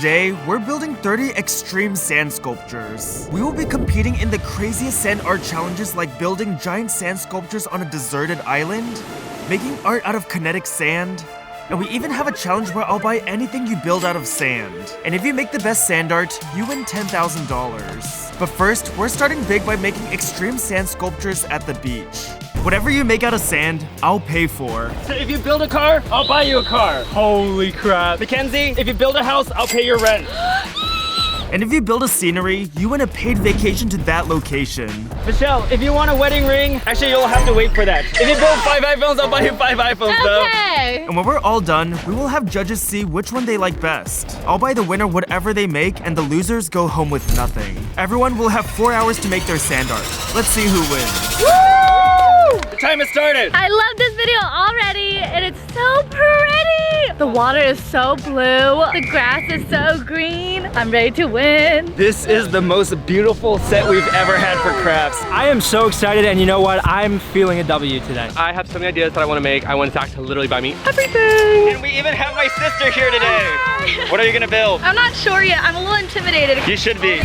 Today, we're building 30 extreme sand sculptures. We will be competing in the craziest sand art challenges like building giant sand sculptures on a deserted island, making art out of kinetic sand, and we even have a challenge where I'll buy anything you build out of sand. And if you make the best sand art, you win $10,000. But first, we're starting big by making extreme sand sculptures at the beach. Whatever you make out of sand, I'll pay for. So if you build a car, I'll buy you a car. Holy crap. Mackenzie, if you build a house, I'll pay your rent. And if you build a scenery, you win a paid vacation to that location. Michelle, if you want a wedding ring, actually you'll have to wait for that. If you build 5 iPhones, I'll buy you 5 iPhones though. Okay. And when we're all done, we will have judges see which one they like best. I'll buy the winner whatever they make, and the losers go home with nothing. Everyone will have 4 hours to make their sand art. Let's see who wins. Woo! The time has started. I love this video already, and it's so pretty. The water is so blue. The grass is so green. I'm ready to win. This is the most beautiful set we've ever had for crafts. I am so excited, and you know what? I'm feeling a W today. I have so many ideas that I want to make. I want Zach to literally buy me everything. And we even have my sister here today. What are you gonna build? I'm not sure yet. I'm a little intimidated. You should be.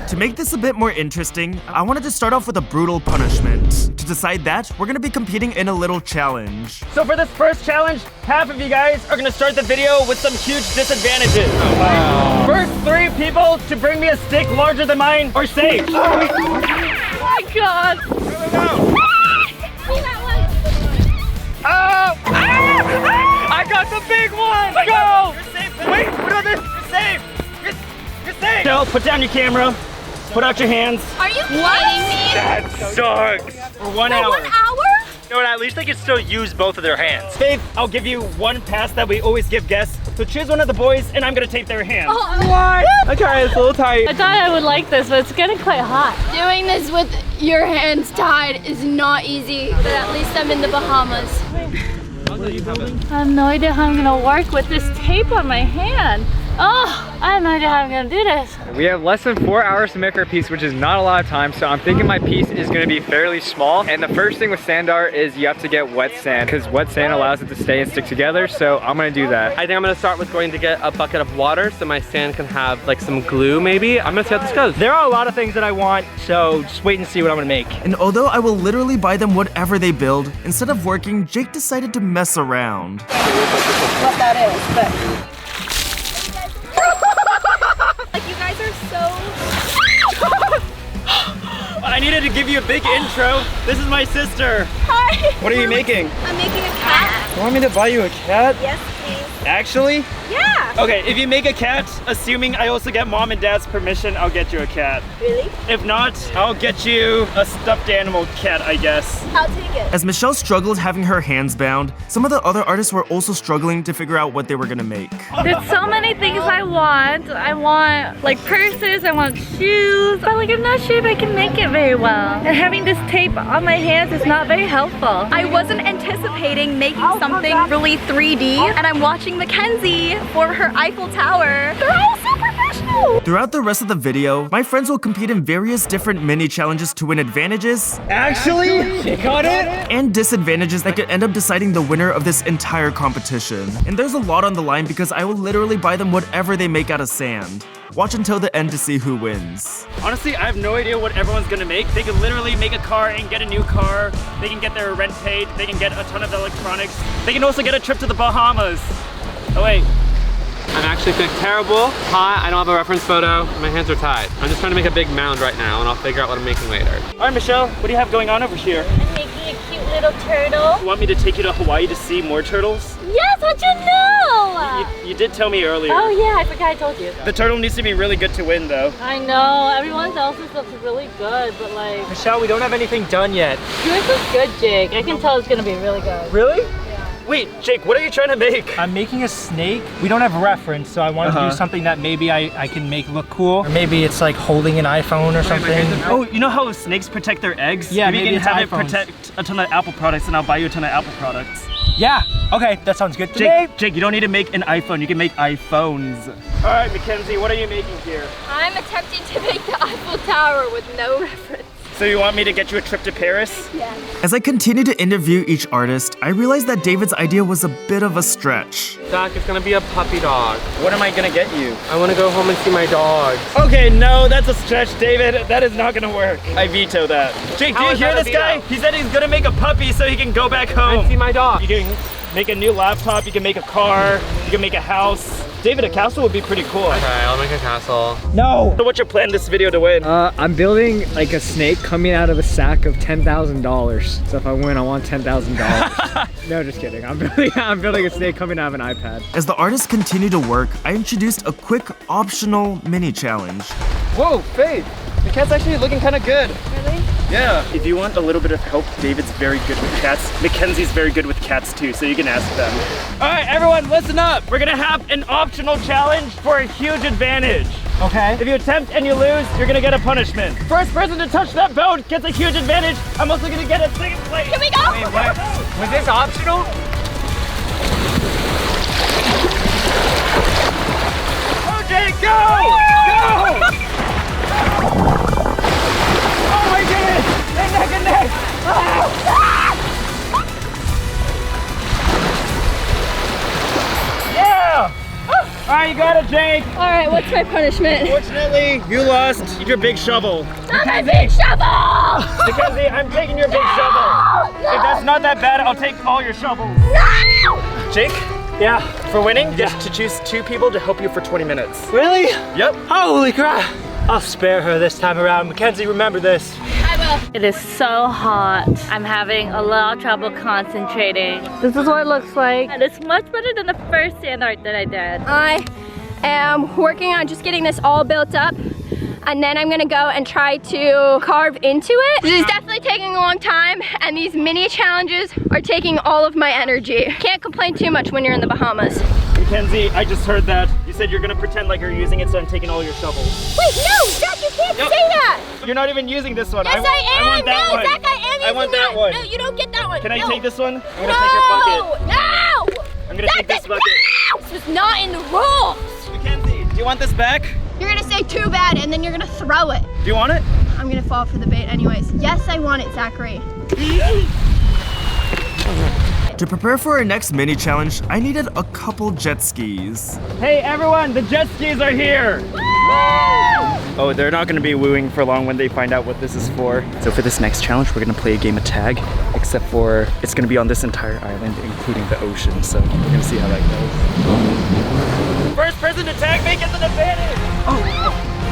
To make this a bit more interesting, I wanted to start off with a brutal punishment. To decide that, we're gonna be competing in a little challenge. So for this first challenge, half of you guys are gonna start the video with some huge disadvantages. Wow. First 3 people to bring me a stick larger than mine are safe. Oh my god. Oh! I got the big one! Go! You're safe. Wait, what about this? You're safe. You're safe. Jill, put down your camera. Put out your hands. Are you kidding me? That sucks. For 1 hour. 1 hour? No, at least they can still use both of their hands. Faith, I'll give you one pass that we always give guests. So choose one of the boys, and I'm gonna tape their hand. Oh, What? Okay, it's a little tight. I thought I would like this, but it's getting quite hot. Doing this with your hands tied is not easy, but at least I'm in the Bahamas. I have no idea how I'm gonna work with this tape on my hand. Oh, I have no idea how I'm gonna do this. We have less than 4 hours to make our piece, which is not a lot of time, so I'm thinking my piece is gonna be fairly small. And the first thing with sand art is you have to get wet sand, because wet sand allows it to stay and stick together, so I'm gonna do that. I think I'm gonna start with going to get a bucket of water so my sand can have like some glue maybe. I'm gonna see how this goes. There are a lot of things that I want, so just wait and see what I'm gonna make. And although I will literally buy them whatever they build, instead of working, Jake decided to mess around. What that is, but... Like, you guys are so... I needed to give you a big intro. This is my sister. Hi. What are you making? I'm making a cat. You want me to buy you a cat? Yes, please. Actually? Yeah. Okay, if you make a cat, assuming I also get mom and dad's permission, I'll get you a cat. Really? If not, I'll get you a stuffed animal cat, I guess. I'll take it. As Michelle struggled having her hands bound, some of the other artists were also struggling to figure out what they were gonna make. There's so many things I want. I want like purses, I want shoes, but like I'm not sure if I can make it very well. And having this tape on my hands is not very helpful. I wasn't anticipating making something really 3D, and I'm watching Mackenzie for her Eiffel Tower. They're all so professional! Throughout the rest of the video, my friends will compete in various different mini challenges to win advantages Actually, you got it? and disadvantages that could end up deciding the winner of this entire competition. And there's a lot on the line because I will literally buy them whatever they make out of sand. Watch until the end to see who wins. Honestly, I have no idea what everyone's gonna make. They can literally make a car and get a new car. They can get their rent paid. They can get a ton of electronics. They can also get a trip to the Bahamas. Oh wait. I'm actually feeling terrible. Hi, I don't have a reference photo. My hands are tied. I'm just trying to make a big mound right now and I'll figure out what I'm making later. All right, Michelle, what do you have going on over here? I'm making a cute little turtle. You want me to take you to Hawaii to see more turtles? Yes, how'd you know? You did tell me earlier. Oh yeah, I forgot I told you. The turtle needs to be really good to win though. I know, everyone else's stuff is really good, but like, Michelle, we don't have anything done yet. yours is good, Jake. I can tell it's gonna be really good. Really? Wait, Jake, what are you trying to make? I'm making a snake. We don't have a reference, so I want to do something that maybe I can make look cool. Or maybe it's like holding an iPhone or something. Oh, you know how snakes protect their eggs? Yeah, maybe you maybe can it's have iPhones. it protect a ton of Apple products and I'll buy you a ton of Apple products. Yeah, okay, that sounds good to me. Jake, you don't need to make an iPhone, you can make iPhones. All right, Mackenzie, what are you making here? I'm attempting to make the Eiffel Tower with no reference. So you want me to get you a trip to Paris? Yeah. As I continue to interview each artist, I realized that David's idea was a bit of a stretch. Zach, it's gonna be a puppy dog. What am I gonna get you? I wanna go home and see my dog. Okay, no, that's a stretch, David. That is not gonna work. I veto that. Jake, do How you is hear that a this guy? veto? He said he's gonna make a puppy so he can go back And home. see my dog. You can make a new laptop, you can make a car, you can make a house. David, a castle would be pretty cool. Okay, I'll make a castle. No! So what's your plan this video to win? I'm building like a snake coming out of a sack of $10,000. So if I win, I want $10,000. No, just kidding. I'm building a snake coming out of an iPad. As the artists continue to work, I introduced a quick optional mini challenge. Whoa, Faith! The cat's actually looking kind of good. Really? Yeah. If you want a little bit of help, David's very good with cats. Mackenzie's very good with cats too, so you can ask them. All right, everyone, listen up. We're gonna have an optional challenge for a huge advantage. Okay. If you attempt and you lose, you're gonna get a punishment. First person to touch that boat gets a huge advantage. I'm also gonna get a second place. Can we go? Wait, what? Was this optional? Okay, go! Go! Oh my goodness! Neck and neck! Yeah! All right, you got it, Jake. All right, what's my punishment? Fortunately, you lost your big shovel. Not my big shovel! Mackenzie, I'm taking your big shovel. If that's not that bad, I'll take all your shovels. No! Jake? Yeah. For winning, you get to choose 2 people to help you for 20 minutes. Really? Yep. Holy crap! I'll spare her this time around. Mackenzie, remember this. I will. It is so hot. I'm having a lot of trouble concentrating. This is what it looks like. And it's much better than the first sand art that I did. I am working on just getting this all built up, and then I'm gonna go and try to carve into it. This is definitely taking a long time, and these mini challenges are taking all of my energy. Can't complain too much when you're in the Bahamas. Mackenzie, I just heard that. You said you're gonna pretend like you're using it, so I'm taking all your shovels. Wait, no, Zach, you can't No. say that. You're not even using this one. Yes, I am. I want that No, one. Zach, I am I using want that one. No, you don't get that one. Can I No. take this one? I'm No, gonna take your bucket. no. I'm gonna Zach, take this bucket. No, this was not in the rules. Mackenzie, do you want this back? You're gonna say too bad, and then you're gonna throw it. Do you want it? I'm gonna fall for the bait anyways. Yes, I want it, Zachary. To prepare for our next mini challenge, I needed a couple jet skis. Hey everyone, the jet skis are here! Oh, they're not gonna be wooing for long when they find out what this is for. So for this next challenge, we're gonna play a game of tag, except for it's gonna be on this entire island, including the ocean. So we're gonna see how that goes. First person to tag me gets an advantage!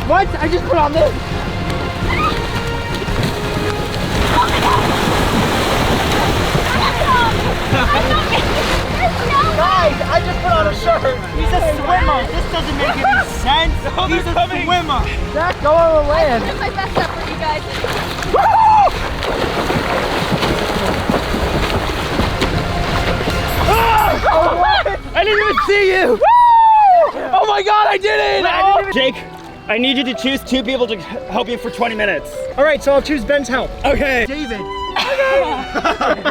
What? I just put on this. Guys, I just put on a shirt. He's a swimmer. This doesn't make any sense. He's a swimmer. Zach, go on the land. Put my best up for you guys. I didn't even see you! Oh my God, I did it! Jake, I need you to choose 2 people to help you for 20 minutes. All right, so I'll choose Ben's help. Okay. David.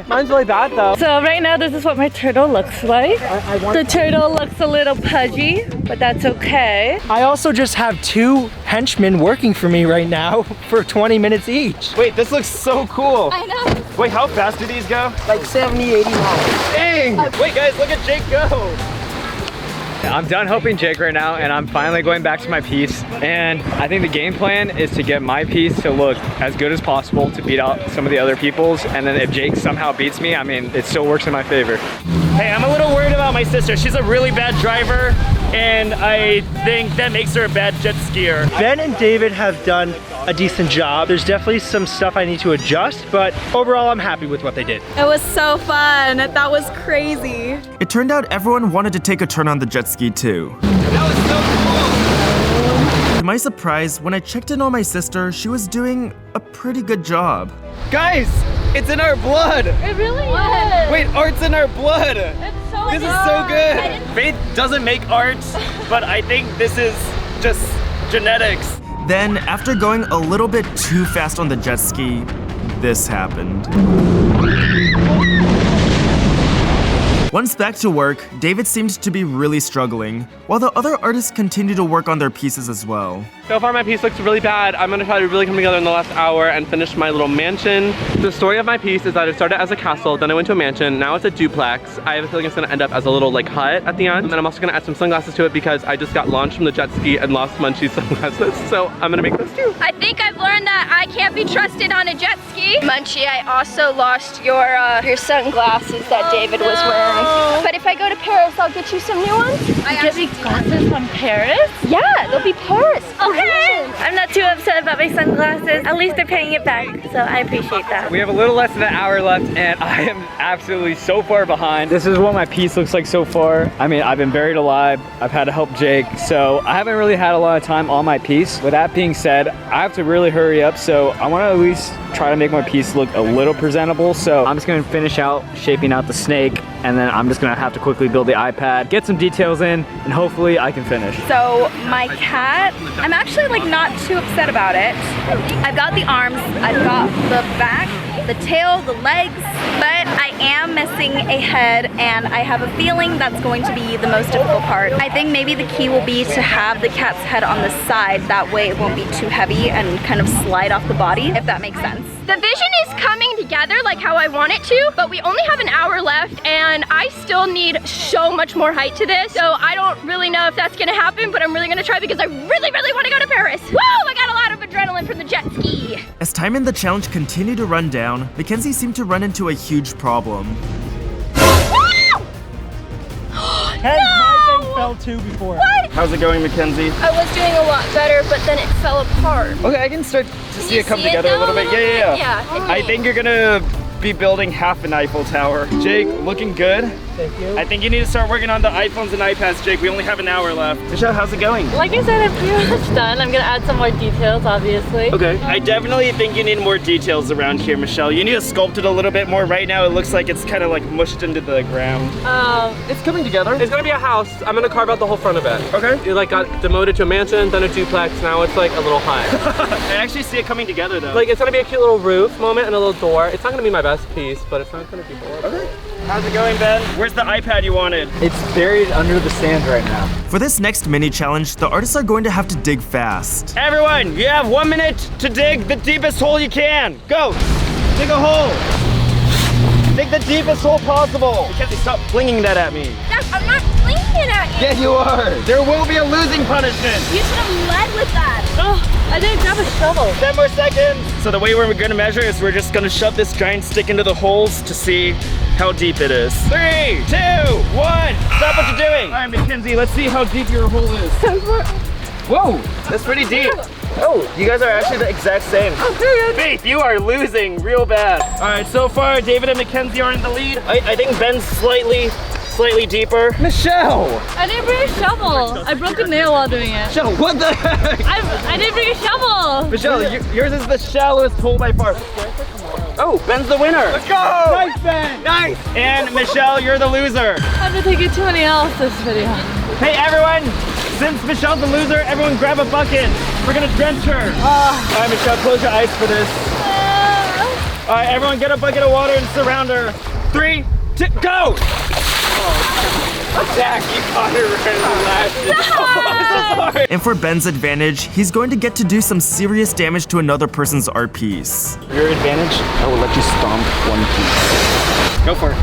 Mine's really bad though. So right now this is what my turtle looks like. The turtle looks a little pudgy, but that's okay. I also just have 2 henchmen working for me right now for 20 minutes each. Wait, this looks so cool. I know. Wait, how fast do these go? Like 70, 80 miles. Dang! Wait guys, look at Jake go! I'm done helping Jake right now, and I'm finally going back to my piece. And I think the game plan is to get my piece to look as good as possible to beat out some of the other people's. And then if Jake somehow beats me, I mean, it still works in my favor. Hey, I'm a little worried about my sister. She's a really bad driver, and I think that makes her a bad jet skier. Ben and David have done a decent job. There's definitely some stuff I need to adjust, but overall I'm happy with what they did. It was so fun. That was crazy. It turned out everyone wanted to take a turn on the jet ski too. To my surprise, when I checked in on my sister, she was doing a pretty good job. Guys, it's in our blood! It really is. Wait, art's in our blood! It's so This is so good! Faith doesn't make art, but I think this is just genetics. Then, after going a little bit too fast on the jet ski, this happened. Once back to work, David seemed to be really struggling, while the other artists continued to work on their pieces as well. So far my piece looks really bad. I'm gonna try to really come together in the last hour and finish my little mansion. The story of my piece is that it started as a castle, then I went to a mansion, now it's a duplex. I have a feeling it's gonna end up as a little like hut at the end. And then I'm also gonna add some sunglasses to it because I just got launched from the jet ski and lost Munchie's sunglasses. So I'm gonna make those too. I think I've learned that I can't be trusted on a jet ski. Munchie, I also lost your sunglasses that David was wearing. But if I go to Paris, I'll get you some new ones. You get me glasses from Paris? Yeah, they'll be Paris. Okay. I'm not too upset about my sunglasses. At least they're paying it back, so I appreciate that. We have a little less than an hour left and I am absolutely so far behind. This is what my piece looks like so far. I mean, I've been buried alive. I've had to help Jake, so I haven't really had a lot of time on my piece. With that being said, I have to really hurry up, so I want to at least try to make my piece look a little presentable. So I'm just going to finish out shaping out the snake, and then I'm just going to have to quickly build the iPad, get some details in, and hopefully I can finish. So my cat, I'm actually like not too upset about it. I've got the arms, I've got the back, the tail, the legs, but I am missing a head and I have a feeling that's going to be the most difficult part. I think maybe the key will be to have the cat's head on the side, that way it won't be too heavy and kind of slide off the body, if that makes sense. The vision is coming together like how I want it to, but we only have an hour left and I still need so much more height to this. So I don't really know if that's gonna happen, but I'm really gonna try because I really, really wanna go to Paris. Woo! I got a lot of adrenaline from the jet ski. As time in the challenge continued to run down, Mackenzie seemed to run into a huge problem. My thing fell too before. What? How's it going, Mackenzie? I was doing a lot better, but then it fell apart. Okay, I can start to see you it come see it together a now little a bit. little Yeah. bit? Yeah. I think you're gonna be building half an Eiffel Tower. Jake, looking good. Thank you. I think you need to start working on the iPhones and iPads, Jake. We only have an hour left. Michelle, how's it going? Like I said, I'm pretty much done. I'm gonna add some more details, obviously. Okay. I definitely think you need more details around here, Michelle. You need to sculpt it a little bit more. Right now, it looks like it's kind of like mushed into the ground. It's coming together. It's gonna be a house. I'm gonna carve out the whole front of it. Okay. It like got demoted to a mansion, then a duplex, now it's like a little hut. I actually see it coming together, though. Like it's gonna be a cute little roof moment and a little door. It's not gonna be my best piece, but it's not gonna be horrible. Okay. How's it going, Ben? Where's the iPad you wanted? It's buried under the sand right now. For this next mini challenge, the artists are going to have to dig fast. Everyone, you have 1 minute to dig the deepest hole you can. Go. Dig a hole. Dig the deepest hole possible. Mackenzie, stop flinging that at me. Dad, I'm not flinging it at you. Yeah, you are. There will be a losing punishment. You should have led with that. Oh, I didn't grab a shovel. 10 more seconds. So the way we're gonna measure is we're just gonna shove this giant stick into the holes to see how deep it is. 3, 2, 1. Stop what you're doing. All right, Mackenzie, let's see how deep your hole is. Whoa, that's pretty deep. Oh, you guys are actually the exact same. Faith, you are losing real bad. All right, so far, David and Mackenzie are in the lead. I think Ben's slightly deeper. Michelle! I didn't bring a shovel. I broke a nail while doing it. Michelle, what the heck? I didn't bring a shovel. Michelle, yours is the shallowest hole by far. Oh, Ben's the winner. Let's go! Nice, Ben! Nice! And Michelle, you're the loser. I've been taking too many L's this video. Hey everyone, since Michelle's the loser, everyone grab a bucket. We're gonna drench her. All right, Michelle, close your eyes for this. All right, everyone get a bucket of water and surround her. 3, 2, go! Zach, you caught her right in the last. I'm so sorry. And for Ben's advantage, he's going to get to do some serious damage to another person's art piece. Your advantage, I will let you stomp one piece. Go for it.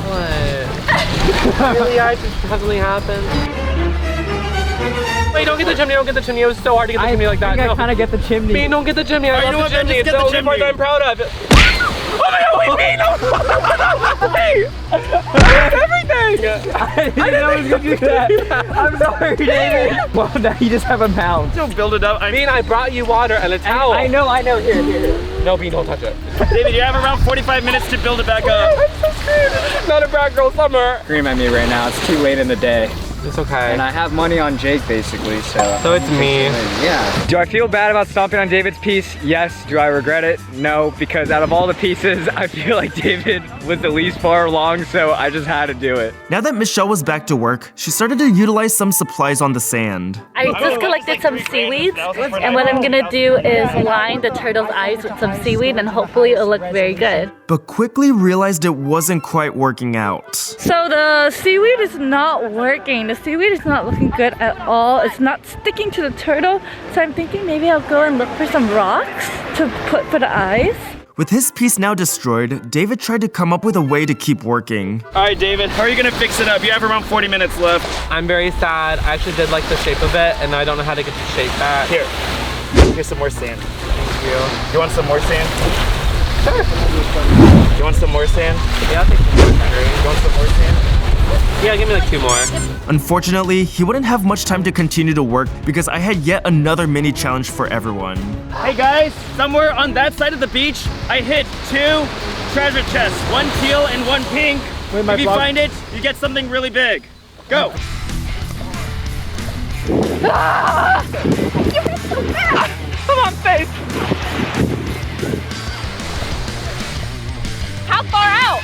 What? Really, I just had something happen. Wait, don't get the chimney, don't get the chimney. It was so hard to get the chimney like that. I kind of get the chimney. Me, don't get the chimney. I you know love what, the man, chimney. just It's get the the only part chimney. that I'm proud of. Oh my God, wait, me, no! Everything! I didn't know I was gonna do that. I'm sorry, David. Well, now you just have a mound. Don't build it up. Bean, I brought you water and a towel. I know. Here. No, Bean, don't touch it. David, you have around 45 minutes to build it back up. I'm so scared. This is not a bad girl summer. Scream at me right now. It's too late in the day. It's okay. And I have money on Jake, basically, so it's me. Yeah. Do I feel bad about stomping on David's piece? Yes. Do I regret it? No, because out of all the pieces, I feel like David was the least far along, so I just had to do it. Now that Michelle was back to work, she started to utilize some supplies on the sand. I just collected some seaweeds, and what I'm gonna do is line the turtle's eyes with some seaweed, and hopefully it'll look very good. But quickly realized it wasn't quite working out. So the seaweed is not working The seaweed is not looking good at all. It's not sticking to the turtle. So I'm thinking maybe I'll go and look for some rocks to put for the eyes. With his piece now destroyed, David tried to come up with a way to keep working. All right, David, how are you gonna fix it up? You have around 40 minutes left. I'm very sad. I actually did like the shape of it, and I don't know how to get the shape back. Here, here's some more sand. Thank you. You want some more sand? Sure. You want some more sand? Yeah, I'll take some more sand. You want some more sand? Yeah, give me like 2 more. Unfortunately, he wouldn't have much time to continue to work because I had yet another mini challenge for everyone. Hey guys, somewhere on that side of the beach, I hit 2 treasure chests, 1 teal and 1 pink. If you find it, you get something really big. Go. Ah! You're so fast! Come on, face. How far out?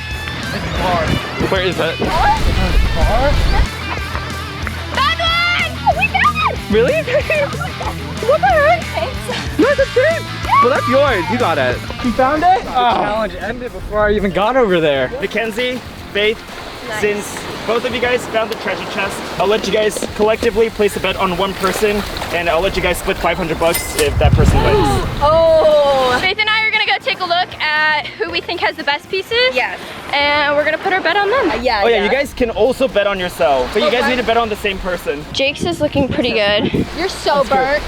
Where is it? That one! Oh, we found it! Really? What the heck? No, that's it. Well, that's yours. You got it. You found it? Challenge ended before I even got over there. Mackenzie, Faith, since both of you guys found the treasure chest, I'll let you guys collectively place a bet on one person, and I'll let you guys split 500 bucks if that person wins. Oh! Faith and I are gonna go take a look at who we think has the best pieces. Yes. And we're gonna put our bet on them. Oh yeah, you guys can also bet on yourself, but you guys need to bet on the same person. Jake's is looking pretty good. You're so burnt.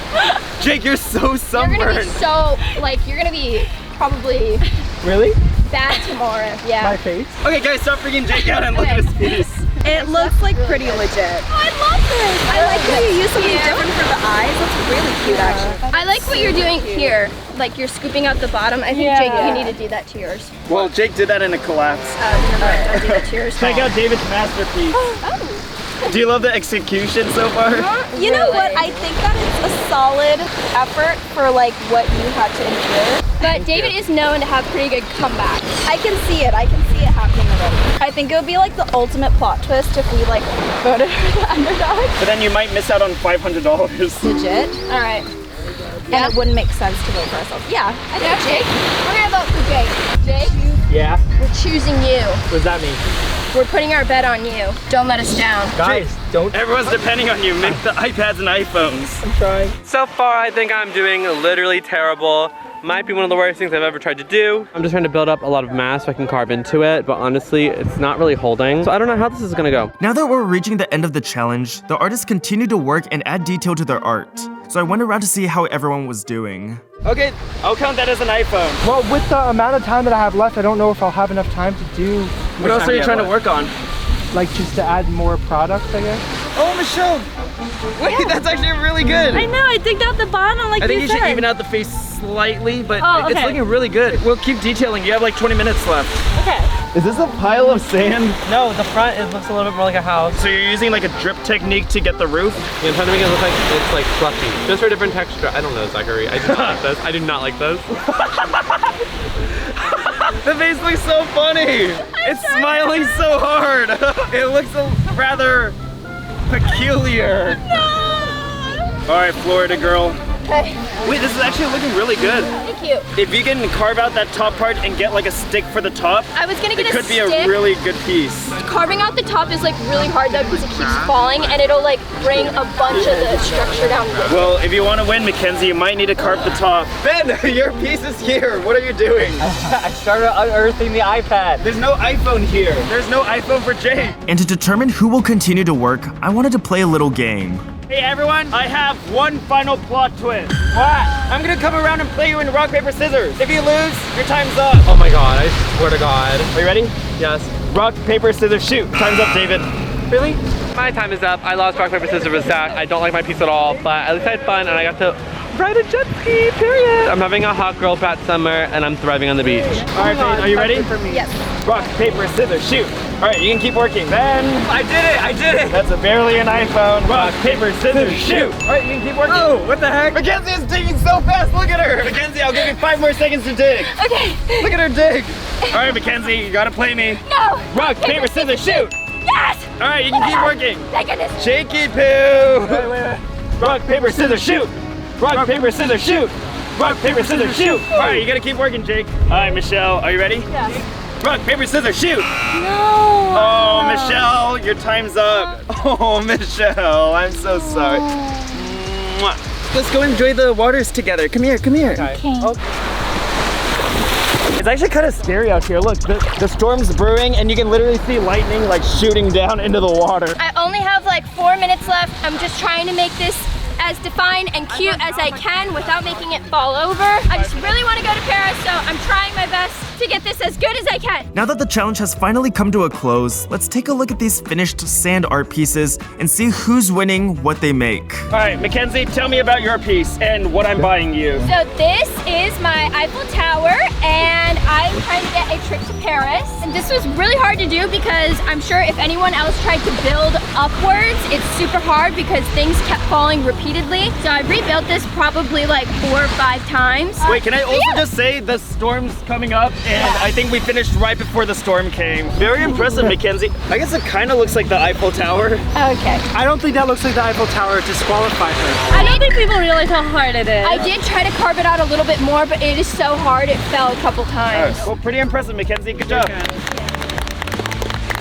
Jake, you're so You're sunburned. gonna be so, like, you're gonna be probably Really? bad tomorrow. Yeah. My face? Okay guys, stop freaking Jake out and look at his piece. It looks like pretty legit. Oh, I love this. I like how you use something different for the eyes. That's really cute, actually. I like what you're doing here. Like, you're scooping out the bottom. I think, Jake, you need to do that to yours. Well, Jake did that in a collapse. I'll do that to yours. Check out David's masterpiece. Oh. Do you love the execution so far? You know what? I think that it's a solid effort for like what you had to endure. But David is known to have pretty good comebacks. I can see it. I can see it happening already. I think it would be like the ultimate plot twist if we like voted for the underdog. But then you might miss out on $500. Legit. All right. And it wouldn't make sense to vote for ourselves. Yeah, I think Jake. We're gonna vote for Jake. Jake, Yeah? we're choosing you. What does that mean? We're putting our bet on you. Don't let us down. Guys, don't. Everyone's depending on you. Make the iPads and iPhones. I'm trying. So far, I think I'm doing literally terrible. Might be one of the worst things I've ever tried to do. I'm just trying to build up a lot of mass so I can carve into it, but honestly, it's not really holding. So I don't know how this is gonna go. Now that we're reaching the end of the challenge, the artists continue to work and add detail to their art. So I went around to see how everyone was doing. Okay, I'll count that as an iPhone. Well, with the amount of time that I have left, I don't know if I'll have enough time to do. What else are you trying to work on? Like just to add more products, I guess. Oh, Michelle! Wait, that's actually really good. I know, I digged out the bottom like I think you you should said. even out the face slightly, but Oh, it's okay. looking really good. We'll keep detailing. You have like 20 minutes left. Okay. Is this a pile of sand? No, the front, it looks a little bit more like a house. So you're using like a drip technique to get the roof? Yeah, I'm trying to make it look like it's like fluffy. Just for a different texture. I don't know, Zachary. I do not like this. I do not like this. The face looks so funny. It's smiling so hard. It looks rather peculiar. No. All right, Florida girl. Okay. Wait, this is actually looking really good. Thank you. If you can carve out that top part and get like a stick for the top, I was gonna get it a could be stick. a really good piece. Carving out the top is like really hard though because it keeps falling and it'll like bring a bunch of the structure down with it. Well, if you want to win, Mackenzie, you might need to carve the top. Ben, your piece is here. What are you doing? I started unearthing the iPad. There's no iPhone here. There's no iPhone for Jake. And to determine who will continue to work, I wanted to play a little game. Hey everyone, I have one final plot twist. What? I'm gonna come around and play you in rock, paper, scissors. If you lose, your time's up. Oh my god, I swear to god. Are you ready? Yes. Rock, paper, scissors, shoot. Time's up, David. Really? My time is up. I lost rock, paper, scissors with Zach. I don't like my piece at all, but at least I had fun and I got to ride a jet ski, period. I'm having a hot girl bat summer and I'm thriving on the beach. All right, Faith, are you ready? Yes. Rock, paper, scissors, shoot. All right, you can keep working. Ben. I did it! That's barely an iPhone. Rock, paper, scissors, shoot. All right, you can keep working. Oh, what the heck? Mackenzie is digging so fast. Look at her. Mackenzie, I'll give you 5 more seconds to dig. Okay. Look at her dig. All right, Mackenzie, you gotta play me. No. Rock, paper, scissors, shoot. Yes. All right, you can keep working. Thank goodness. Shaky poo. Wait. Rock, paper, scissors, shoot. Rock, paper, scissors, shoot. Rock, paper, scissors, shoot. All right, you gotta keep working, Jake. All right, Michelle, are you ready? Yeah. rock, paper, scissors, shoot! No. Oh, Michelle, your time's up. Oh, Michelle, I'm so sorry. Mwah. Let's go enjoy the waters together. Come here, come here. Okay. It's actually kind of scary out here. Look, the storm's brewing and you can literally see lightning like shooting down into the water. I only have like 4 minutes left. I'm just trying to make this as defined and cute as I can without making it fall over. I just really want to go to Paris, so I'm trying my best to get this as good as I can. Now that the challenge has finally come to a close, let's take a look at these finished sand art pieces and see who's winning what they make. All right, Mackenzie, tell me about your piece and what I'm buying you. So this is my Eiffel Tower, and I'm trying to get a trip to Paris. And this was really hard to do because I'm sure if anyone else tried to build upwards, it's super hard because things kept falling repeatedly. So I rebuilt this probably like 4 or 5 times. Wait, can I also just say the storm's coming up and I think we finished right before the storm came. Very impressive, Mackenzie. I guess it kind of looks like the Eiffel Tower. Okay. I don't think that looks like the Eiffel Tower. Disqualify her. I don't think people realize how hard it is. I did try to carve it out a little bit more, but it is so hard it fell a couple times. Well, pretty impressive, Mackenzie. Good job.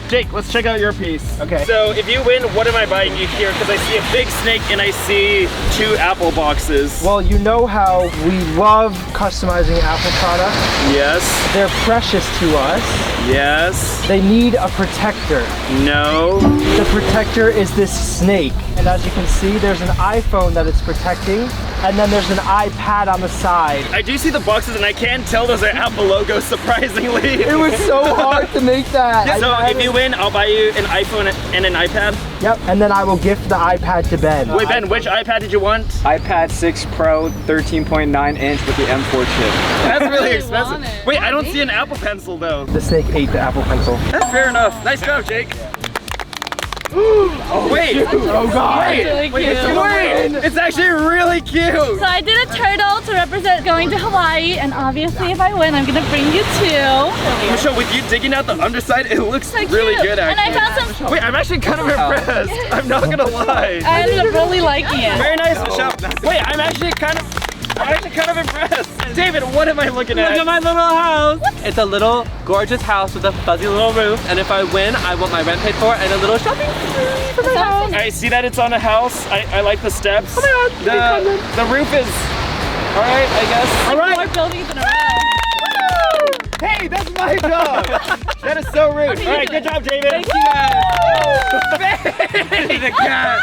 Jake, let's check out your piece. Okay. So if you win, what am I buying you here? Because I see a big snake and I see 2 apple boxes. Well, you know how we love customizing Apple products. Yes. They're precious to us. Yes. They need a protector. No. The protector is this snake. And as you can see, there's an iPhone that it's protecting. And then there's an iPad on the side. I do see the boxes and I can tell those are Apple logos, surprisingly. It was so hard to make that. So if you win, I'll buy you an iPhone and an iPad. Yep, and then I will gift the iPad to Ben. Wait, Ben, which iPad did you want? iPad 6 Pro 13.9 inch with the M4 chip. That's really expensive. Wait, I don't see an Apple Pencil though. The snake ate the Apple Pencil. That's fair enough. Nice job, Jake. Oh, wait. Oh God. Really cute. It's actually really cute. So I did a turtle to represent going to Hawaii, and obviously if I win, I'm gonna bring you 2. Michelle, with you digging out the underside, it looks So really cute. good And actually. I found some. Wait, I'm actually kind of impressed. I'm not gonna lie. I ended up really liking it. Very nice, Michelle. Wait, I'm actually kind of impressed. David, what am I looking at? Look at my little house. It's a little gorgeous house with a fuzzy little roof. And if I win, I want my rent paid for and a little shopping spree for my house. I see that it's on a house. I like the steps. Oh my God, The roof is all right, I guess. All right. 4 buildings in a row. Hey, that's my job. That is so rude. All right, good job, David. Thank you. The cat.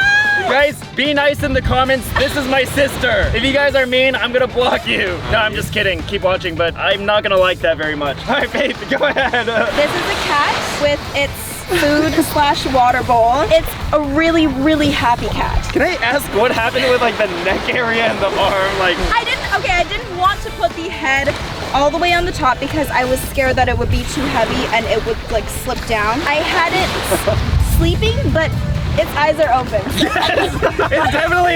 Guys, be nice in the comments. This is my sister. If you guys are mean, I'm gonna block you. No, I'm just kidding. Keep watching, but I'm not gonna like that very much. All right, Faith, go ahead. This is a cat with its food/water bowl. It's a really, really happy cat. Can I ask what happened with like the neck area and the arm? Like, I didn't want to put the head all the way on the top because I was scared that it would be too heavy and it would like slip down. I had it sleeping, but its eyes are open. it's definitely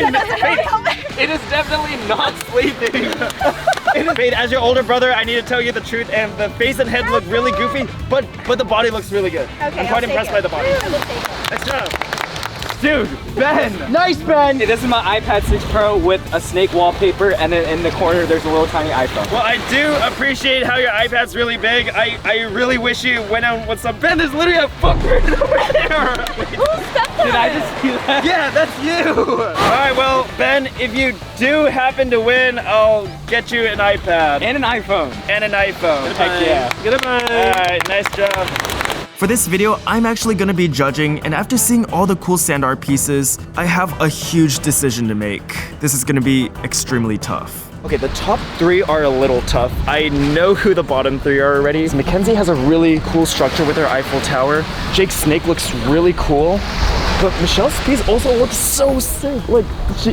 it is definitely not sleeping. Wait, as your older brother, I need to tell you the truth, and the face and head look really goofy, but the body looks really good. Okay, I'm quite impressed by the body. I will take it. Nice job. Dude, Ben! Nice, Ben! This is my iPad 6 Pro with a snake wallpaper, and then in the corner there's a little tiny iPhone. Well, I do appreciate how your iPad's really big. I really wish you went on with some. Ben, there's literally a footprint over there. Did I just see that? Yeah, that's you. All right, well, Ben, if you do happen to win, I'll get you an iPad. And an iPhone. And an iPhone. Heck yeah. Goodbye. All right, nice job. For this video, I'm actually gonna be judging, and after seeing all the cool sand art pieces, I have a huge decision to make. This is gonna be extremely tough. Okay, the top 3 are a little tough. I know who the bottom 3 are already. Mackenzie has a really cool structure with her Eiffel Tower. Jake's snake looks really cool. But Michelle's piece also looks so sick. Like,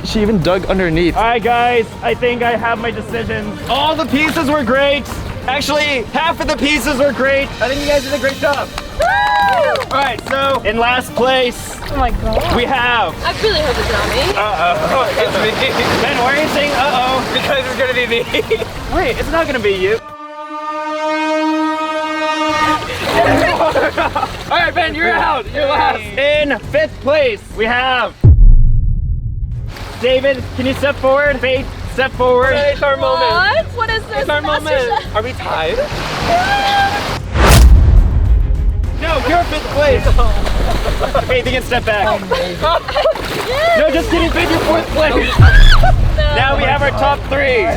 she even dug underneath. All right, guys, I think I have my decision. All the pieces were great. Actually, half of the pieces were great. I think you guys did a great job. All right, so in last place, Oh my god. we have. I really hope it's not me. Uh-oh, it's me. Ben, why are you saying uh-oh? Because it's gonna be me. Wait, it's not gonna be you. All right, Ben, you're out. You're last. In 5th place, we have David. Can you step forward? Faith, step forward. It's our moment. What is this? It's our moment. Are we tied? No, you're 5th place. Faith, you can step back. No, just kidding, Faith, you're 4th place. Now we have our top 3.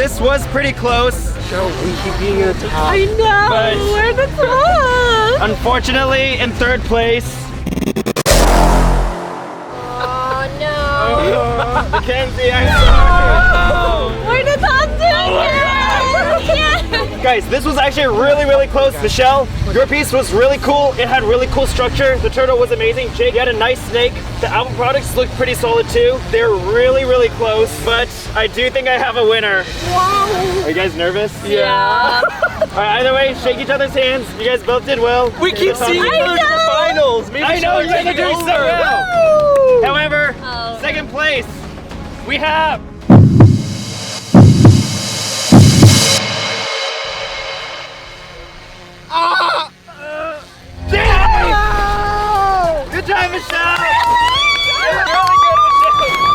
This was pretty close. We keep being at the top. I know. But- We're the top. Unfortunately, in 3rd place. Oh no. Mackenzie, I'm sorry. We're the top 2. Guys, this was actually really, really close. Michelle, your piece was really cool. It had really cool structure. The turtle was amazing. Jake, you had a nice snake. The apple products looked pretty solid too. They're really, really close, but I do think I have a winner. Wow. Are you guys nervous? Yeah. All right, either way, shake each other's hands. You guys both did well. We keep seeing each other in the finals. Maybe I know, you guys are doing so well. However, 2nd place, we have... Good job, Michelle!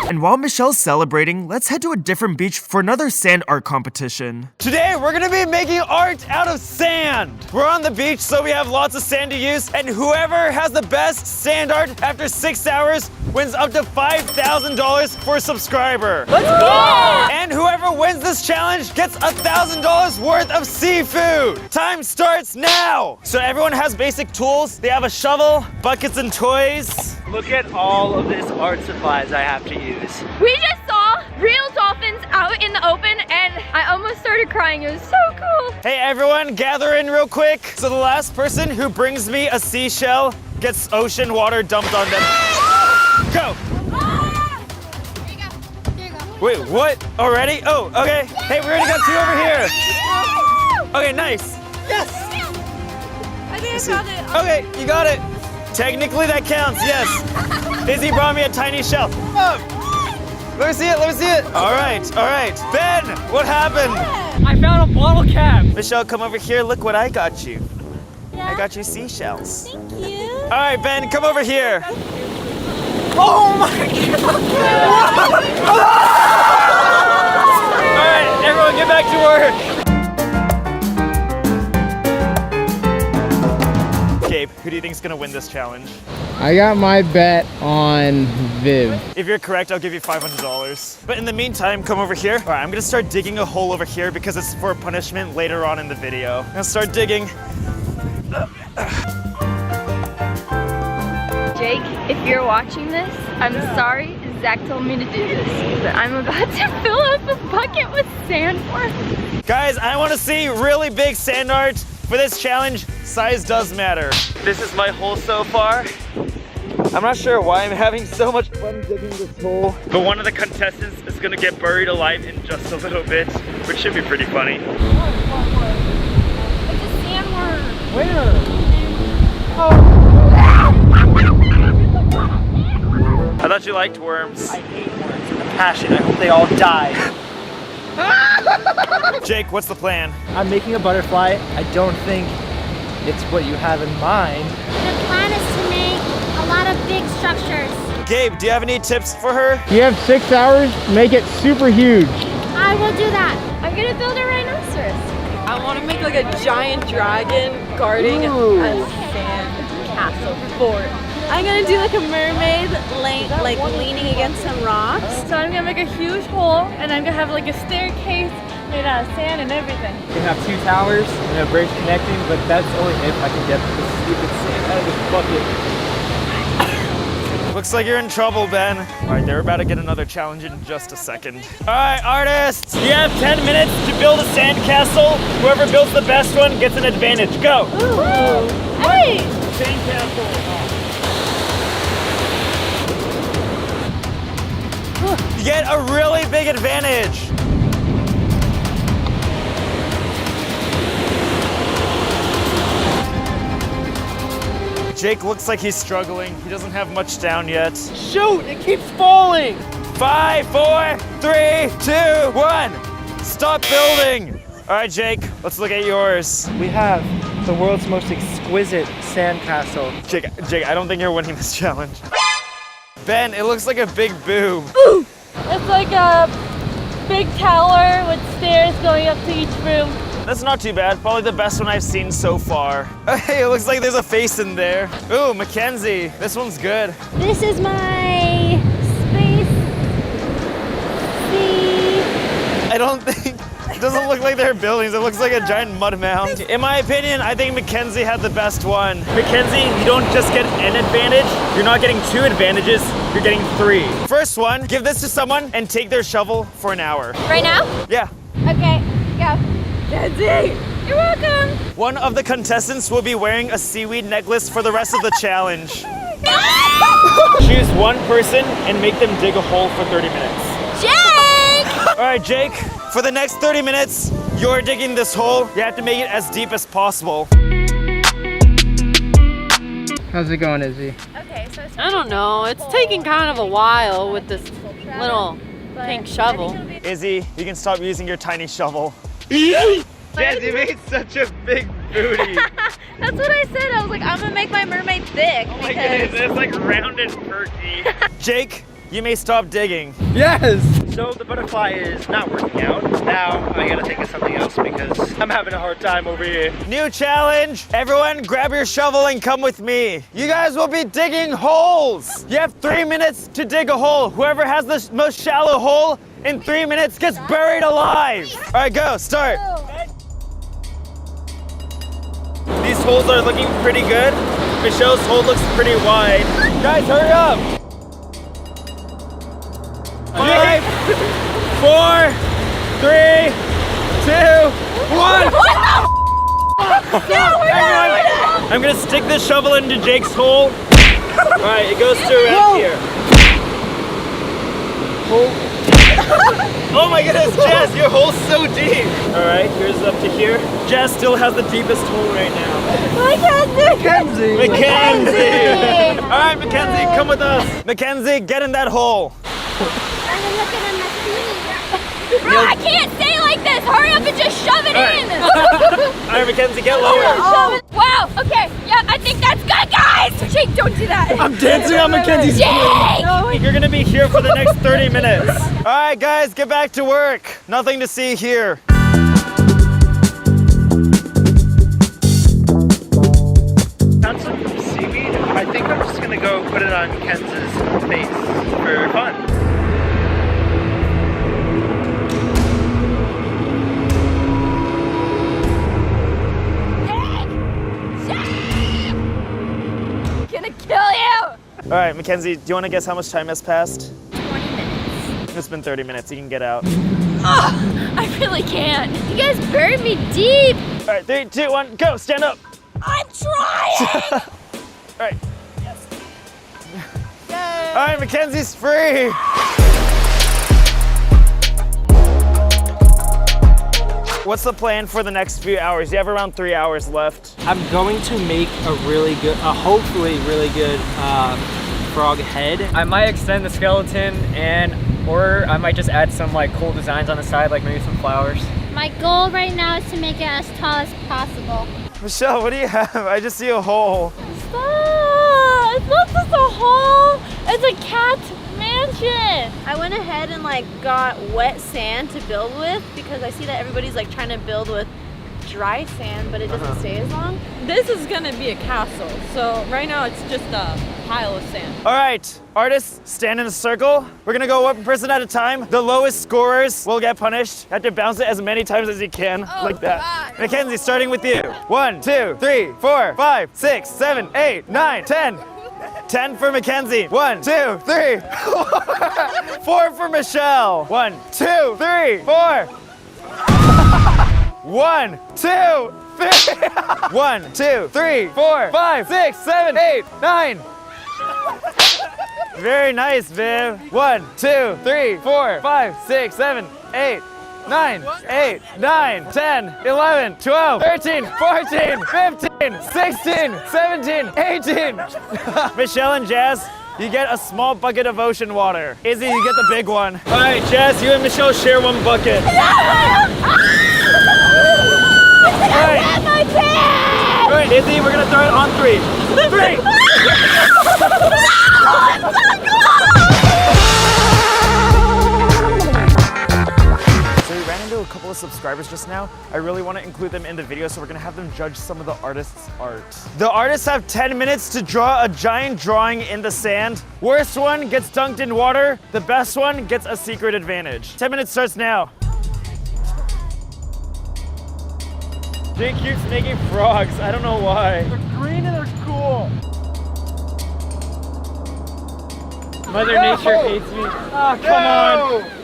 And while Michelle's celebrating, let's head to a different beach for another sand art competition. Today, we're gonna be making art out of sand. We're on the beach, so we have lots of sand to use, and whoever has the best sand art after 6 hours wins up to $5,000 for a subscriber. Let's go! And whoever wins this challenge gets $1,000 worth of seafood. Time starts now. So everyone has basic tools. They have a shovel, buckets, and toys. Look at all of this art supplies I have to use. We just saw real dolphins out in the open and I almost started crying. It was so cool. Hey everyone, gather in real quick. So the last person who brings me a seashell gets ocean water dumped on them. Go! Wait, what? Already? Oh, okay. Hey, we already got 2 over here. Okay, nice. Yes! I think I found it. Okay, you got it. Technically that counts, yes. Izzy brought me a tiny shell. Oh. Let me see it, let me see it. All right. Ben, what happened? I found a bottle cap. Michelle, come over here. Look what I got you. I got you seashells. Thank you. All right, Ben, come over here. Oh my All right, everyone get back to work. Gabe, who do you think is gonna win this challenge? I got my bet on Viv. If you're correct, I'll give you $500. But in the meantime, come over here. All right, I'm gonna start digging a hole over here because it's for punishment later on in the video. I'm gonna start digging. Jake, if you're watching this, I'm sorry. Zach told me to do this, but I'm about to fill up a bucket with sand for him. Guys, I wanna see really big sand art. For this challenge, size does matter. This is my hole so far. I'm not sure why I'm having so much fun digging this hole, but one of the contestants is gonna get buried alive in just a little bit, which should be pretty funny. It's a sandworm. Where? I thought you liked worms. I hate worms with a passion. I hope they all die. Jake, what's the plan? I'm making a butterfly. I don't think it's what you have in mind. The plan is to make a lot of big structures. Gabe, do you have any tips for her? You have 6 hours, make it super huge. I will do that. I'm gonna build a rhinoceros. I want to make like a giant dragon guarding a sand castle fort. I'm gonna do like a mermaid like leaning against some rocks. So I'm gonna make a huge hole and I'm gonna have like a staircase made out of sand and everything. We can have 2 towers and a bridge connecting, but that's only if I can get the stupid sand out of this bucket. Looks like you're in trouble, Ben. All right, they're about to get another challenge in just a second. All right, artists, you have 10 minutes to build a sandcastle. Whoever builds the best one gets an advantage. Go. Ooh. Hey! Sandcastle. You get a really big advantage. Jake looks like he's struggling. He doesn't have much down yet. Shoot, it keeps falling. 5, 4, 3, 2, 1. Stop building. All right, Jake, let's look at yours. We have the world's most exquisite sandcastle. Jake, I don't think you're winning this challenge. Ben, it looks like a big boo. Ooh. It's like a big tower with stairs going up to each room. That's not too bad. Probably the best one I've seen so far. Hey, it looks like there's a face in there. Ooh, Mackenzie. This one's good. This is my space. See. I don't think, it doesn't look like they're buildings. It looks like a giant mud mound. In my opinion, I think Mackenzie had the best one. Mackenzie, you don't just get an advantage. You're not getting 2 advantages. You're getting 3. First one, give this to someone and take their shovel for an hour. Right now? Yeah. Okay, go. Kenzie! You're welcome. One of the contestants will be wearing a seaweed necklace for the rest of the challenge. Choose one person and make them dig a hole for 30 minutes. Jake! All right, Jake, for the next 30 minutes, you're digging this hole. You have to make it as deep as possible. How's it going, Izzy? Okay, so I don't know. It's taking kind of a while with this little pink shovel. Izzy, you can stop using your tiny shovel. Jazz, you made such a big booty. That's what I said. I was like, I'm gonna make my mermaid thick. Oh my goodness, it's like round and perky. Jake, you may stop digging. Yes! So the butterfly is not working out. Now I gotta think of something else because I'm having a hard time over here. New challenge. Everyone grab your shovel and come with me. You guys will be digging holes. You have 3 minutes to dig a hole. Whoever has the most shallow hole in 3 minutes gets buried alive. All right, go, start. These holes are looking pretty good. Michelle's hole looks pretty wide. Guys, hurry up. 5, 4, 3, 2, 1. I'm gonna stick this shovel into Jake's hole. All right, it goes to around here. Oh my goodness, Jazz, your hole's so deep. All right, here's up to here. Jazz still has the deepest hole right now. Mackenzie! Mackenzie! All right, Mackenzie, come with us. Mackenzie, get in that hole. Bro, I can't stay like this. Hurry up and just shove it in. All right, Mackenzie, get lower. Wow, okay. Yeah, I think that's good, guys. Jake, don't do that. I'm dancing on Mackenzie's Jake! You're gonna be here for the next 30 minutes. All right, guys, get back to work. Nothing to see here. Found some seaweed. I think I'm just gonna go put it on Kenz's face for fun. Gonna kill you. All right, Mackenzie, do you want to guess how much time has passed? 20 minutes. It's been 30 minutes. You can get out. Oh, I really can't. You guys buried me deep. All right, 3, 2, 1, go. Stand up. I'm trying. All right. Yes. All right, Mackenzie's free. What's the plan for the next few hours? You have around 3 hours left. I'm going to make a really good, hopefully really good frog head. I might extend the skeleton or I might just add some like cool designs on the side, like maybe some flowers. My goal right now is to make it as tall as possible. Michelle, what do you have? I just see a hole. Stop! It's not just a hole. It's a cat mansion. I went ahead and like got wet sand to build with because I see that everybody's like trying to build with dry sand, but it doesn't stay as long. This is gonna be a castle, so right now it's just a pile of sand. All right, artists, stand in a circle. We're gonna go one person at a time. The lowest scorers will get punished. You have to bounce it as many times as you can, like that. God. Mackenzie, starting with you. 1, 2, 3, 4, 5, 6, 7, 8, 9, 10. 10 for Mackenzie. 1, 2, 3, 4 for Michelle. 1, 2, 3, 4. 1, 2, 3. 1, 2, 3, 4, 5, 6, 7, 8, 9. Very nice, Viv. 1, 2, 3, 4, 5, 6, 7, 8, 9, 8, 9, 10, 11, 12, 13, 14, 15, 16, 17, 18. Michelle and Jazz, you get a small bucket of ocean water. Izzy, you get the big one. All right, Jazz, you and Michelle share one bucket. All right, Izzy, we're gonna throw it on 3. 3. So we ran into a couple of subscribers just now. I really want to include them in the video, so we're gonna have them judge some of the artists' art. The artists have 10 minutes to draw a giant drawing in the sand. Worst one gets dunked in water. The best one gets a secret advantage. 10 minutes starts now. Jake keeps making frogs. I don't know why. They're green and they're cool. Mother Nature hates me. Oh, come on.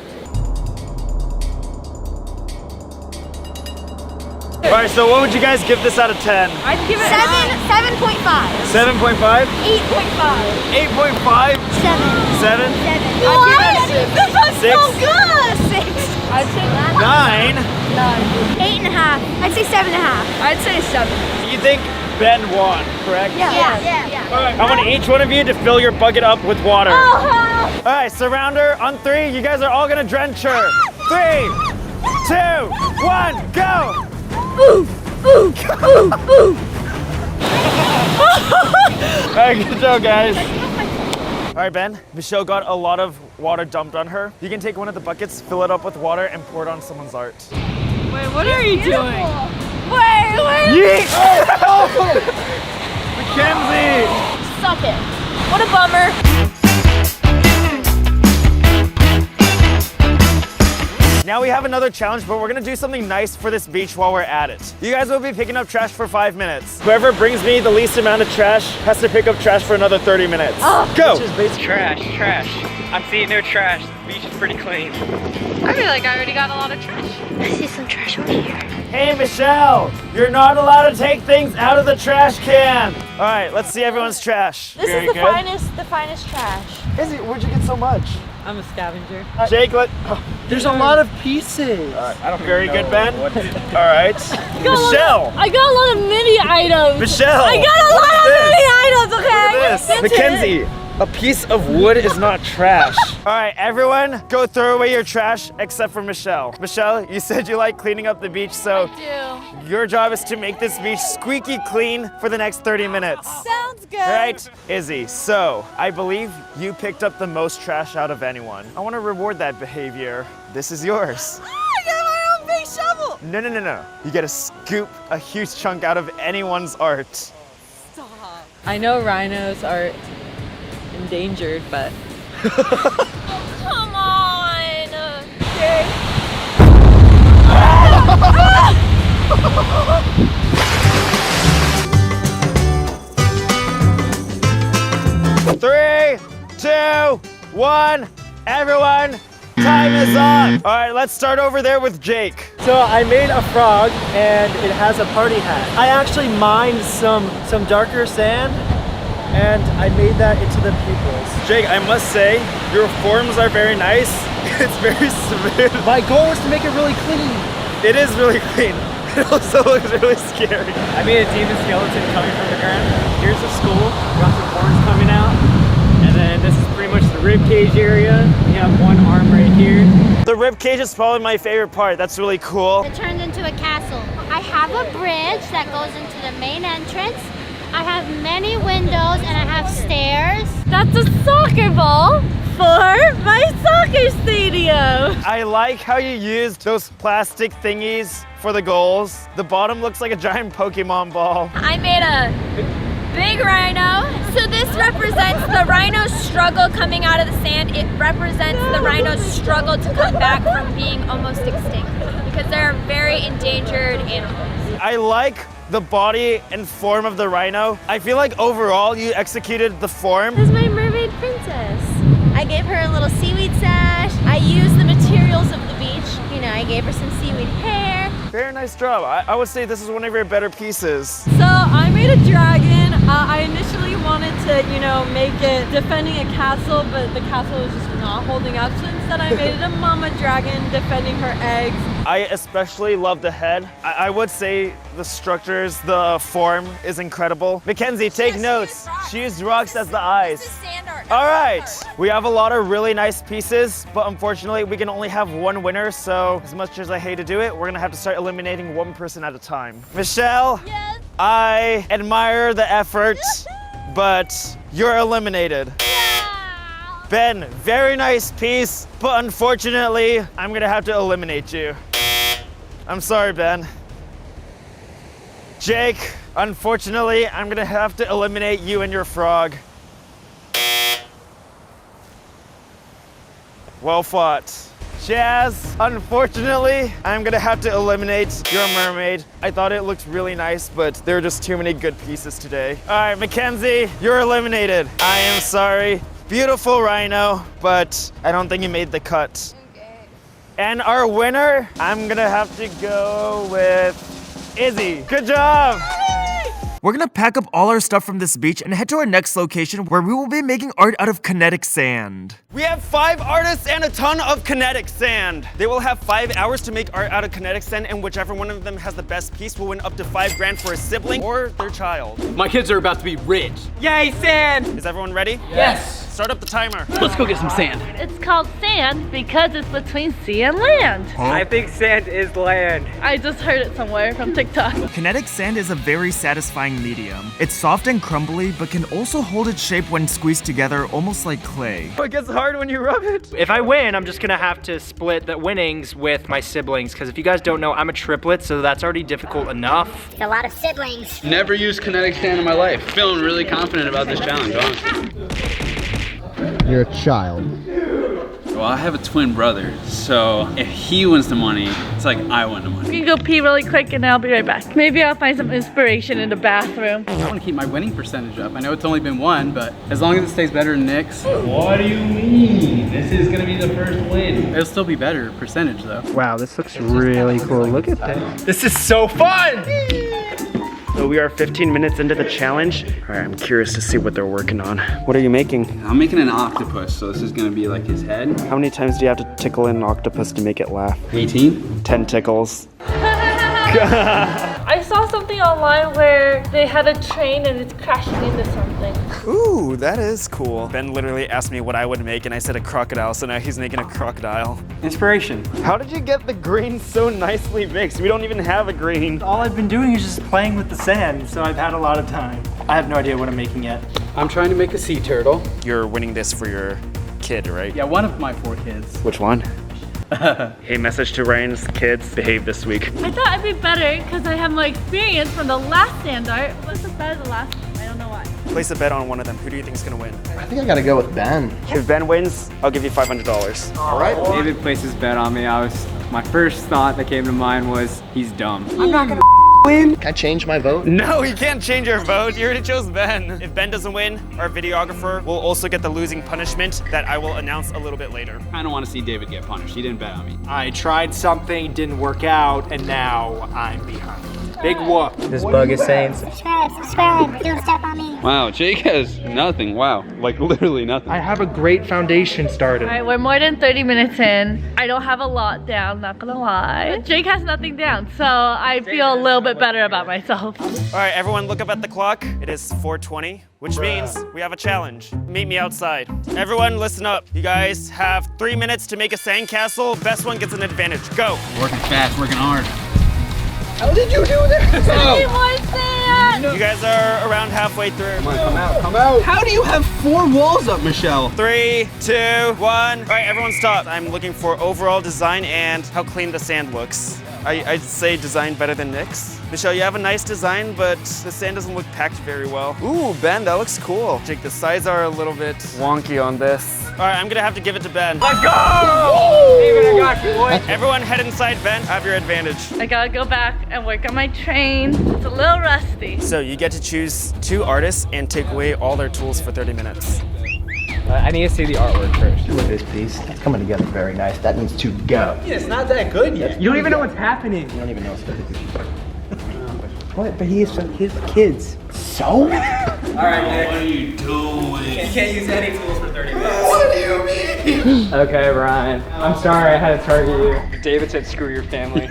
All right, so what would you guys give this out of 10? I'd give it 7.5. 7.5? 8.5. 8.5? 7. 7? What? This one's Six? so good. 6. I'd say 9? 8.5. I'd say 7.5. I'd say 7. You think Ben won, correct? Yeah. All right, I want each one of you to fill your bucket up with water. All right, surround her on 3. You guys are all gonna drench her. 3, 2, 1, go! Ooh. All right, good job, guys. All right, Ben, Michelle got a lot of water dumped on her. You can take one of the buckets, fill it up with water, and pour it on someone's art. Wait, what are you doing? Wait. Yeet! Mackenzie! Suck it. What a bummer. Now we have another challenge, but we're gonna do something nice for this beach while we're at it. You guys will be picking up trash for 5 minutes. Whoever brings me the least amount of trash has to pick up trash for another 30 minutes. Go! Trash. I'm seeing no trash. The beach is pretty clean. I feel like I already got a lot of trash. I see some trash over here. Hey, Michelle, you're not allowed to take things out of the trash can. All right, let's see everyone's trash. This Very is the good. finest trash. Izzy, where'd you get so much? I'm a scavenger. Jake, There's a lot of pieces. Very good, Ben. All right. Michelle. I got a lot of mini items. Michelle. I got a lot of mini items, okay? Look at this. That's Mackenzie, a piece of wood is not trash. All right, everyone, go throw away your trash except for Michelle. Michelle, you said you like cleaning up the beach, so your job is to make this beach squeaky clean for the next 30 minutes. Sounds good. All right, Izzy, so I believe you picked up the most trash out of anyone. I want to reward that behavior. This is yours. I got my own big shovel. No. You get to scoop a huge chunk out of anyone's art. Stop. I know rhinos are endangered, but Come on. Okay. 3, 2, 1, everyone, time is up. All right, let's start over there with Jake. So I made a frog and it has a party hat. I actually mined some darker sand and I made that into the pupils. Jake, I must say, your forms are very nice. It's very smooth. My goal is to make it really clean. It is really clean. It also looks really scary. I made a demon skeleton coming from the ground. Here's the skull. Got some horns coming out. And then this is pretty much the rib cage area. We have one arm right here. The rib cage is probably my favorite part. That's really cool. It turned into a castle. I have a bridge that goes into the main entrance. I have many windows and I have stairs. That's a soccer ball for my soccer stadium. I like how you used those plastic thingies for the goals. The bottom looks like a giant Pokemon ball. I made a big rhino. So this represents the rhino's struggle coming out of the sand. It represents the rhino's struggle to come back from being almost extinct because they're very endangered animals. I like the body and form of the rhino. I feel like overall you executed the form. This is my mermaid princess. I gave her a little seaweed sash. I used the materials of the beach. You know, I gave her some seaweed hair. Very nice job. I would say this is one of your better pieces. So I made a dragon. I initially wanted to, make it defending a castle, but the castle was just not holding up. So instead I made it a mama dragon defending her eggs. I especially love the head. I would say the structures, the form is incredible. Mackenzie, take notes. She used rocks as the eyes. Sand art. All right, we have a lot of really nice pieces, but unfortunately we can only have one winner, so as much as I hate to do it, we're gonna have to start eliminating one person at a time. Michelle, Yes. I admire the effort, but you're eliminated. Ben, very nice piece, but unfortunately, I'm gonna have to eliminate you. I'm sorry, Ben. Jake, unfortunately, I'm gonna have to eliminate you and your frog. Well fought. Jazz, unfortunately, I'm gonna have to eliminate your mermaid. I thought it looked really nice, but there are just too many good pieces today. All right, Mackenzie, you're eliminated. I am sorry. Beautiful rhino, but I don't think you made the cut. Okay. And our winner, I'm gonna have to go with Izzy. Good job. We're gonna pack up all our stuff from this beach and head to our next location where we will be making art out of kinetic sand. We have 5 artists and a ton of kinetic sand. They will have 5 hours to make art out of kinetic sand, and whichever one of them has the best piece will win up to 5 grand for a sibling or their child. My kids are about to be rich. Yay, sand! Is everyone ready? Yes. Start up the timer. Let's go get some sand. It's called sand because it's between sea and land. I think sand is land. I just heard it somewhere from TikTok. Kinetic sand is a very satisfying medium. It's soft and crumbly, but can also hold its shape when squeezed together, almost like clay. It gets hard when you rub it. If I win, I'm just gonna have to split the winnings with my siblings, because if you guys don't know, I'm a triplet, so that's already difficult enough. It's a lot of siblings. Never used kinetic sand in my life. Feeling really confident about this challenge, honestly. You're a child. Well, I have a twin brother, so if he wins the money, it's like I win the money. You can go pee really quick and I'll be right back. Maybe I'll find some inspiration in the bathroom. I want to keep my winning percentage up. I know it's only been 1, but as long as it stays better than Nick's. What do you mean? This is gonna be the first win. It'll still be better percentage though. Wow, this looks really cool. Look at that. This is so fun! So we are 15 minutes into the challenge. All right, I'm curious to see what they're working on. What are you making? I'm making an octopus, so this is gonna be like his head. How many times do you have to tickle an octopus to make it laugh? 18? 10 tickles. I saw something online where they had a train and it's crashing into something. Ooh, that is cool. Ben literally asked me what I would make and I said a crocodile, so now he's making a crocodile. Inspiration. How did you get the green so nicely mixed? We don't even have a green. All I've been doing is just playing with the sand, so I've had a lot of time. I have no idea what I'm making yet. I'm trying to make a sea turtle. You're winning this for your kid, right? Yeah, one of my 4 kids. Which one? Hey, message to Ryan's kids, behave this week. I thought I'd be better because I have more experience from the last sand art. What's better than the last one? I don't know why. Place a bet on one of them. Who do you think is gonna win? I think I gotta go with Ben. If Ben wins, I'll give you $500. All right. David placed his bet on me. My first thought that came to mind was, he's dumb. I'm not gonna win. Can I change my vote? No, you can't change your vote. You already chose Ben. If Ben doesn't win, our videographer will also get the losing punishment that I will announce a little bit later. I don't want to see David get punished. He didn't bet on me. I tried something, didn't work out, and now I'm behind. Big whoop. This bug is saying, Subscribe, don't step on me. Wow, Jake has nothing. Wow, like literally nothing. I have a great foundation started. All right, we're more than 30 minutes in. I don't have a lot down, not gonna lie. Jake has nothing down, so I feel a little bit better about myself. All right, everyone look up at the clock. It is 4:20, which means we have a challenge. Meet me outside. Everyone listen up. You guys have 3 minutes to make a sandcastle. Best one gets an advantage. Go. Working fast, working hard. How did you do this? I need more sand! You guys are around halfway through. Come on, come out, come out. How do you have 4 walls up, Michelle? 3, 2, 1. All right, everyone stop. I'm looking for overall design and how clean the sand looks. I'd say design better than Nick's. Michelle, you have a nice design, but the sand doesn't look packed very well. Ooh, Ben, that looks cool. Jake, the sides are a little bit wonky on this. All right, I'm gonna have to give it to Ben. let's go! David, I got you, boy. Everyone head inside, Ben. Have your advantage. I gotta go back and work on my train. It's a little rusty. So you get to choose 2 artists and take away all their tools for 30 minutes. I need to see the artwork first. Look at this piece. It's coming together very nice. That needs to go. Yeah, it's not that good yet. You don't even know what's happening. You don't even know it's good. What? But he has kids. So? All right, Nick. What are you doing? You can't use any tools for 30 minutes. What do you mean? Okay, Ryan. I'm sorry I had to target you. David said screw your family.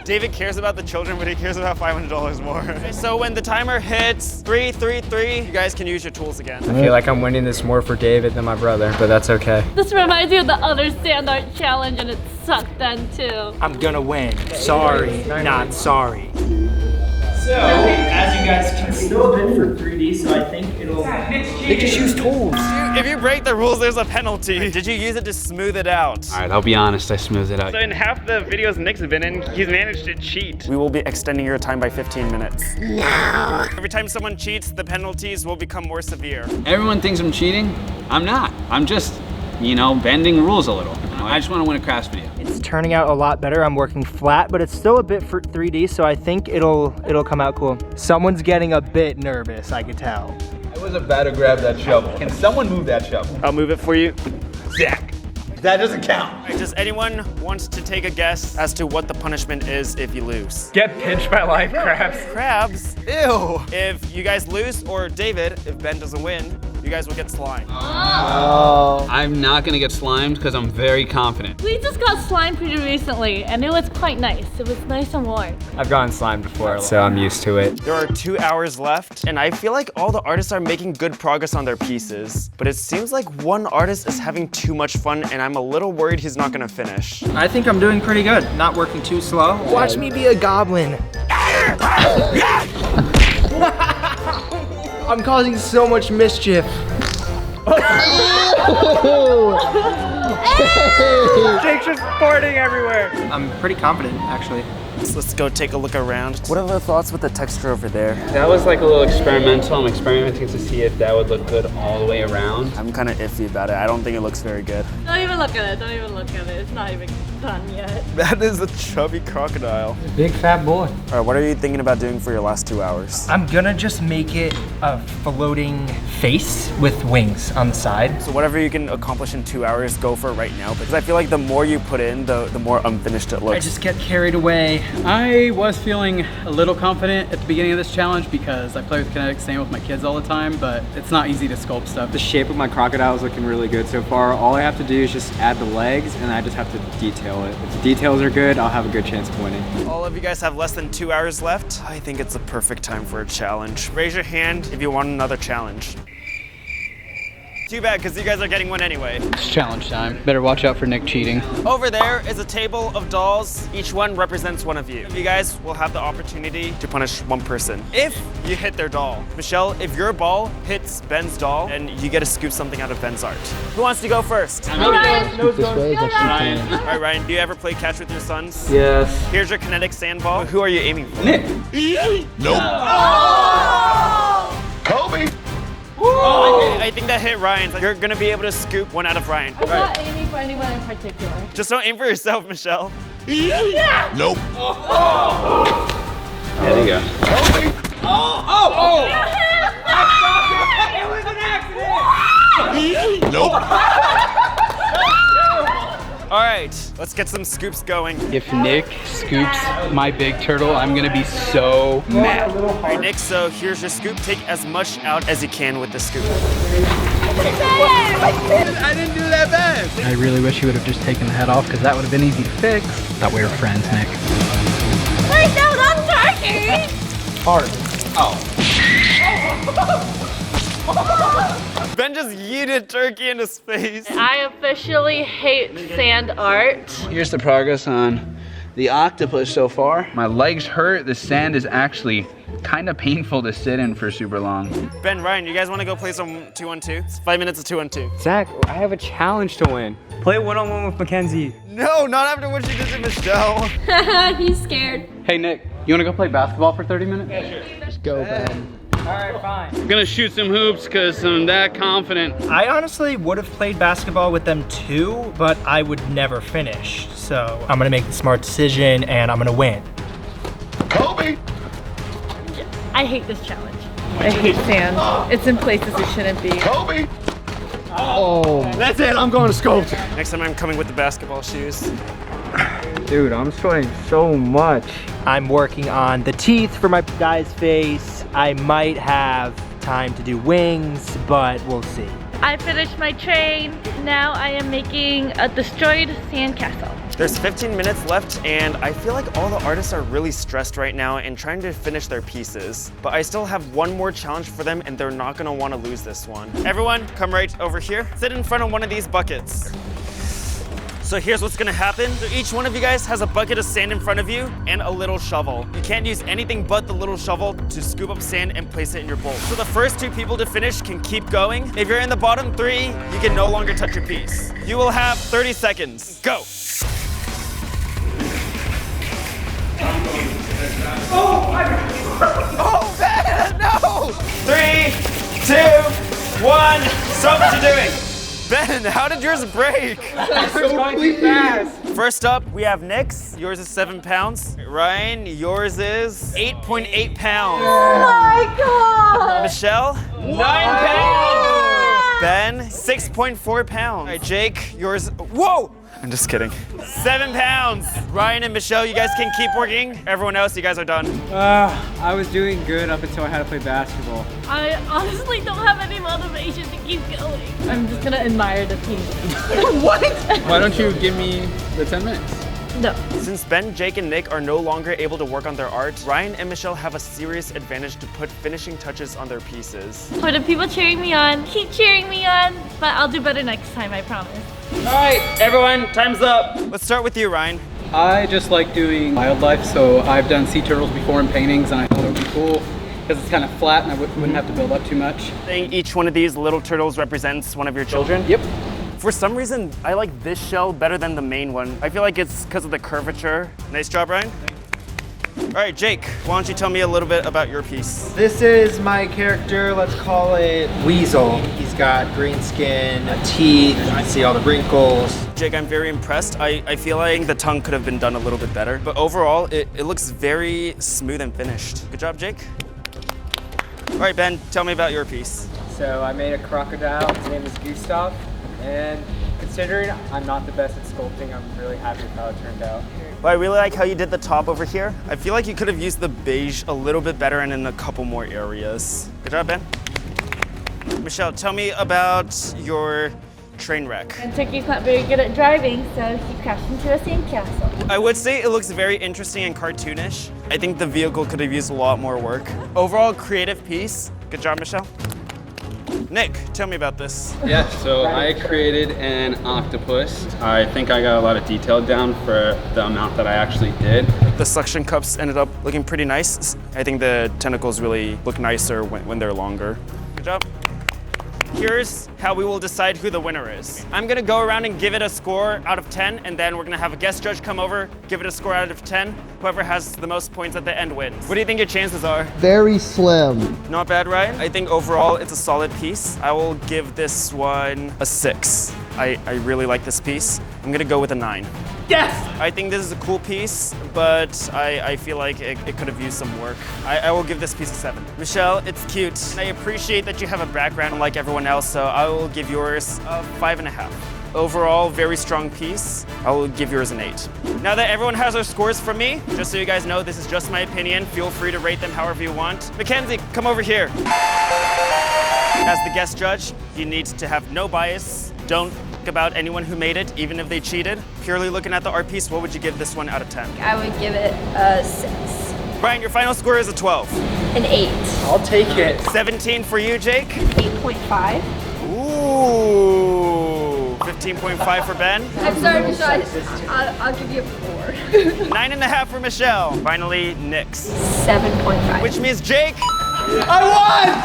David cares about the children, but he cares about $500 more. Okay, so when the timer hits 3, 3, 3, you guys can use your tools again. I feel like I'm winning this more for David than my brother, but that's okay. This reminds me of the other sand art challenge and it sucked then too. I'm gonna win. Sorry, not sorry. So, as you guys can see, still a bit for 3D, so I think it'll... They just use tools. If you break the rules, there's a penalty. Did you use it to smooth it out? All right, I'll be honest, I smoothed it out. So in half the videos Nick's been in, he's managed to cheat. We will be extending your time by 15 minutes. No. Every time someone cheats, the penalties will become more severe. Everyone thinks I'm cheating. I'm not. I'm just, you know, bending rules a little. I just want to win a crafts video. It's turning out a lot better. I'm working flat, but it's still a bit for 3D, so I think it'll come out cool. Someone's getting a bit nervous, I could tell. I was about to grab that shovel. Can someone move that shovel? I'll move it for you. Zach. That doesn't count. All right, does anyone want to take a guess as to what the punishment is if you lose? Get pinched by live crabs. Crabs? Ew. If you guys lose, or David, if Ben doesn't win, you guys will get slimed. Oh. I'm not gonna get slimed because I'm very confident. We just got slime pretty recently, and it was quite nice. It was nice and warm. I've gotten slimed before, so I'm used to it. There are 2 hours left, and I feel like all the artists are making good progress on their pieces. But it seems like one artist is having too much fun, and I'm a little worried he's not gonna finish. I think I'm doing pretty good. Not working too slow. Watch me be a goblin. I'm causing so much mischief. Jake's just farting everywhere. I'm pretty confident, actually. So let's go take a look around. What are the thoughts with the texture over there? That was like a little experimental. I'm experimenting to see if that would look good all the way around. I'm kind of iffy about it. I don't think it looks very good. Don't even look at it. Don't even look at it. It's not even done yet. That is a chubby crocodile. Big fat boy. All right, what are you thinking about doing for your last 2 hours? I'm gonna just make it a floating face with wings on the side. So whatever you can accomplish in 2 hours, go for it right now. Because I feel like the more you put in, the more unfinished it looks. I just get carried away. I was feeling a little confident at the beginning of this challenge because I play with kinetic sand with my kids all the time, but it's not easy to sculpt stuff. The shape of my crocodile is looking really good so far. All I have to do is just add the legs, and I just have to detail it. If the details are good, I'll have a good chance of winning. All of you guys have less than 2 hours left. I think it's a perfect time for a challenge. Raise your hand if you want another challenge. Too bad, because you guys are getting one anyway. It's challenge time. Better watch out for Nick cheating. Over there is a table of dolls. Each one represents one of you. You guys will have the opportunity to punish one person if you hit their doll. Michelle, if your ball hits Ben's doll, and you get to scoop something out of Ben's art. Who wants to go first? Ryan. All right, Ryan, do you ever play catch with your sons? Yes. Here's your kinetic sand ball. Who are you aiming for? Nick. Nope. Oh! Kobe! Oh, I think that hit Ryan. You're gonna be able to scoop one out of Ryan. I'm not aiming for anyone in particular. Just don't aim for yourself, Michelle. Yeah. Nope. There you go. It was an accident. Nope. All right, let's get some scoops going. If Nick scoops my big turtle, I'm gonna be so mad. All right, Nick, so here's your scoop. Take as much out as you can with the scoop. I didn't do that bad. I really wish you would have just taken the head off because that would have been easy to fix. Thought we were friends, Nick. Wait, no, that's turkey. Hard. Oh. Ben just yeeted turkey in his face. I officially hate sand art. Here's the progress on the octopus so far. My legs hurt. The sand is actually kind of painful to sit in for super long. Ben, Ryan, you guys want to go play some 2-on-2? It's 5 minutes of 2-on-2. Zach, I have a challenge to win. Play one-on-one with Mackenzie. No, not after what you did to Michelle. He's scared. Hey Nick, you wanna go play basketball for 30 minutes? Yeah, sure. Just go, Ben. All right, fine. I'm gonna shoot some hoops because I'm that confident. I honestly would have played basketball with them too, but I would never finish. So I'm gonna make the smart decision and I'm gonna win. Kobe! I hate this challenge. I hate sand. It's in places it shouldn't be. Kobe! Oh. That's it, I'm going to sculpt. Next time I'm coming with the basketball shoes. Dude, I'm sweating so much. I'm working on the teeth for my guy's face. I might have time to do wings, but we'll see. I finished my train. Now I am making a destroyed sandcastle. There's 15 minutes left, and I feel like all the artists are really stressed right now and trying to finish their pieces. But I still have one more challenge for them, and they're not gonna wanna lose this one. Everyone, come right over here. Sit in front of one of these buckets. So here's what's gonna happen. So each one of you guys has a bucket of sand in front of you and a little shovel. You can't use anything but the little shovel to scoop up sand and place it in your bowl. So the first 2 people to finish can keep going. If you're in the bottom 3, you can no longer touch your piece. You will have 30 seconds. Go. Oh, man, no! 3, 2, 1. Stop what you're doing. Ben, how did yours break? It's going too fast. First up, we have Nyx. Yours is 7 pounds. Ryan, yours is 8.8 pounds. Oh my God! Michelle, 9 pounds. Ben, 6.4 pounds. All right, Jake, yours, whoa! I'm just kidding. 7 pounds. Ryan and Michelle, you guys can keep working. Everyone else, you guys are done. I was doing good up until I had to play basketball. I honestly don't have any motivation to keep going. I'm just gonna admire the team. What? Why don't you give me the 10 minutes? No. Since Ben, Jake, and Nick are no longer able to work on their art, Ryan and Michelle have a serious advantage to put finishing touches on their pieces. For the people cheering me on, keep cheering me on, but I'll do better next time, I promise. All right, everyone, time's up. Let's start with you, Ryan. I just like doing wildlife, so I've done sea turtles before in paintings, and I thought it would be cool because it's kind of flat and I wouldn't have to build up too much. I think each one of these little turtles represents one of your children. Yep. For some reason, I like this shell better than the main one. I feel like it's because of the curvature. Nice job, Ryan. All right, Jake, why don't you tell me a little bit about your piece? This is my character, let's call it Weasel. He's got green skin, teeth, I see all the wrinkles. Jake, I'm very impressed. I feel like the tongue could have been done a little bit better, but overall, it looks very smooth and finished. Good job, Jake. All right, Ben, tell me about your piece. So I made a crocodile. His name is Gustav. And considering I'm not the best at sculpting, I'm really happy with how it turned out. Well, I really like how you did the top over here. I feel like you could have used the beige a little bit better and in a couple more areas. Good job, Ben. Michelle, tell me about your train wreck. And Turkey's not very good at driving, so he crashed into a sandcastle. I would say it looks very interesting and cartoonish. I think the vehicle could have used a lot more work. Overall, creative piece. Good job, Michelle. Nick, tell me about this. Yeah, so I created an octopus. I think I got a lot of detail down for the amount that I actually did. The suction cups ended up looking pretty nice. I think the tentacles really look nicer when they're longer. Good job. Here's how we will decide who the winner is. I'm gonna go around and give it a score out of 10, and then we're gonna have a guest judge come over, give it a score out of 10. Whoever has the most points at the end wins. What do you think your chances are? Very slim. Not bad, Ryan. I think overall it's a solid piece. I will give this one a 6. I really like this piece. I'm gonna go with a 9. Yes! I think this is a cool piece, but I feel like it could have used some work. I will give this piece a 7. Michelle, it's cute. And I appreciate that you have a background like everyone else, so I will give yours a 5.5. Overall, very strong piece. I will give yours an 8. Now that everyone has their scores from me, just so you guys know, this is just my opinion. Feel free to rate them however you want. Mackenzie, come over here. As the guest judge, you need to have no bias. Don't think about anyone who made it, even if they cheated. Purely looking at the art piece, what would you give this one out of 10? I would give it a 6. Brian, your final score is a 12. An 8. I'll take it. 17 for you, Jake. 8.5. Ooh. 15.5 for Ben. I'm sorry, Michelle. I'll give you a 4. 9.5 for Michelle. Finally, Nyx. 7.5. Which means Jake. I won!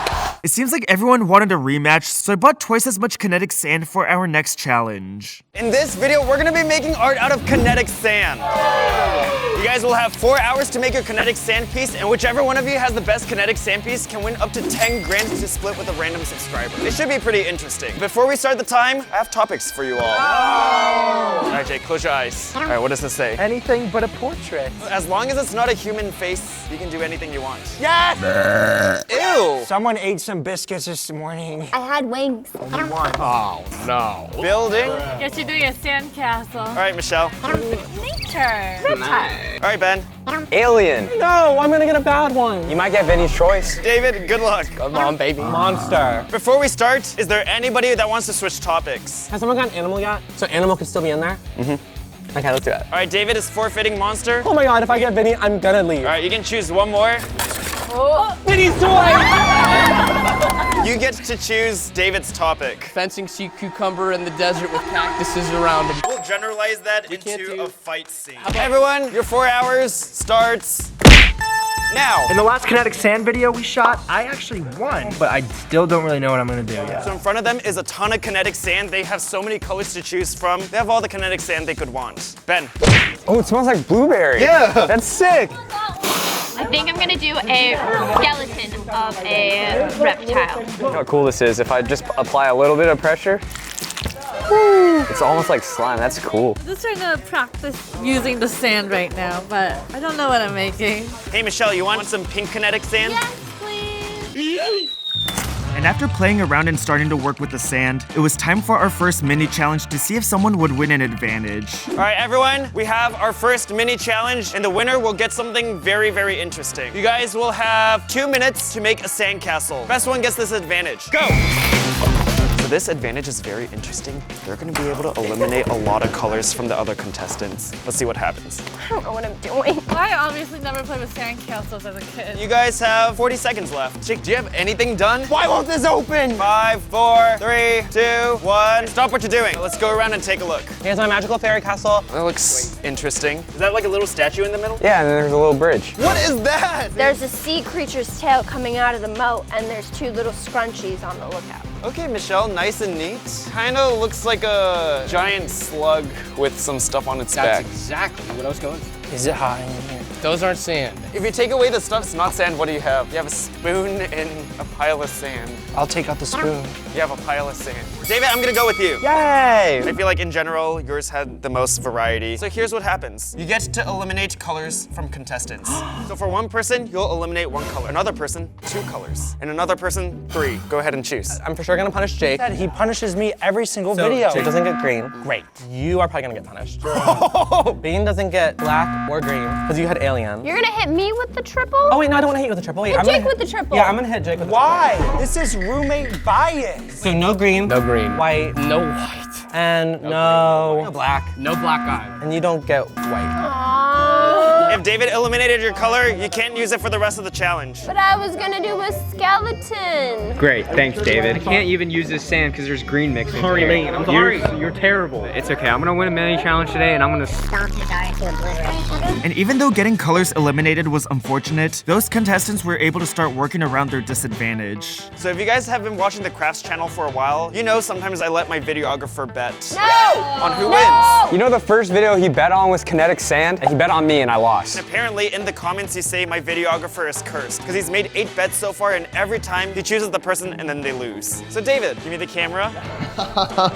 It seems like everyone wanted a rematch, so I bought twice as much kinetic sand for our next challenge. In this video, we're gonna be making art out of kinetic sand. You guys will have 4 hours to make your kinetic sand piece, and whichever one of you has the best kinetic sand piece can win up to 10 grand to split with a random subscriber. It should be pretty interesting. Before we start the time, I have topics for you all. All right, Jake, close your eyes. All right, what does this say? Anything but a portrait. As long as it's not a human face, you can do anything you want. Yes! Ew! Someone ate some biscuits this morning. I had wings. Oh, no. Building. Guess you're doing a sandcastle. All right, Michelle. Nature. All right, Ben. Alien. No, I'm gonna get a bad one. You might get Vinny's choice. David, good luck. Come on, baby. Monster. Before we start, is there anybody that wants to switch topics? Has someone got an animal yet? So animal can still be in there? Mm-hmm. Okay, let's do it. All right, David is forfeiting monster. Oh my god, if I get Vinny, I'm gonna leave. All right, you can choose one more. Vinny's toy! You get to choose David's topic. Fencing sea cucumber in the desert with cactuses around him. We'll generalize that into a fight scene. Everyone, your 4 hours starts now. In the last kinetic sand video we shot, I actually won, but I still don't really know what I'm gonna do yet. So in front of them is a ton of kinetic sand. They have so many colors to choose from. They have all the kinetic sand they could want. Ben. Oh, it smells like blueberry. Yeah. That's sick. I think I'm gonna do a skeleton of a reptile. You know how cool this is? If I just apply a little bit of pressure, it's almost like slime. That's cool. I'm just trying to practice using the sand right now, but I don't know what I'm making. Hey, Michelle, you want some pink kinetic sand? Yes, please. And after playing around and starting to work with the sand, it was time for our first mini challenge to see if someone would win an advantage. All right, everyone, we have our first mini challenge, and the winner will get something very, very interesting. You guys will have 2 minutes to make a sandcastle. Best one gets this advantage. Go! So this advantage is very interesting. They're gonna be able to eliminate a lot of colors from the other contestants. Let's see what happens. I don't know what I'm doing. I obviously never played with sandcastles as a kid. You guys have 40 seconds left. Jake, do you have anything done? Why won't this open? 5, 4, 3, 2, 1. Stop what you're doing. Let's go around and take a look. Here's my magical fairy castle. That looks interesting. Is that like a little statue in the middle? Yeah, and then there's a little bridge. What is that? There's a sea creature's tail coming out of the moat, and there's 2 little scrunchies on the lookout. Okay, Michelle, nice and neat. Kinda looks like a giant slug with some stuff on its back. That's exactly what I was going for. Is it hot in here? Those aren't sand. If you take away the stuff, it's not sand, what do you have? You have a spoon and a pile of sand. I'll take out the spoon. You have a pile of sand. David, I'm gonna go with you. Yay! I feel like in general, yours had the most variety. So here's what happens. You get to eliminate colors from contestants. So for one person, you'll eliminate 1 color. Another person, 2 colors. And another person, 3. Go ahead and choose. I'm for sure gonna punish Jake. He punishes me every single So video. Jake doesn't get green. Great. You are probably gonna get punished. Bean doesn't get black or green because you had alien. You're gonna hit me with the triple? Oh wait, no, I don't want to hit you with the triple. Wait, Hit I'm gonna Jake with the triple. Yeah, I'm gonna hit Jake with the Why? This is roommate bias. So no green. No green. White. No white. And no black. No black eye. And you don't get white. If David eliminated your color, you can't use it for the rest of the challenge. But I was gonna do a skeleton. Great, thanks, David. I can't even use this sand because there's green mixed in Sorry, here. mate. I'm sorry. You're terrible. It's okay. I'm gonna win a mini challenge today, and I'm gonna. And even though getting colors eliminated was unfortunate, those contestants were able to start working around their disadvantage. So if you guys have been watching the crafts channel for a while, you know sometimes I let my videographer bet on who wins. You know the first video he bet on was kinetic sand, and he bet on me, and I lost. And apparently in the comments you say my videographer is cursed because he's made 8 bets so far, and every time he chooses the person and then they lose. So David, give me the camera.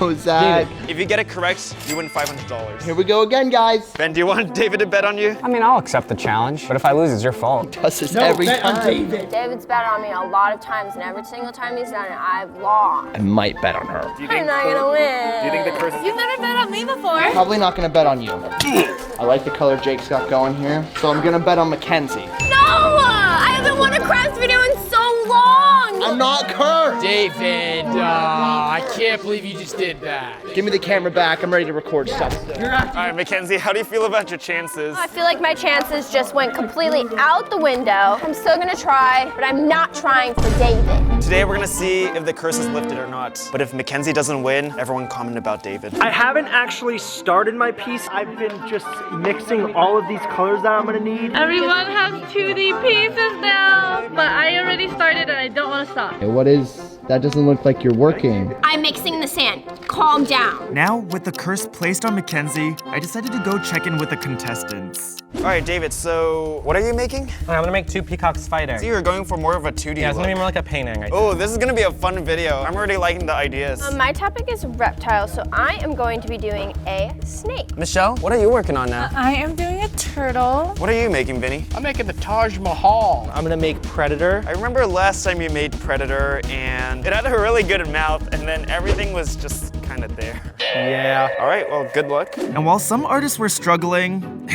Oh, Zach. If you get it correct, you win $500. Here we go again, guys. Ben, do you want David to bet on you? I mean, I'll accept the challenge, but if I lose, it's your fault. Does this every time. David's bet on me a lot of times, and every single time he's done it, I've lost. I might bet on her. I'm not gonna win. Do you think the curse is... You've never bet on me before. Probably not gonna bet on you. I like the color Jake's got going here, so I'm gonna bet on Mackenzie. No! I haven't won a crafts video in so long! I'm not cursed! David, I can't believe you just did that. Give me the camera back, I'm ready to record stuff. All right, Mackenzie, how do you feel about your chances? I feel like my chances just went completely out the window. I'm still gonna try, but I'm not trying for David. Today we're gonna see if the curse is lifted or not. But if Mackenzie doesn't win, everyone comment about David. I haven't actually started my piece. I've been just mixing all of these colors that I'm gonna need. Everyone has 2D pieces now, but I already started and I don't want to stop. Hey, what is... That doesn't look like you're working. I'm mixing the sand. Calm down. Now, with the curse placed on Mackenzie, I decided to go check in with the contestants. All right, David, so what are you making? I'm gonna make 2 peacocks fighting. So you're going for more of a 2D Yeah, it's look. gonna be more like a painting. I think. Oh, this is gonna be a fun video. I'm already liking the ideas. My topic is reptiles, so I am going to be doing a snake. Michelle, what are you working on now? I am doing a turtle. What are you making, Vinny? I'm making the Taj Mahal. I'm gonna make Predator. I remember last time you made Predator, and it had a really good mouth, and then everything was just kind of there. Yeah. All right, well, good luck. And while some artists were struggling,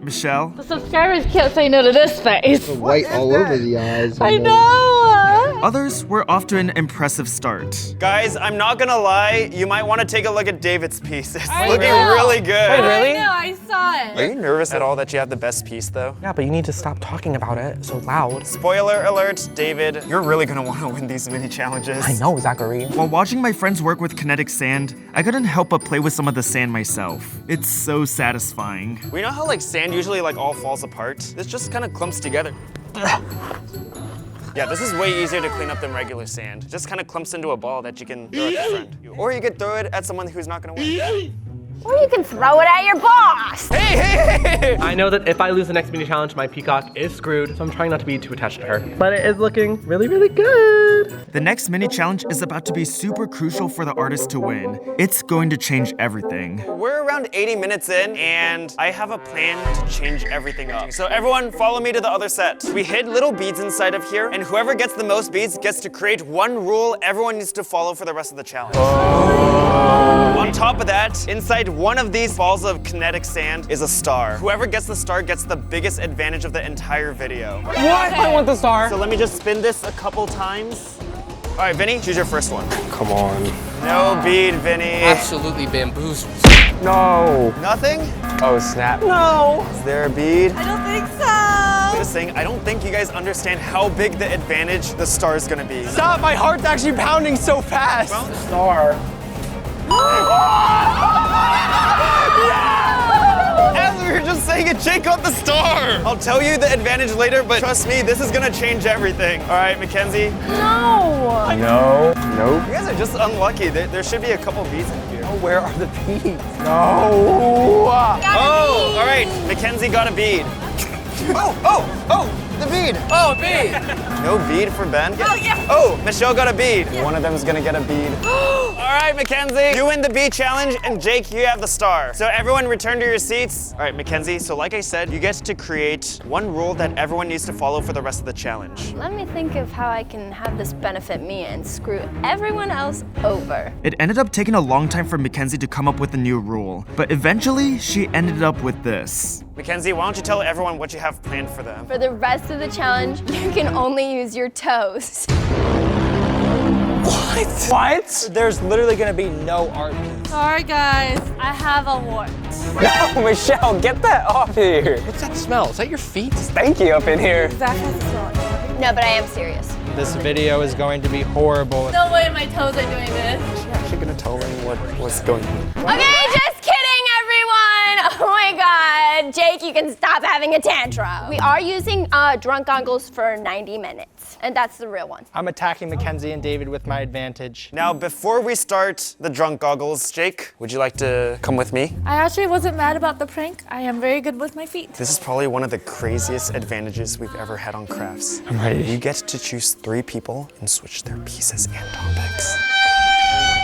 Michelle, The subscribers can't say no to this face. White all over the eyes. I know. Others were off to an impressive start. Guys, I'm not gonna lie, you might want to take a look at David's piece. It's looking know. really good. Wait, really? I know, I saw it. Are you nervous at all that you have the best piece though? Yeah, but you need to stop talking about it so loud. Spoiler alert, David, you're really gonna want to win these mini challenges. I know, Zachary. While watching my friends work with kinetic sand, I couldn't help but play with some of the sand myself. It's so satisfying. We know how like sand usually like all falls apart? This just kind of clumps together. Yeah, this is way easier to clean up than regular sand. It just kind of clumps into a ball that you can throw at a friend. Or you could throw it at someone who's not gonna win. Or you can throw it at your boss. Hey! I know that if I lose the next mini challenge, my peacock is screwed, so I'm trying not to be too attached to her. But it is looking really, really good. The next mini challenge is about to be super crucial for the artist to win. It's going to change everything. We're around 80 minutes in, and I have a plan to change everything up. So everyone follow me to the other set. We hid little beads inside of here, and whoever gets the most beads gets to create one rule everyone needs to follow for the rest of the challenge. On top of that, inside one of these balls of kinetic sand is a star. Whoever gets the star gets the biggest advantage of the entire video. What? I want the star. So let me just spin this a couple times. All right, Vinny, choose your first one. Come on. No bead, Vinny. Absolutely bamboozled. No. Nothing? Oh, snap. No. Is there a bead? I don't think so. Just saying, I don't think you guys understand how big the advantage the star is gonna be. Stop, my heart's actually pounding so fast. Well, Star. As we were just saying it, Jake got the star. I'll tell you the advantage later, but trust me, this is gonna change everything. All right, Mackenzie. No. No. Nope. You guys are just unlucky. There should be a couple beads in here. Oh, where are the beads? No. Oh, all right, Mackenzie got a bead. The bead. Oh, bead. No bead for Ben? Oh, yeah. Oh, Michelle got a bead. One of them is gonna get a bead. All right, Mackenzie, you win the bead challenge, and Jake, you have the star. So everyone return to your seats. All right, Mackenzie, so like I said, you get to create one rule that everyone needs to follow for the rest of the challenge. Let me think of how I can have this benefit me and screw everyone else over. It ended up taking a long time for Mackenzie to come up with a new rule, but eventually she ended up with this. Mackenzie, why don't you tell everyone what you have planned for them? For the rest of the challenge, you can only use your toes. What? There's literally gonna be no art piece. Sorry, guys. I have a wart. No, Michelle, get that off here. What's that smell? Is that your feet? Stanky up in here. Zach has a smell. No, but I am serious. This video is going to be horrible. No way my toes are doing this. I'm actually gonna tell them what's going on. Okay, just kidding, everyone. Oh my God. Jake, you can stop having a tantrum. We are using drunk goggles for 90 minutes, and that's the real one. I'm attacking Mackenzie and David with my advantage. Now, before we start the drunk goggles, Jake, would you like to come with me? I actually wasn't mad about the prank. I am very good with my feet. This is probably one of the craziest advantages we've ever had on crafts. I'm ready. You get to choose 3 people and switch their pieces and topics.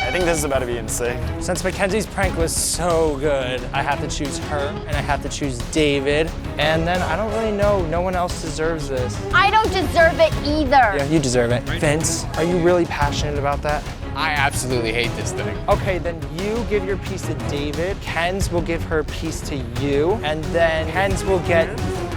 I think this is about to be insane. Since Mackenzie's prank was so good, I have to choose her and I have to choose David. And then I don't really know, no one else deserves this. I don't deserve it either. Yeah, you deserve it. Vince, are you really passionate about that? I absolutely hate this thing. Okay, then you give your piece to David. Ken's will give her piece to you. And then Ken's will get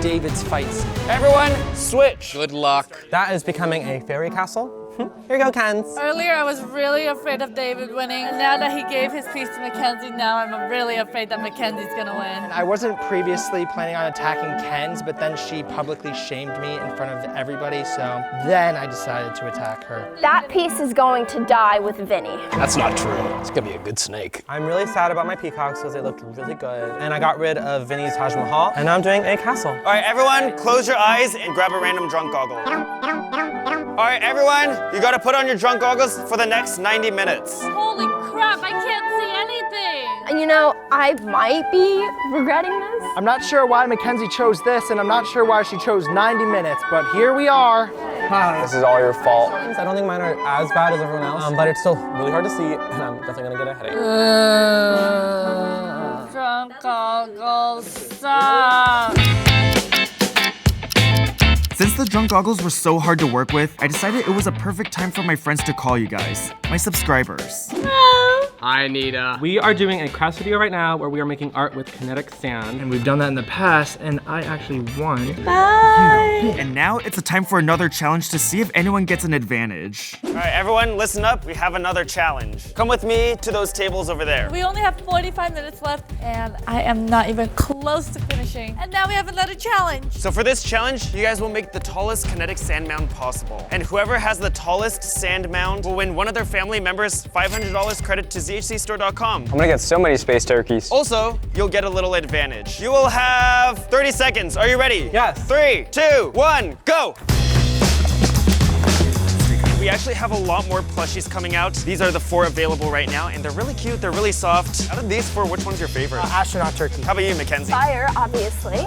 David's fights. Everyone, switch. Good luck. That is becoming a fairy castle. Here you go, Ken's. Earlier, I was really afraid of David winning. And now that he gave his piece to Mackenzie, now I'm really afraid that Mackenzie's gonna win. I wasn't previously planning on attacking Ken's, but then she publicly shamed me in front of everybody, so then I decided to attack her. That piece is going to die with Vinny. That's not true. It's gonna be a good snake. I'm really sad about my peacocks because they looked really good. And I got rid of Vinny's Taj Mahal, and now I'm doing a castle. All right, everyone, close your eyes and grab a random drunk goggle. All right, everyone, you gotta put on your drunk goggles for the next 90 minutes. Holy crap, I can't see anything. And you know, I might be regretting this. I'm not sure why Mackenzie chose this, and I'm not sure why she chose 90 minutes, but here we are. This is all your fault. I don't think mine are as bad as everyone else, but it's still really hard to see, and I'm definitely gonna get a headache. Drunk goggles, stop. Since the drunk goggles were so hard to work with, I decided it was a perfect time for my friends to call you guys, my subscribers. No. Hi, Nita. We are doing a craft video right now where we are making art with kinetic sand. And we've done that in the past, and I actually won. Bye! And now it's a time for another challenge to see if anyone gets an advantage. All right, everyone, listen up. We have another challenge. Come with me to those tables over there. We only have 45 minutes left, and I am not even close to finishing. And now we have another challenge. So for this challenge, you guys will make the tallest kinetic sand mound possible. And whoever has the tallest sand mound will win one of their family members $500 credit to zhcstore.com. I'm gonna get so many space turkeys. Also, you'll get a little advantage. You will have 30 seconds. Are you ready? Yes. 3, 2, 1, go! We actually have a lot more plushies coming out. These are the 4 available right now, and they're really cute, they're really soft. Out of these 4, which one's your favorite? Astronaut turkey. How about you, Mackenzie? Fire, obviously.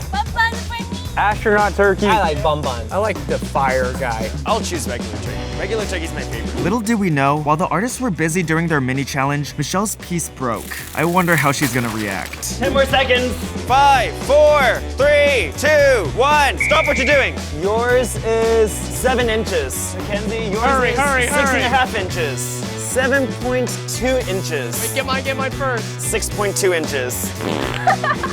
Astronaut turkey. I like Bun Bun. I like the fire guy. I'll choose regular turkey. Regular turkey's my favorite. Little did we know, while the artists were busy during their mini challenge, Michelle's piece broke. I wonder how she's gonna react. 10 more seconds. 5, 4, 3, 2, 1. Stop what you're doing. Yours is 7 inches. Mackenzie, yours is 6.5 inches. 7.2 inches. Wait, get mine first. 6.2 inches.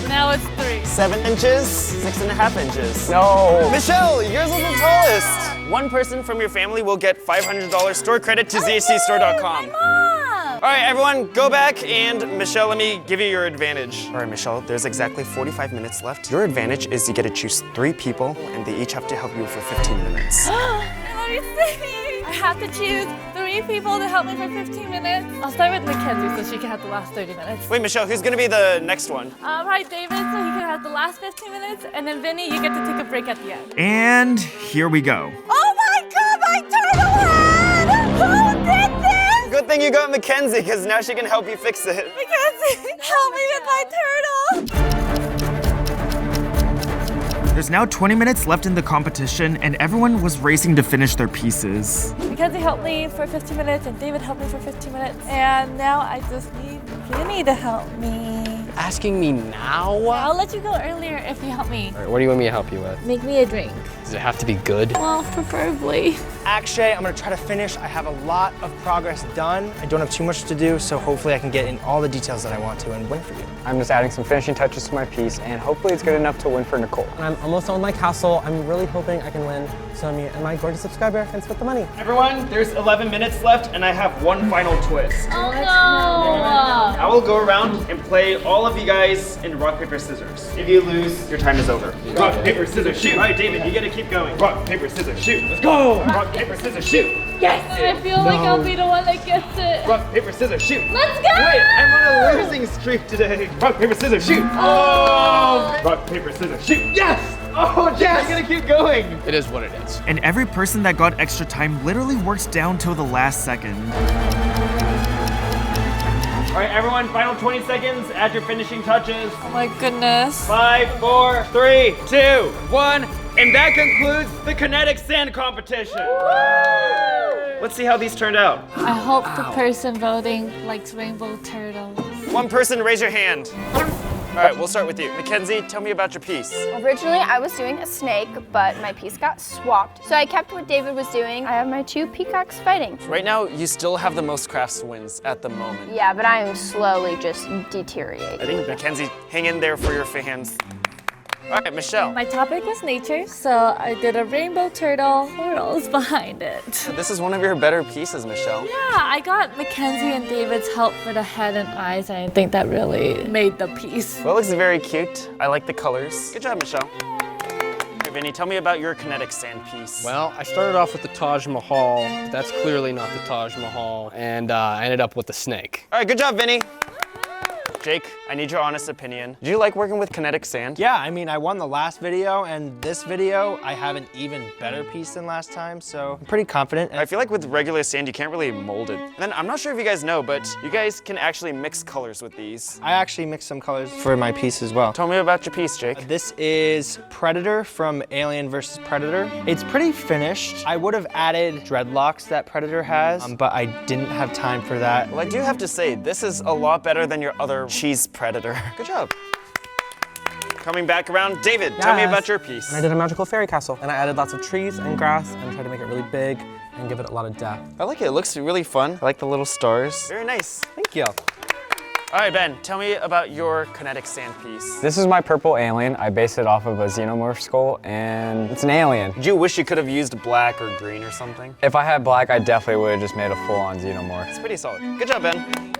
Now it's 3. 7 inches, 6.5 inches. No. Michelle, yours is the tallest. One person from your family will get $500 store credit to zhcstore.com. All right, everyone, go back, and Michelle, let me give you your advantage. All right, Michelle, there's exactly 45 minutes left. Your advantage is you get to choose 3 people, and they each have to help you for 15 minutes. Let me see. I have to choose 3 people to help me for 15 minutes. I'll start with Mackenzie so she can have the last 30 minutes. Wait, Michelle, who's gonna be the next one? Right, David, so he can have the last 15 minutes, and then Vinny, you get to take a break at the end. And here we go. Oh my God, my turtle head! Who did this? Good thing you got Mackenzie, because now she can help you fix it. Mackenzie, help me with my turtle! There's now 20 minutes left in the competition, and everyone was racing to finish their pieces. Mackenzie helped me for 15 minutes, and David helped me for 15 minutes. And now I just need Vinny to help me. Asking me now? I'll let you go earlier if you help me. All right, what do you want me to help you with? Make me a drink. Does it have to be good? Well, preferably. Akshay, I'm gonna try to finish. I have a lot of progress done. I don't have too much to do, so hopefully I can get in all the details that I want to and win for you. I'm just adding some finishing touches to my piece, and hopefully it's good enough to win for Nicole. And I'm almost done with my castle. I'm really hoping I can win so me and my gorgeous subscriber can split the money. Everyone, there's 11 minutes left, and I have one final twist. Oh no! I will go around and play all of you guys in rock, paper, scissors. If you lose, your time is over. Rock, paper, scissors, shoot. All right, David, you gotta keep going. Rock, paper, scissors, shoot. Let's go. Rock, paper, scissors, shoot. Yes! I feel like I'll be the one that gets it. Rock, paper, scissors, shoot. Let's go! Wait, I'm on a losing streak today. Rock, paper, scissors, shoot. Oh! Rock, paper, scissors, shoot. Yes! Oh, yes! I'm gonna keep going. It is what it is. And every person that got extra time literally works down till the last second. All right, everyone, final 20 seconds. Add your finishing touches. Oh my goodness. 5, 4, 3, 2, 1. And that concludes the kinetic sand competition. Let's see how these turned out. I hope the person voting likes rainbow turtles. One person, raise your hand. All right, we'll start with you. Mackenzie, tell me about your piece. Originally, I was doing a snake, but my piece got swapped. So I kept what David was doing. I have my 2 peacocks fighting. Right now, you still have the most crafts wins at the moment. Yeah, but I am slowly just deteriorating. I think Mackenzie, hang in there for your fans. All right, Michelle. My topic was nature, so I did a rainbow turtle. What else behind it? This is one of your better pieces, Michelle. Yeah, I got Mackenzie and David's help for the head and eyes, and I think that really made the piece. Well, it looks very cute. I like the colors. Good job, Michelle. Okay, Vinny, tell me about your kinetic sand piece. Well, I started off with the Taj Mahal, but that's clearly not the Taj Mahal, and I ended up with the snake. All right, good job, Vinny. Jake, I need your honest opinion. Do you like working with kinetic sand? Yeah, I mean, I won the last video, and this video, I have an even better piece than last time, so I'm pretty confident. I feel like with regular sand, you can't really mold it. And then I'm not sure if you guys know, but you guys can actually mix colors with these. I actually mixed some colors for my piece as well. Tell me about your piece, Jake. This is Predator from Alien vs. Predator. It's pretty finished. I would have added dreadlocks that Predator has, but I didn't have time for that. Well, I do have to say, this is a lot better than your other cheese Predator. Good job. Coming back around, David, tell me about your piece. And I did a magical fairy castle, and I added lots of trees and grass and tried to make it really big and give it a lot of depth. I like it. It looks really fun. I like the little stars. Very nice. Thank you. All right, Ben, tell me about your kinetic sand piece. This is my purple alien. I based it off of a xenomorph skull, and it's an alien. Do you wish you could have used black or green or something? If I had black, I definitely would have just made a full-on xenomorph. It's pretty solid. Good job, Ben.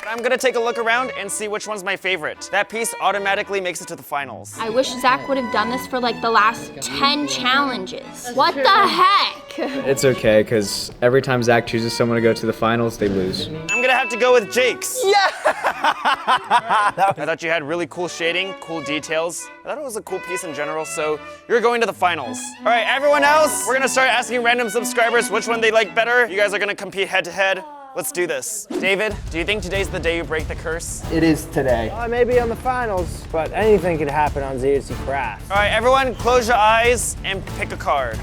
I'm gonna take a look around and see which one's my favorite. That piece automatically makes it to the finals. I wish Zach would have done this for like the last 10 challenges. What the heck? It's okay, because every time Zach chooses someone to go to the finals, they lose. I'm gonna have to go with Jake's. Yeah! I thought you had really cool shading, cool details. I thought it was a cool piece in general, so you're going to the finals. All right, everyone else, we're gonna start asking random subscribers which one they like better. You guys are gonna compete head to head. Let's do this. David, do you think today's the day you break the curse? It is today. I may be on the finals, but anything could happen on ZHC Craft. All right, everyone close your eyes and pick a card.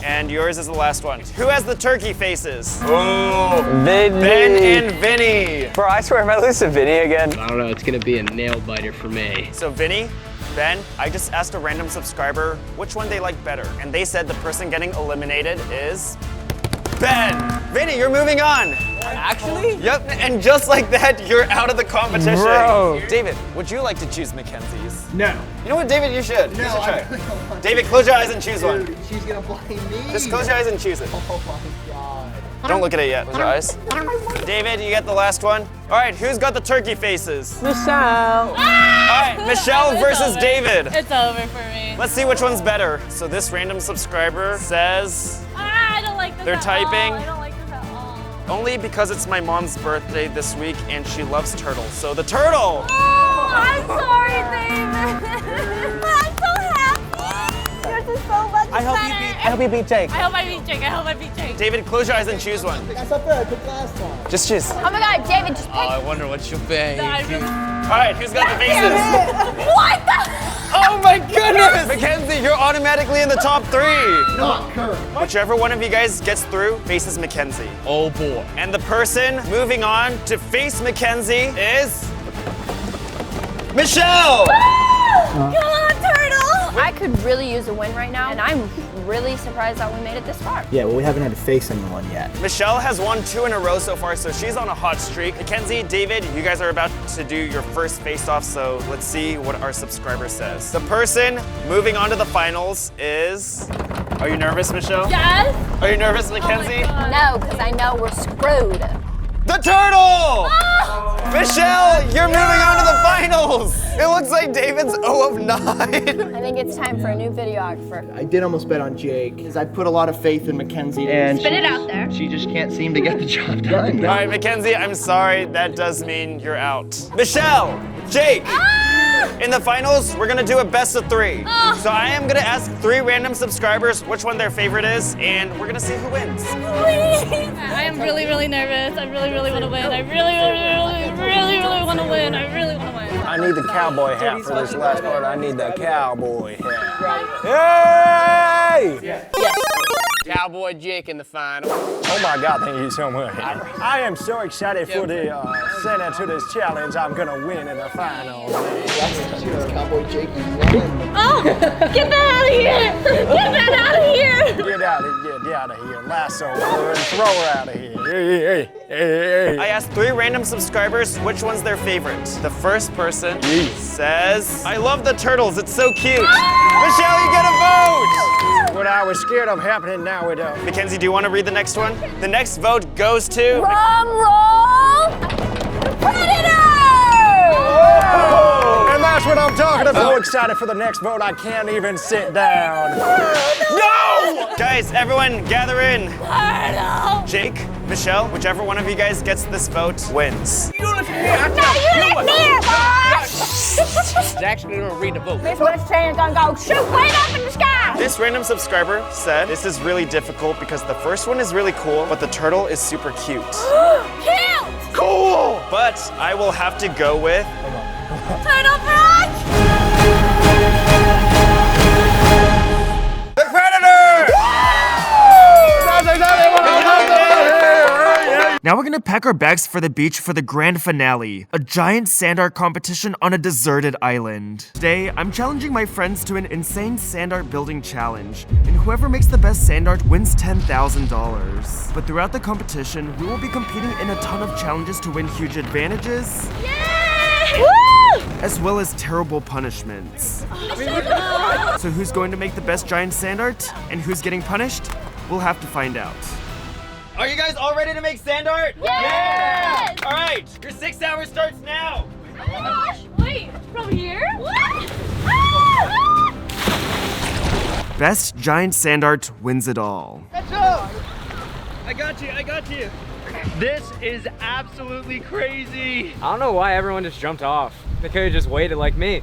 And yours is the last one. Who has the turkey faces? Oh, Ben and Vinny. Bro, I swear if I lose to Vinny again. I don't know, it's gonna be a nail biter for me. So Vinny, Ben, I just asked a random subscriber which one they like better. And they said the person getting eliminated is Ben. Vinny, you're moving on. Actually? Yep, and just like that, you're out of the competition. Bro. David, would you like to choose Mackenzie's? No. You know what, David, you should. No, you should try. I really don't want David, close your eyes and choose one. Dude, she's gonna blame me. Just close your eyes and choose it. Oh my God. Don't look at it yet. Close your eyes. David, you get the last one. All right, who's got the turkey faces? Michelle. All right, Michelle versus over. David. It's over for me. Let's see which one's better. So this random subscriber says I don't like this they're at typing. all. I don't like this at all. Only because it's my mom's birthday this week and she loves turtles. So the turtle. Oh, I'm sorry, David. I'm so happy. Yours is so much I hope you beat Jake. I hope I beat Jake. I hope I beat Jake. David, close your eyes and choose one. That's not fair. I picked last time. Just choose. Oh my God, David, just pick. I wonder what you'll be. All right, who's got the faces? What the? Oh my goodness! Mackenzie, you're automatically in the top 3. Not Kurt. Whichever one of you guys gets through faces Mackenzie. Oh boy. And the person moving on to face Mackenzie is Michelle! Come on, turtle! I could really use a win right now, and I'm really surprised that we made it this far. Yeah, well, we haven't had to face anyone yet. Michelle has won 2 in a row so far, so she's on a hot streak. Mackenzie, David, you guys are about to do your first face-off, so let's see what our subscriber says. The person moving on to the finals is... Are you nervous, Michelle? Yes! Are you nervous, Mackenzie? No, because I know we're screwed. The turtle! Michelle, you're moving on to the finals! It looks like David's 0 of 9. I think it's time for a new videographer. I did almost bet on Jake, because I put a lot of faith in Mackenzie. And Spit it out there. she just can't seem to get the job done. All right, Mackenzie, I'm sorry. That does mean you're out. Michelle, Jake, in the finals, we're gonna do a best of 3. So I am gonna ask 3 random subscribers which one their favorite is, and we're gonna see who wins. Please! I am really, really nervous. I really want to win. I really want to win. I really want to win. I need the cowboy hat for this last part. I need the cowboy hat. Hey! Cowboy Jake in the final. Oh my God, thank you so much. I am so excited for the center to this challenge. I'm gonna win in the final. Cowboy Jake, Oh, get that out of here! Get that out of here! Get out of here. Lasso her and throw her out of here. Hey. I asked 3 random subscribers which one's their favorite. The first person says, I love the turtles, it's so cute. Michelle, you get a vote! What I was scared of happening now it does. Mackenzie, do you want to read the next one? The next vote goes to... Drum roll! Predator! Oh! And that's what I'm talking about. So excited for the next vote, I can't even sit down. No! Guys, everyone gather in. Turtle! Jake, Michelle, whichever one of you guys gets this vote wins. You listen here, boss! Zach's gonna read the vote. This one's saying gonna go shoot way up in the sky! This random subscriber said this is really difficult because the first one is really cool, but the turtle is super cute. Cute! Cool! But I will have to go with... Turtle Frog! The Predator! Now Now we're gonna pack our bags for the beach for the grand finale, a giant sand art competition on a deserted island. Today, I'm challenging my friends to an insane sand art building challenge, and whoever makes the best sand art wins $10,000. But throughout the competition, we will be competing in a ton of challenges to win huge advantages. As well as terrible punishments. So who's going to make the best giant sand art and who's getting punished? We'll have to find out. Are you guys all ready to make sand art? Yes! All right, your 6 hours starts now. Oh my gosh, wait, from here? What? Best giant sand art wins it all. I got you. This is absolutely crazy. I don't know why everyone just jumped off. They could have just waited like me.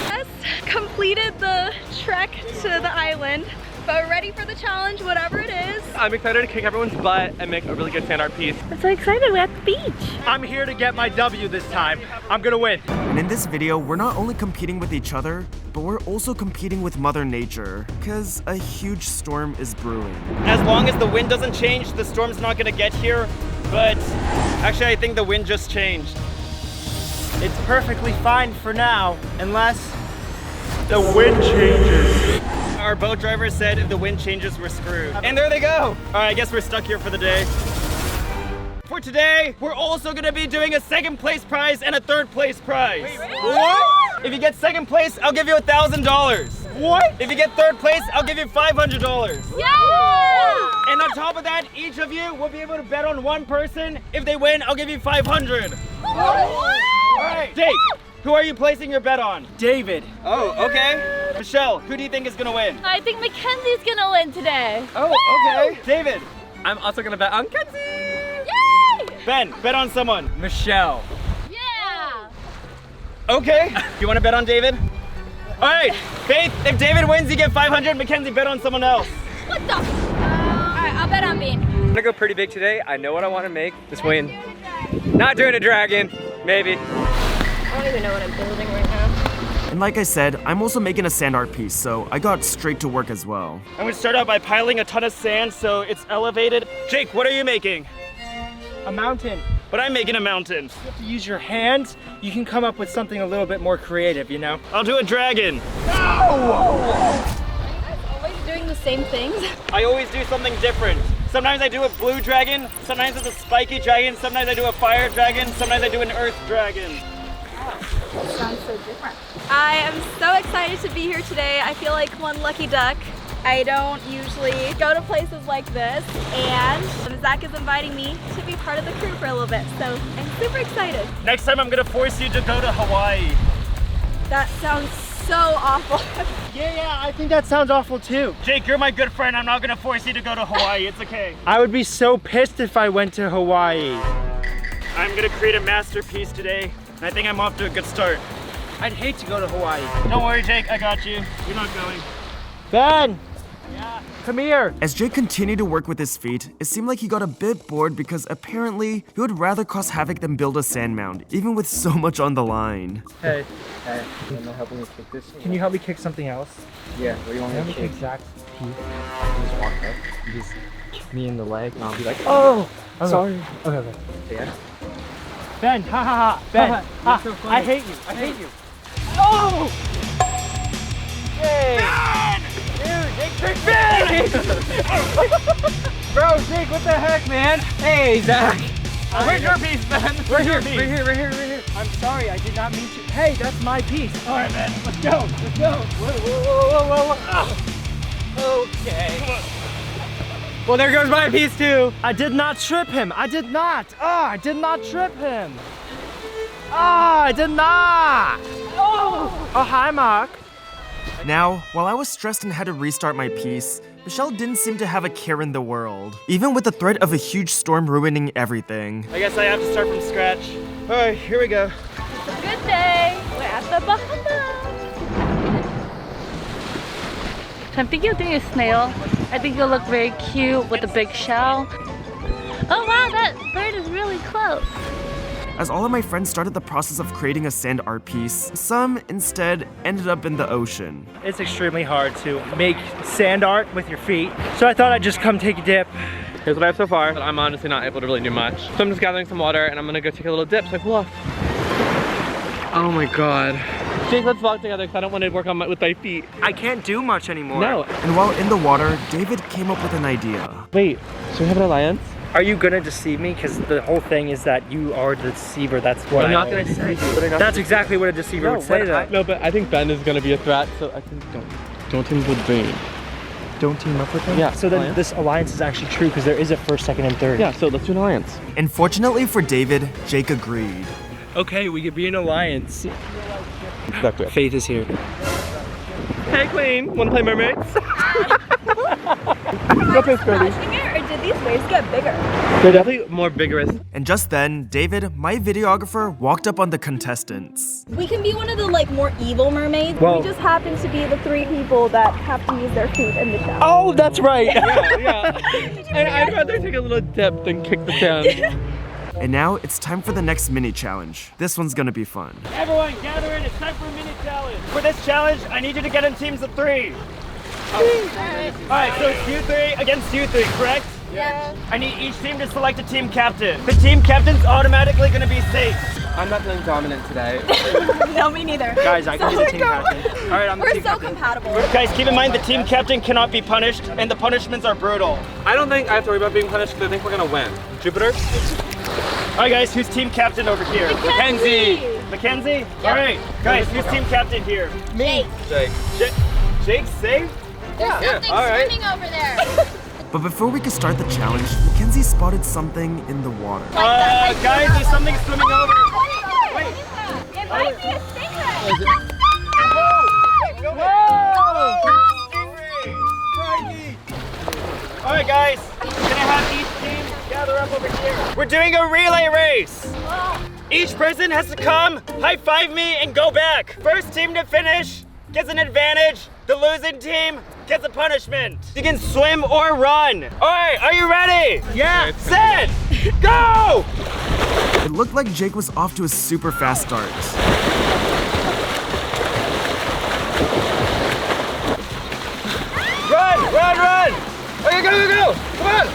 Just completed the trek to the island, but ready for the challenge, whatever it is. I'm excited to kick everyone's butt and make a really good sand art piece. I'm so excited, we're at the beach. I'm here to get my W this time. I'm gonna win. And in this video, we're not only competing with each other, but we're also competing with Mother Nature, because a huge storm is brewing. As long as the wind doesn't change, the storm's not gonna get here. But actually, I think the wind just changed. It's perfectly fine for now, unless the wind changes. Our boat driver said if the wind changes, we're screwed. And there they go. All right, I guess we're stuck here for the day. For today, we're also gonna be doing a second place prize and a third place prize. Wait, what? If you get second place, I'll give you $1,000. What? If you get third place, I'll give you $500. Yeah! And on top of that, each of you will be able to bet on one person. If they win, I'll give you $500. All right, Jake, who are you placing your bet on? David. Oh, okay. Michelle, who do you think is gonna win? I think Mackenzie's gonna win today. Oh, okay. David. I'm also gonna bet on Kenzie. Yay! Ben, bet on someone. Michelle. Yeah! Okay. You wanna bet on David? All right, Faith, if David wins, you get 500. Mackenzie, bet on someone else. What the? Alright, I'll bet on Bean. I'm gonna go pretty big today. I know what I want to make. Just win. Not doing a dragon. Maybe. I don't even know what I'm building right now. And like I said, I'm also making a sand art piece, so I got straight to work as well. I'm gonna start out by piling a ton of sand so it's elevated. Jake, what are you making? A mountain. But I'm making a mountain. You have to use your hands. You can come up with something a little bit more creative, you know? I'll do a dragon. Are you guys always doing the same things? I always do something different. Sometimes I do a blue dragon, sometimes it's a spiky dragon, sometimes I do a fire dragon, sometimes I do an earth dragon. Sounds so different. I am so excited to be here today. I feel like one lucky duck. I don't usually go to places like this, and Zach is inviting me to be part of the crew for a little bit, so I'm super excited. Next time I'm gonna force you to go to Hawaii. That sounds so awful. Yeah, I think that sounds awful too. Jake, you're my good friend. I'm not gonna force you to go to Hawaii. It's okay. I would be so pissed if I went to Hawaii. I'm gonna create a masterpiece today, and I think I'm off to a good start. I'd hate to go to Hawaii. Don't worry, Jake, I got you. You're not going. Ben! Yeah. Come here. As Jake continued to work with his feet, it seemed like he got a bit bored because apparently he would rather cause havoc than build a sand mound, even with so much on the line. Hey. Can you help me kick this? Can you help me kick something else? Yeah, what do you want me to kick? Zach's piece. Just walk up. You just kick me in the leg and I'll be like, oh! Sorry. Okay. Yeah. Ben, ha ha ha. Ben, so I hate you. I hate you. Oh! Yay! Ben! Dude, Ben! Bro, Jake, what the heck, man? Hey, Zach. Where's your piece, Ben? Right here. I'm sorry, I did not mean to. Hey, that's my piece. All right, man. Let's go. Whoa. Okay. Well, there goes my piece too. I did not trip him. I did not. I did not trip him. I did not. Oh, hi, Mark. Now, while I was stressed and had to restart my piece, Michelle didn't seem to have a care in the world, even with the threat of a huge storm ruining everything. I guess I have to start from scratch. All right, here we go. It's a good day. We're at the Bahamas. I'm thinking of doing a snail. I think it'll look very cute with a big shell. Oh wow, that bird is really close. As all of my friends started the process of creating a sand art piece, some instead ended up in the ocean. It's extremely hard to make sand art with your feet, so I thought I'd just come take a dip Here's what I have so far, but I'm honestly not able to really do much. So I'm just gathering some water and I'm gonna go take a little dip so I cool off. Oh my God. Jake, let's vlog together because I don't want to work on with my feet. I can't do much anymore. No. And while in the water, David came up with an idea. Wait, should we have an alliance? Are you gonna deceive me? Because the whole thing is that you are the deceiver. That's what I'm not gonna deceive you. That's exactly what a deceiver would say. No, but I think Ben is gonna be a threat, so I think don't team with Ben. Don't team up with him? Yeah. So then this alliance is actually true because there is a first, second, and third. Yeah, so let's do an alliance. Unfortunately for David, Jake agreed. Okay, we could be an alliance. Exactly. Faith is here. Hey Queen, wanna play mermaids? Go play Scrubby. Or did these waves get bigger? They're definitely more vigorous. And just then, David, my videographer, walked up on the contestants. We can be one of the like more evil mermaids. Well- we just happen to be the 3 people that have to use their feet in the shower. Oh, that's right. Yeah. And I'd rather take a little dip than kick the can. And now it's time for the next mini challenge. This one's gonna be fun. Everyone, gather in. It's time for a mini challenge. For this challenge, I need you to get in teams of 3. Alright, so it's you 3 against you 3, correct? Yeah. I need each team to select a team captain. The team captain's automatically gonna be safe. I'm not feeling dominant today. No, me neither. Guys, I can be the team captain. Alright, I'm the We're team so captain. compatible. Guys, keep in mind the team captain cannot be punished, and the punishments are brutal. I don't think I have to worry about being punished because I think we're gonna win. Jupiter? Alright guys, who's team captain over here? Mackenzie! Mackenzie? Alright, guys, who's team captain here? Me. Jake. Jake's safe? There's something swimming over there. But before we could start the challenge, Mackenzie spotted something in the water. Guys, there's something swimming over. Wait. It might be a stingray. Alright guys, can I have each team gather up over here? We're doing a relay race. Each person has to come, high-five me, and go back. First team to finish gets an advantage. The losing team gets a punishment. You can swim or run. Alright, are you ready? Yeah. Set, go! It looked like Jake was off to a super fast start. Run, run, run! Okay, go, go, go! Come on!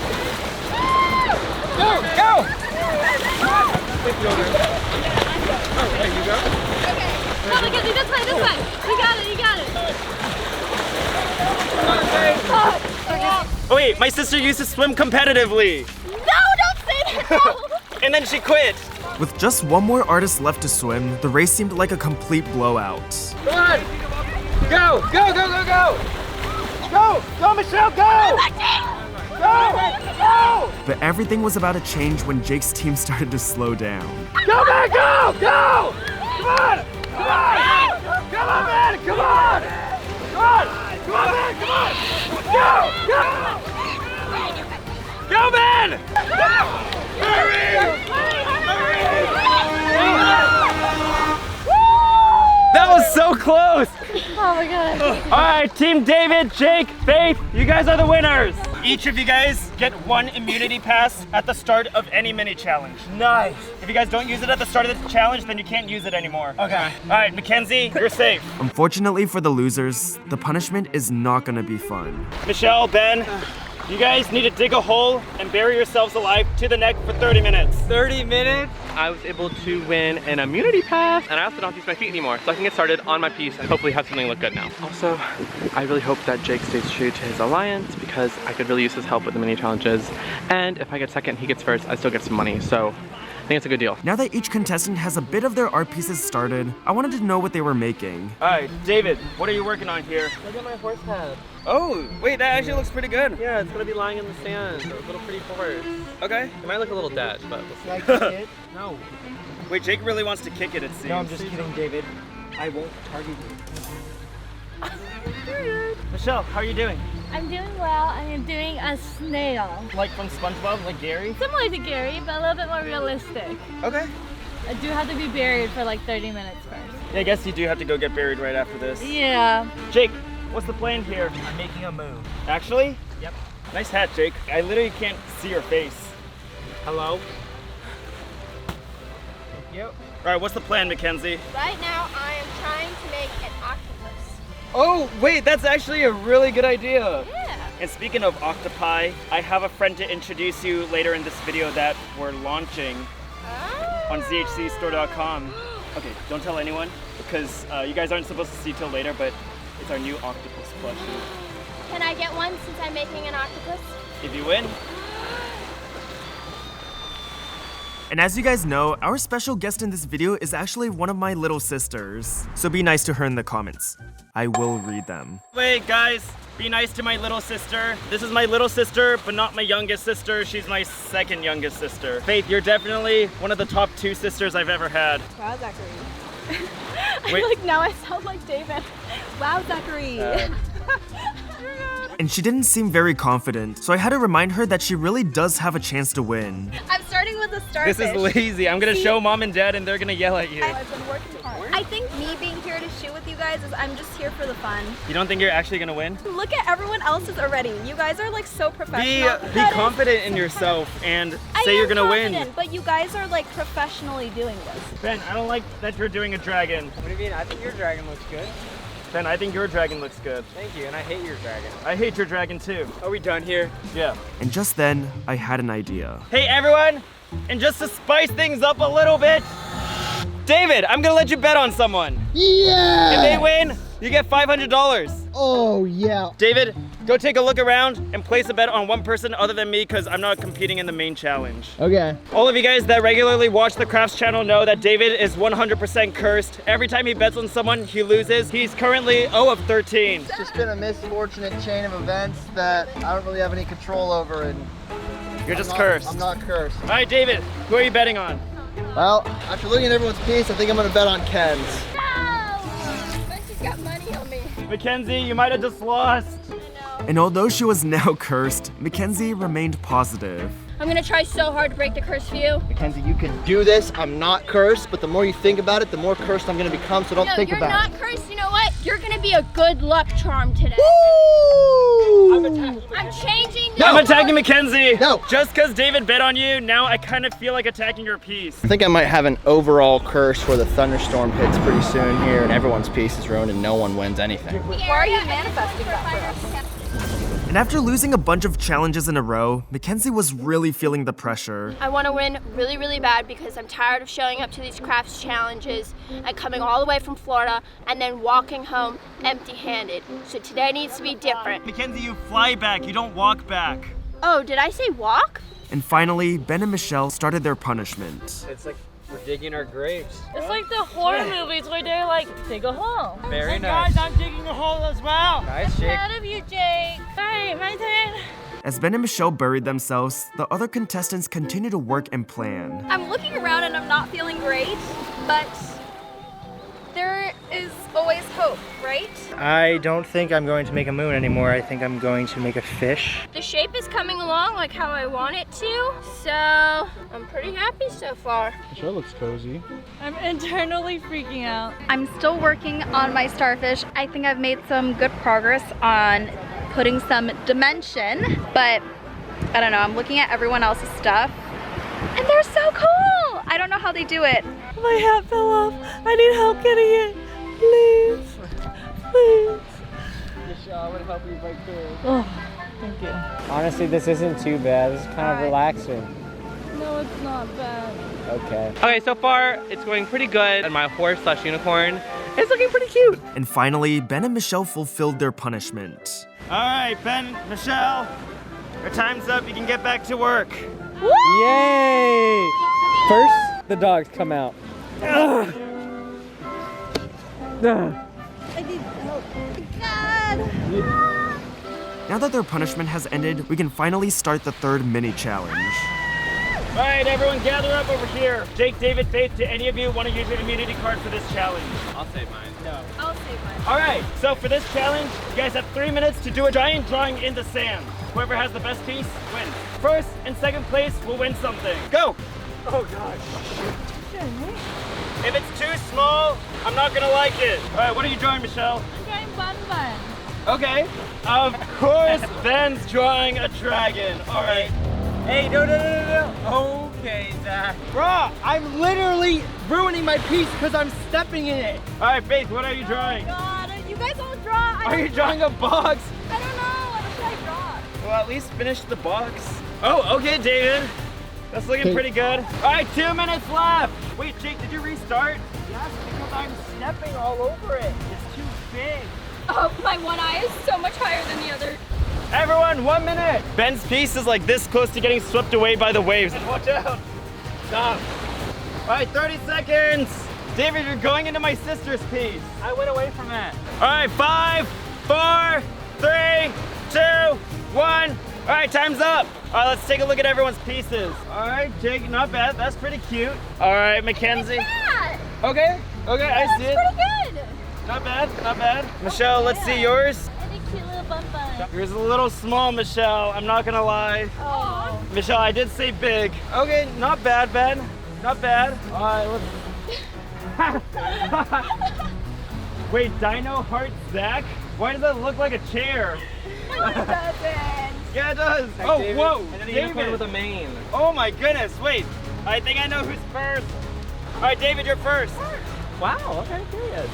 Go, go! Oh, there you go. No, Mackenzie, this way, this way. You got it, you got it. Oh wait, my sister used to swim competitively. No, don't say that. And then she quit. With just one more artist left to swim, the race seemed like a complete blowout. Come on! Go, go, go, go, go! Go! Go, Michelle, go! Go! Go! But everything was about to change when Jake's team started to slow down. Go, man, go! Go! Come on! Come on! Come on, man! Come on! Come on! Come on, man! Come on! Go! Go! Go, man! Hurry! That was so close! Oh my god. Alright, Team David, Jake, Faith, you guys are the winners! Each of you guys get 1 immunity pass at the start of any mini challenge. Nice! If you guys don't use it at the start of the challenge, then you can't use it anymore. Okay. Alright, Mackenzie, you're safe. Unfortunately for the losers, the punishment is not gonna be fun. Michelle, Ben, you guys need to dig a hole and bury yourselves alive to the neck for 30 minutes. 30 minutes? I was able to win an immunity pass, and I also don't have to use my feet anymore, so I can get started on my piece and hopefully have something look good now. Also, I really hope that Jake stays true to his alliance because I could really use his help with the mini challenges. And if I get second, he gets first, I still get some money, so I think it's a good deal. Now that each contestant has a bit of their art pieces started, I wanted to know what they were making. Alright, David, what are you working on here? Look at my horse head. Oh, wait, that actually looks pretty good. Yeah, it's gonna be lying in the sand, a little pretty horse. Okay. It might look a little dead, but we'll see. No. Wait, Jake really wants to kick it, it seems. No, I'm just kidding, David. I won't target you. Michelle, how are you doing? I'm doing well. I am doing a snail. Like from SpongeBob, like Gary? Similar to Gary, but a little bit more realistic. Okay. I do have to be buried for like 30 minutes first. Yeah, I guess you do have to go get buried right after this. Yeah. Jake, what's the plan here? I'm making a move. Actually? Yep. Nice hat, Jake. I literally can't see your face. Hello? Yep. All right, what's the plan, Mackenzie? Right now, I am trying to make an octopus. Oh, wait, that's actually a really good idea. Yeah. And speaking of octopi, I have a friend to introduce you later in this video that we're launching on zhcstore.com. Okay, don't tell anyone because you guys aren't supposed to see till later, but it's our new octopus plushie. Can I get one since I'm making an octopus? If you win. And as you guys know, our special guest in this video is actually one of my little sisters. So be nice to her in the comments. I will read them. Wait, guys, be nice to my little sister. This is my little sister, but not my youngest sister. She's my second youngest sister. Faith, you're definitely one of the top 2 sisters I've ever had. Wow, Zachary. Wait. I now I sound like David. Wow, Zachary. And she didn't seem very confident, so I had to remind her that she really does have a chance to win. I'm starting with a starfish. This is lazy. I'm gonna show mom and dad and they're gonna yell at you. I've been working hard. I think me being here to shoot with you guys is I'm just here for the fun. You don't think you're actually gonna win? Look at everyone else's already. You guys are like so professional. Be confident in yourself and say you're gonna win. But you guys are like professionally doing this. Ben, I don't like that you're doing a dragon. What do you mean? I think your dragon looks good. Ben, I think your dragon looks good. Thank you, and I hate your dragon. I hate your dragon too. Are we done here? Yeah. And just then, I had an idea. Hey everyone, and just to spice things up a little bit, David, I'm gonna let you bet on someone. Yeah! If they win, you get $500. Oh, yeah. David, go take a look around and place a bet on one person other than me because I'm not competing in the main challenge. Okay. All of you guys that regularly watch the Crafts channel know that David is 100% cursed. Every time he bets on someone, he loses. He's currently 0 of 13. It's just been a misfortunate chain of events that I don't really have any control over, and You're just cursed. I'm not cursed. All right, David, who are you betting on? Well, after looking at everyone's piece, I think I'm gonna bet on Ken's. No! I just got money on me. Mackenzie, you might have just lost. And although she was now cursed, Mackenzie remained positive. I'm gonna try so hard to break the curse for you. Mackenzie, you can do this. I'm not cursed, but the more you think about it, the more cursed I'm gonna become, so don't think about it. You're not cursed. You know what? You're gonna be a good luck charm today. Woo! I'm changing No, I'm attacking Mackenzie. No. Just because David bet on you, now I kind of feel like attacking your piece. I think I might have an overall curse where the thunderstorm hits pretty soon here and everyone's piece is ruined and no one wins anything. Why are you manifesting that for us? And after losing a bunch of challenges in a row, Mackenzie was really feeling the pressure. I want to win really, really bad because I'm tired of showing up to these crafts challenges and coming all the way from Florida and then walking home empty-handed. So today needs to be different. Mackenzie, you fly back, you don't walk back. Oh, did I say walk? And finally, Ben and Michelle started their punishment. It's like we're digging our graves. It's like the horror movies where they're like, dig a hole. Very nice. Guys, I'm digging a hole as well. Nice, Jake. Proud of you, Jake. All right, my turn. As Ben and Michelle buried themselves, the other contestants continued to work and plan. I'm looking around and I'm not feeling great, but there is always hope, right? I don't think I'm going to make a moon anymore. I think I'm going to make a fish. The shape is coming along like how I want it to, so I'm pretty happy so far. Sure looks cozy. I'm internally freaking out. I'm still working on my starfish. I think I've made some good progress on putting some dimension, but I don't know, I'm looking at everyone else's stuff and they're so cool. I don't know how they do it. My hat fell off. I need help getting it. Please. Please. Michelle, I would help you if I could. Oh, thank you. Honestly, this isn't too bad. It's kind of relaxing. No, it's not bad. Okay. Okay, so far it's going pretty good, and my horse/unicorn is looking pretty cute. And finally, Ben and Michelle fulfilled their punishment. All right, Ben, Michelle, your time's up. You can get back to work. Yay! First, the dogs come out. I need help. God! Now that their punishment has ended, we can finally start the third mini challenge. All right, everyone gather up over here. Jake, David, Faith, do any of you want to use your immunity card for this challenge? I'll save mine. No. I'll save mine. All right, so for this challenge, you guys have 3 minutes to do a giant drawing in the sand. Whoever has the best piece wins. First and second place will win something. Go! Oh, gosh. If it's too small, I'm not gonna like it. All right, what are you drawing, Michelle? I'm drawing Bun Bun. Okay. Of course, Ben's drawing a dragon. All right. Hey, no. Okay, Zach. Bruh, I'm literally ruining my piece because I'm stepping in it. All right, Faith, what are you drawing? God, you guys all draw. Are you drawing a box? I don't know. What should I draw? Well, at least finish the box. Oh, okay, David. That's looking pretty good. All right, 2 minutes left. Wait, Jake, did you restart? Yes, because I'm stepping all over it. It's too big. Oh, my one eye is so much higher than the other. Everyone, 1 minute. Ben's piece is like this close to getting swept away by the waves. Watch out. Stop. All right, 30 seconds. David, you're going into my sister's piece. I went away from that. All right, 5, 4, 3, 2, 1. All right, time's up. All right, let's take a look at everyone's pieces. All right, Jake, not bad. That's pretty cute. All right, Mackenzie. Okay, I see it. That's pretty good. Not bad, not bad. Michelle, let's see yours. And a cute little bump bun. Yours is a little small, Michelle. I'm not gonna lie. Oh. Michelle, I did say big. Okay, not bad, Ben. Not bad. All right, let's... Wait, Dino Heart Zach? Why does that look like a chair? No, it doesn't. Yeah, it does. Like Oh, David, whoa, and then a David. unicorn with a mane. Oh my goodness, wait. I think I know who's first. All right, David, you're first. Wow, okay, period.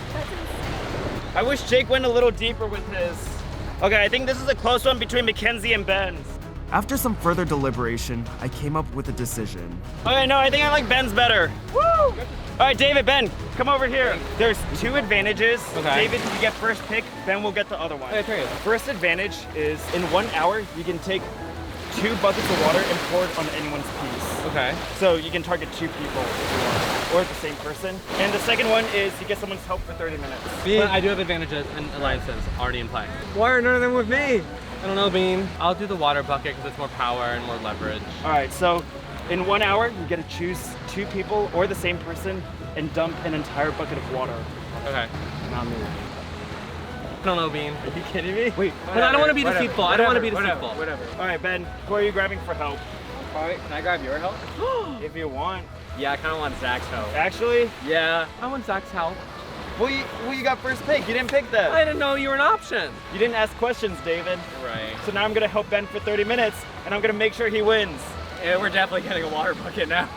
I wish Jake went a little deeper with his. Okay, I think this is a close one between Mackenzie and Ben's. After some further deliberation, I came up with a decision. Okay, no, I think I like Ben's better. Woo! All right, David, Ben, come over here. There's 2 advantages. Okay. David, you get first pick, Ben will get the other one. Okay, period. First advantage is in 1 hour, you can take 2 buckets of water and pour it on anyone's piece. Okay. So you can target 2 people if you want, or the same person. And the second one is you get someone's help for 30 minutes. But I do have advantages and alliances already in play. Why are none of them with me? I don't know, Bean. I'll do the water bucket because it's more power and more leverage. All right, so in 1 hour, you get to choose 2 people or the same person and dump an entire bucket of water. Okay. Not me. I don't know, Bean. Are you kidding me? Wait, but I don't want to be deceitful. I don't want to be deceitful. Whatever. All right, Ben, who are you grabbing for help? All right, can I grab your help? If you want. Yeah, I kind of want Zach's help. Actually? Yeah. I want Zach's help. Well, you got first pick. You didn't pick that. I didn't know you were an option. You didn't ask questions, David. Right. So now I'm going to help Ben for 30 minutes, and I'm going to make sure he wins. Yeah, we're definitely getting a water bucket now.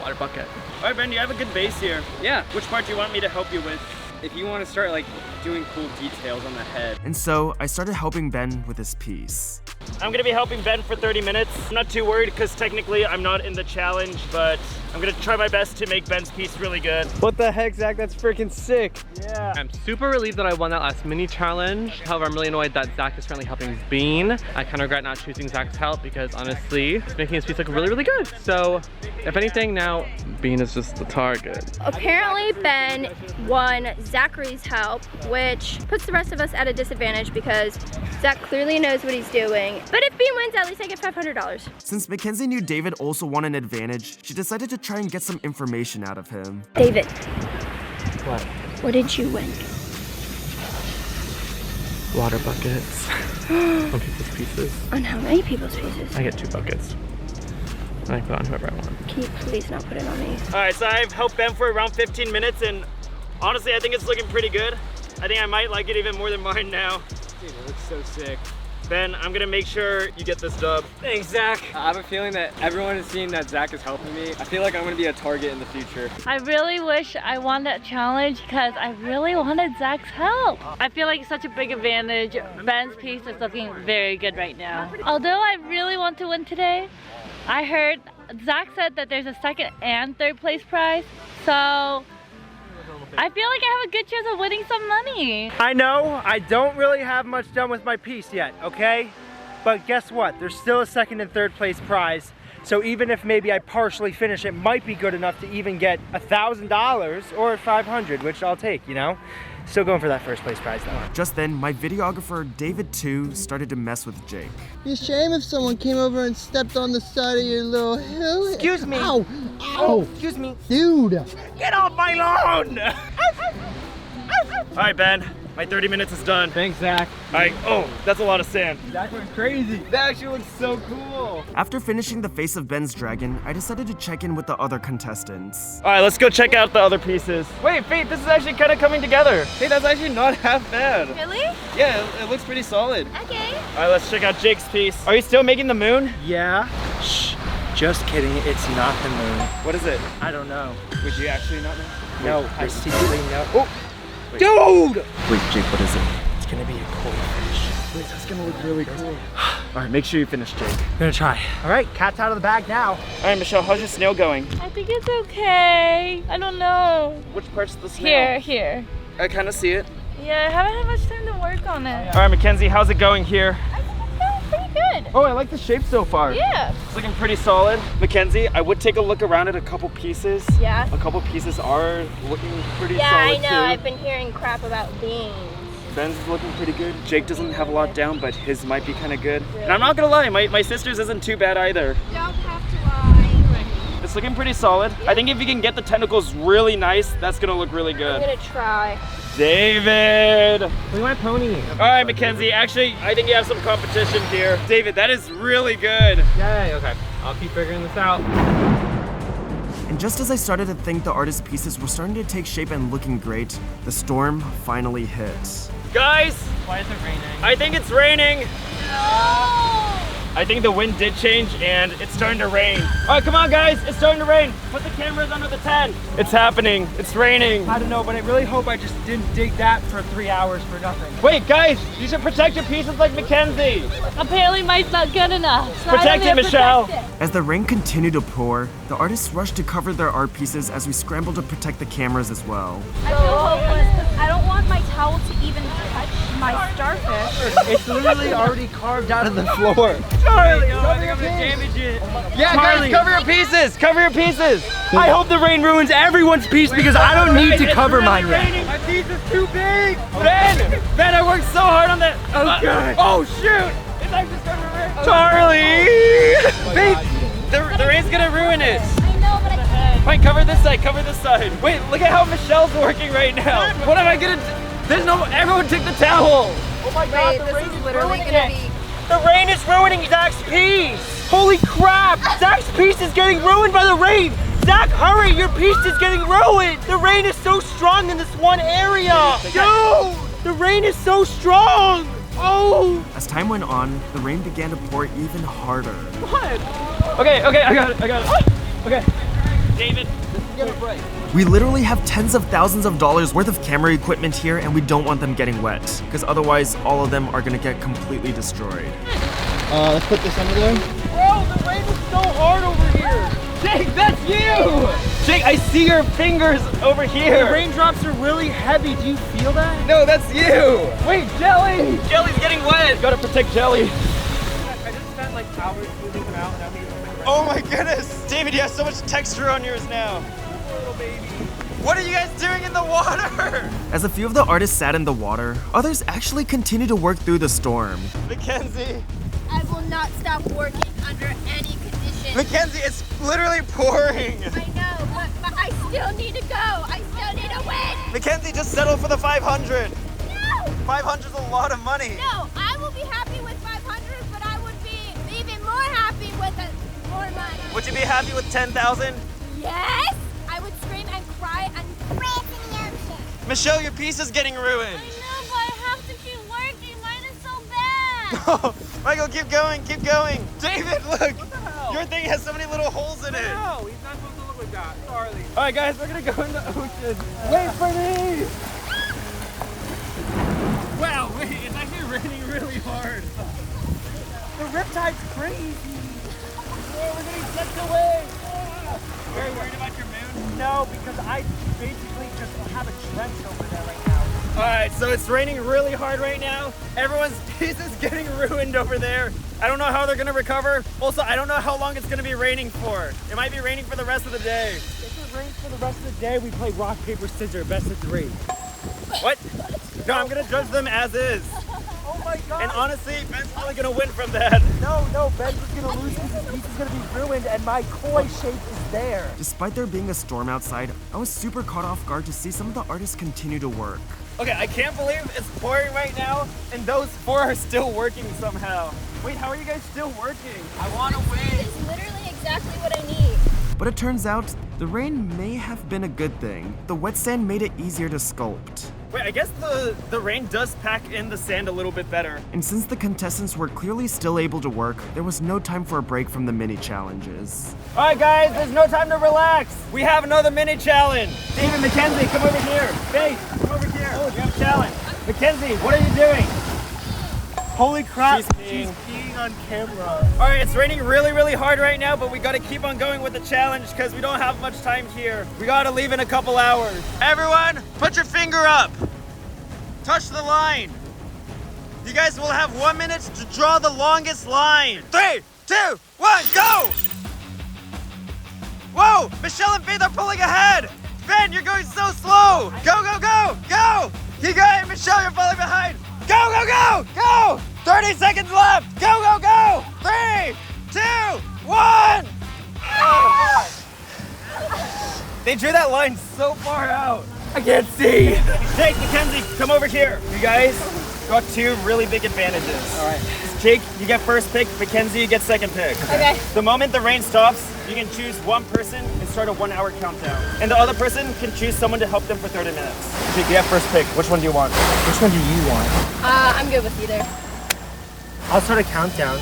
Water bucket. All right, Ben, you have a good base here. Yeah. Which part do you want me to help you with? If you want to start like doing cool details on the head. And so I started helping Ben with his piece. I'm gonna be helping Ben for 30 minutes. I'm not too worried because technically I'm not in the challenge, but I'm gonna try my best to make Ben's piece really good. What the heck, Zach? That's freaking sick. Yeah. I'm super relieved that I won that last mini challenge. However, I'm really annoyed that Zach is currently helping Bean. I kind of regret not choosing Zach's help because honestly, it's making his piece look really, really good. So if anything, now Bean is just the target. Apparently Ben won Zachary's help, which puts the rest of us at a disadvantage because Zach clearly knows what he's doing. But if Bean wins, at least I get $500. Since Mackenzie knew David also won an advantage, she decided to try and get some information out of him. David. What? What did you win? Water buckets on people's pieces. On how many people's pieces? I get 2 buckets. And I put it on whoever I want. Can you please not put it on me? All right, so I've helped Ben for around 15 minutes, and honestly, I think it's looking pretty good. I think I might like it even more than mine now. Dude, it looks so sick. Ben, I'm gonna make sure you get this dub. Thanks, Zach. I have a feeling that everyone is seeing that Zach is helping me. I feel like I'm gonna be a target in the future. I really wish I won that challenge because I really wanted Zach's help. I feel like it's such a big advantage. Ben's piece is looking very good right now. Although I really want to win today, I heard Zach said that there's a second and third place prize. So I feel like I have a good chance of winning some money. I know, I don't really have much done with my piece yet, okay? But guess what? There's still a second and third place prize. So even if maybe I partially finish, it might be good enough to even get $1,000 or $500, which I'll take, you know? Still going for that first place prize though. Just then, my videographer, David 2, started to mess with Jake. Be a shame if someone came over and stepped on the side of your little hill. Excuse me. Ow! Ow! Excuse me. Dude! Get off my lawn! All right, Ben, my 30 minutes is done. Thanks, Zach. All right, oh, that's a lot of sand. Zach went crazy. That actually looks so cool. After finishing the face of Ben's dragon, I decided to check in with the other contestants. All right, let's go check out the other pieces. Wait, Faith, this is actually kind of coming together. Hey, that's actually not half bad. Really? Yeah, it looks pretty solid. Okay. All right, let's check out Jake's piece. Are you still making the moon? Yeah. Shh. Just kidding, it's not the moon. What is it? I don't know. Would you actually not know? No, I secretly know. Oh! Dude! Wait, Jake, what is it? It's gonna be a koi fish. Wait, that's gonna look really cool. All right, make sure you finish, Jake. I'm gonna try. All right, cat's out of the bag now. All right, Michelle, how's your snail going? I think it's okay. I don't know. Which part's of the snail? Here. I kind of see it. Yeah, I haven't had much time to work on it. All right, Mackenzie, how's it going here? Pretty good. Oh, I like the shape so far. Yeah. It's looking pretty solid. Mackenzie, I would take a look around at a couple pieces. Yeah. A couple pieces are looking pretty Yeah, solid I know. too. I've been hearing crap about beans. Ben's looking pretty good. Jake doesn't have a lot down, but his might be kind of good. And I'm not gonna lie, my sister's isn't too bad either. Don't have to lie. It's looking pretty solid. I think if you can get the tentacles really nice, that's gonna look really good. I'm gonna try. David! Look at my pony. All right, Mackenzie, actually, I think you have some competition here. David, that is really good. Yay, okay. I'll keep figuring this out. And just as I started to think the artist's pieces were starting to take shape and looking great, the storm finally hit. Guys, Why is it raining? I think it's raining. I think the wind did change and it's starting to rain. All right, come on guys, it's starting to rain. Put the cameras under the tent. It's happening, it's raining. I don't know, but I really hope I just didn't dig that for 3 hours for nothing. Wait, guys, you should protect your pieces like Mackenzie. Apparently mine's not good enough. So Protect it, Michelle. As the rain continued to pour, the artists rushed to cover their art pieces as we scrambled to protect the cameras as well. I feel hopeless because I don't want my towel to even touch my starfish. It's literally already carved out of the floor. Charlie, oh, I think I'm gonna damage it. Yeah, Charlie. guys, cover your pieces. Cover your pieces. I hope the rain ruins everyone's piece because I don't need to cover mine yet. My piece is too big. Ben, I worked so hard on that. Oh, God. Oh, shoot. It's actually starting to rain. Charlie. Babe, the rain's gonna ruin it. I know, but I can't. Fine, cover this side, cover this side. Wait, look at how Michelle's working right now. What am I gonna do? There's no, everyone take the towel. Oh my God, the rain is literally ruining gonna it. be. The rain is ruining Zach's piece. Holy crap, Zach's piece is getting ruined by the rain. Zach, hurry, your piece is getting ruined. The rain is so strong in this one area. Dude, the rain is so strong. Oh. As time went on, the rain began to pour even harder. What? Okay, I got it. Okay. David, We literally have tens of thousands of dollars worth of camera equipment here and we don't want them getting wet, because otherwise all of them are gonna get completely destroyed. Let's put this under there. Bro, the rain is so hard over here. Jake, that's you. Jake, I see your fingers over here. The raindrops are really heavy. Do you feel that? No, that's you. Wait, Jelly. Jelly's getting wet. Gotta protect Jelly. I just spent like hours moving them out and now we Oh my goodness! David, you have so much texture on yours now. little baby. What are you guys doing in the water? As a few of the artists sat in the water, others actually continued to work through the storm. Mackenzie. I will not stop working under any conditions. Mackenzie, it's literally pouring. I know, but I still need to go. I still need to win. Mackenzie, just settle for the 500. No! 500 is a lot of money. No, I will be happy with 500, but I would be even more happy with more money. Would you be happy with 10,000? Yes! I would scream and cry and rant in the ocean. Michelle, your piece is getting ruined. I know, but I have to keep working. Mine is so bad. Michael, keep going, keep going. David, look. Your thing has so many little holes in it. No, he's not supposed to look like that. Charlie. All right, guys, we're gonna go in the ocean. Wait for me! Wow, wait, it's actually raining really hard. The riptide's crazy. Oh, we're getting sucked away. Very worried about your moon? No, because I basically just have a trench over there right now. All right, so it's raining really hard right now. Everyone's piece is getting ruined over there. I don't know how they're gonna recover. Also, I don't know how long it's gonna be raining for. It might be raining for the rest of the day. If it rains for the rest of the day, we play rock, paper, scissors, best of 3. What? No, I'm gonna judge them as is. Oh my God! And honestly, Ben's probably gonna win from that. No, Ben's just gonna lose because his piece is gonna be ruined and my koi shape is there. Despite there being a storm outside, I was super caught off guard to see some of the artists continue to work. Okay, I can't believe it's pouring right now, and those 4 are still working somehow. Wait, how are you guys still working? I want to win. It's literally exactly what I need. But it turns out, the rain may have been a good thing. The wet sand made it easier to sculpt. Wait, I guess the rain does pack in the sand a little bit better. And since the contestants were clearly still able to work, there was no time for a break from the mini challenges. All right, guys, there's no time to relax. We have another mini challenge. David, Mackenzie, come over here. Faith, come over here. Oh, we have a challenge. Mackenzie, what are you doing? Holy crap, She's peeing on camera. All right, it's raining really, really hard right now, but we gotta keep on going with the challenge because we don't have much time here. We gotta leave in a couple hours. Everyone, put your finger up. Touch the line. You guys will have 1 minute to draw the longest line. 3, 2, 1, go! Whoa, Michelle and Faith are pulling ahead. Ben, you're going so slow. Go, go, go, go. You got it, Michelle, you're falling behind. Go, go, go, go. 30 seconds left. Go, go, go. 3, 2, 1. They drew that line so far out. I can't see. Jake, Mackenzie, come over here. You guys got 2 really big advantages. All right. Jake, you get first pick. Mackenzie, you get second pick. Okay. The moment the rain stops, you can choose one person and start a 1 hour countdown. And the other person can choose someone to help them for 30 minutes. Jake, you have first pick. Which one do you want? Which one do you want? I'm good with either. I'll start a countdown.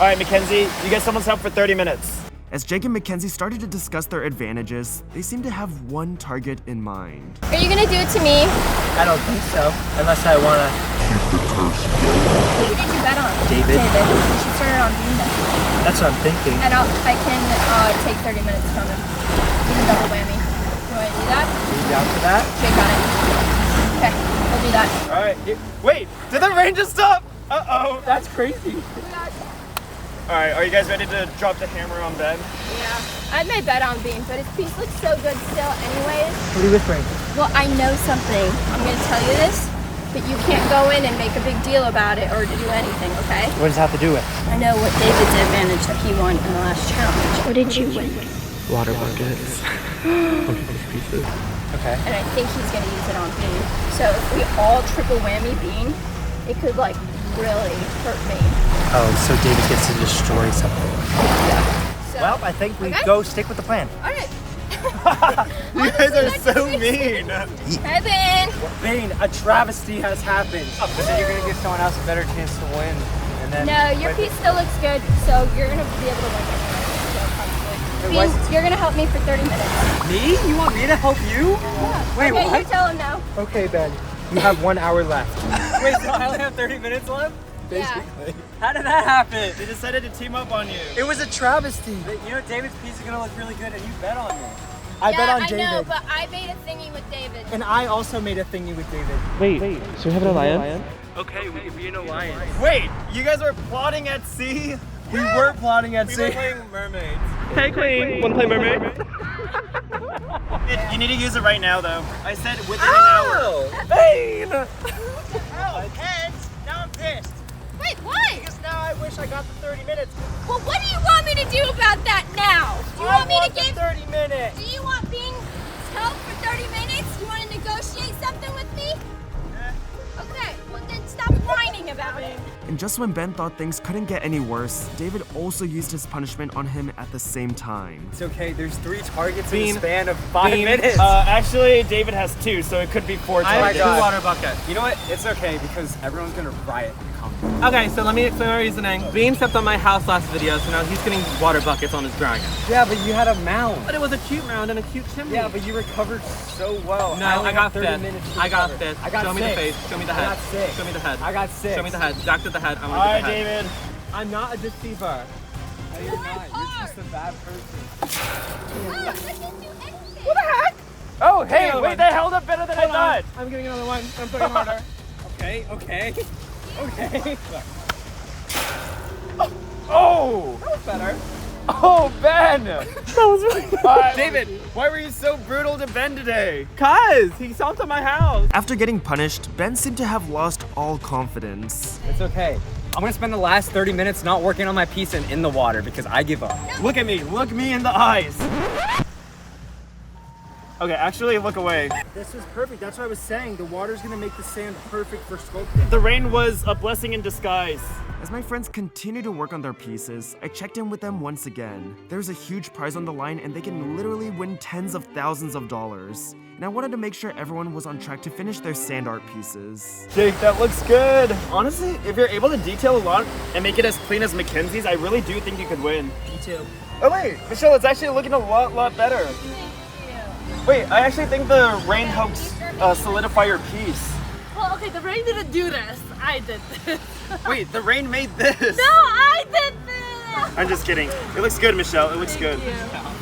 All right, Mackenzie, you get someone's help for 30 minutes. As Jake and Mackenzie started to discuss their advantages, they seemed to have one target in mind. Are you gonna do it to me? I don't think so, unless I wanna keep the curse going. Who did you bet on? David. You should start it on Bean then. That's what I'm thinking. And I can take 30 minutes from him. Even double whammy. You wanna do that? You down for that? Jake got it. Okay, we'll do that. All right, wait, did the rain just stop? Uh-oh. That's crazy. All right, are you guys ready to drop the hammer on Ben? Yeah. I had my bet on Bean, but his piece looks so good still anyways. What are you whispering? Well, I know something. I'm gonna tell you this, but you can't go in and make a big deal about it or do anything, okay? What does it have to do with? I know what David's advantage that he won in the last challenge. What did you win? Water buckets. Pieces. Okay. And I think he's gonna use it on Bean. So if we all triple whammy Bean, it could like really hurt me. Oh, so David gets to destroy something. Yeah. So, Well, I think we go stick with the plan. all right. You guys are so mean. Hi, Ben. Bane, a travesty has happened. But then you're gonna give someone else a better chance to win. And then No, your piece still looks good, so you're gonna be able to win anyway. So probably. Bean, you're gonna help me for 30 minutes. Me? You want me to help you? Yeah. Wait, okay, what? you tell him now. Okay, Ben. You have 1 hour left. Wait, so I only have 30 minutes left? Basically. How did that happen? They decided to team up on you. It was a travesty. You know, David's piece is gonna look really good, and you bet on me. I bet on I David. know, but I made a thingy with David. And I also made a thingy with David. Wait, so we have an alliance? Okay, we can be an alliance. Wait, you guys were plotting at sea? We were plotting at We sea. were playing mermaids. Hey, Queen. Wanna play mermaid? You need to use it right now, though. I said within an hour. Bane! Oh, heads. Now I'm pissed. Wait, what? Because now I wish I got the 30 minutes. Well, what do you want me to do about that now? Do you want me to give 30 minutes. Do you want Bean's help for 30 minutes? You want to negotiate something with me? Okay, well then stop whining about it. And just when Ben thought things couldn't get any worse, David also used his punishment on him at the same time. It's okay, there's 3 targets Bean. in the span of 5 minutes. Actually, David has 2, so it could be 4 I have targets. 2 water buckets. You know what? It's okay because everyone's gonna riot and come. Okay, so let me explain my reasoning. Bean stepped on my house last video, so now he's getting water buckets on his ground. Yeah, but you had a mound. But it was a cute round and a cute chimney. Yeah, but you recovered so well. No, only I got had 30 fifth. minutes to I got recover. fifth. I got Show me the 6. face. Show me the I head. got 6. Show me the head. I got 6. Show me the head. Jack did the head. I All want to right, do the head. David. I'm not a deceiver. No, you're not. You're just a bad person. What the heck? Oh, hey, wait, that held up better than I thought. I'm getting another one. I'm putting harder. Okay. Okay. Oh! That was better. Oh, Ben! That was really good. David, why were you so brutal to Ben today? Cuz he stomped on my house. After getting punished, Ben seemed to have lost all confidence. It's okay. I'm gonna spend the last 30 minutes not working on my piece and in the water because I give up. Look at me. Look me in the eyes. Okay, actually, look away. This was perfect. That's what I was saying. The water's gonna make the sand perfect for sculpting. The rain was a blessing in disguise. As my friends continue to work on their pieces, I checked in with them once again. There's a huge prize on the line and they can literally win tens of thousands of dollars. And I wanted to make sure everyone was on track to finish their sand art pieces. Jake, that looks good. Honestly, if you're able to detail a lot and make it as clean as Mackenzie's, I really do think you could win. Me too. Oh wait, Michelle, it's actually looking a lot better. Wait, I actually think the rain helps solidify your piece. Well, okay, the rain didn't do this. I did this. Wait, the rain made this. No, I did this. I'm just kidding. It looks good, Michelle. It looks good.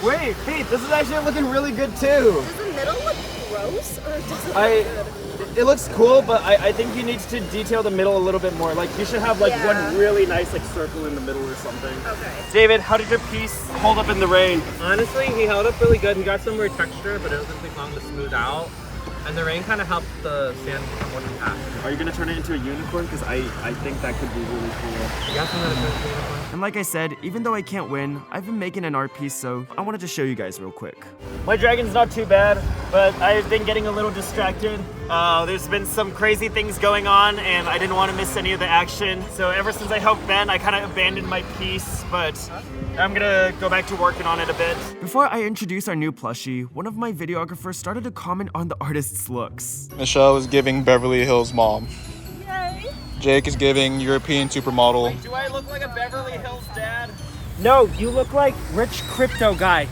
Wait, Faith, this is actually looking really good too. Does the middle look gross or does it look good? It looks cool, but I think you need to detail the middle a little bit more. Like, you should have like one really nice like circle in the middle or something. Okay. David, how did your piece hold up in the rain? Honestly, he held up really good. He got some weird texture, but it doesn't take long to smooth out. And the rain kind of helped the sand become more compact. Are you gonna turn it into a unicorn? Because I think that could be really cool. Yes, I'm gonna turn it into a unicorn. And like I said, even though I can't win, I've been making an art piece, so I wanted to show you guys real quick. My dragon's not too bad, but I've been getting a little distracted. There's been some crazy things going on, and I didn't want to miss any of the action. So ever since I helped Ben, I kind of abandoned my piece, but I'm gonna go back to working on it a bit. Before I introduce our new plushie, one of my videographers started to comment on the artist's looks. Michelle is giving Beverly Hills mom. Yay. Jake is giving European supermodel. Do I look like a Beverly Hills dad? No, you look like rich crypto guy.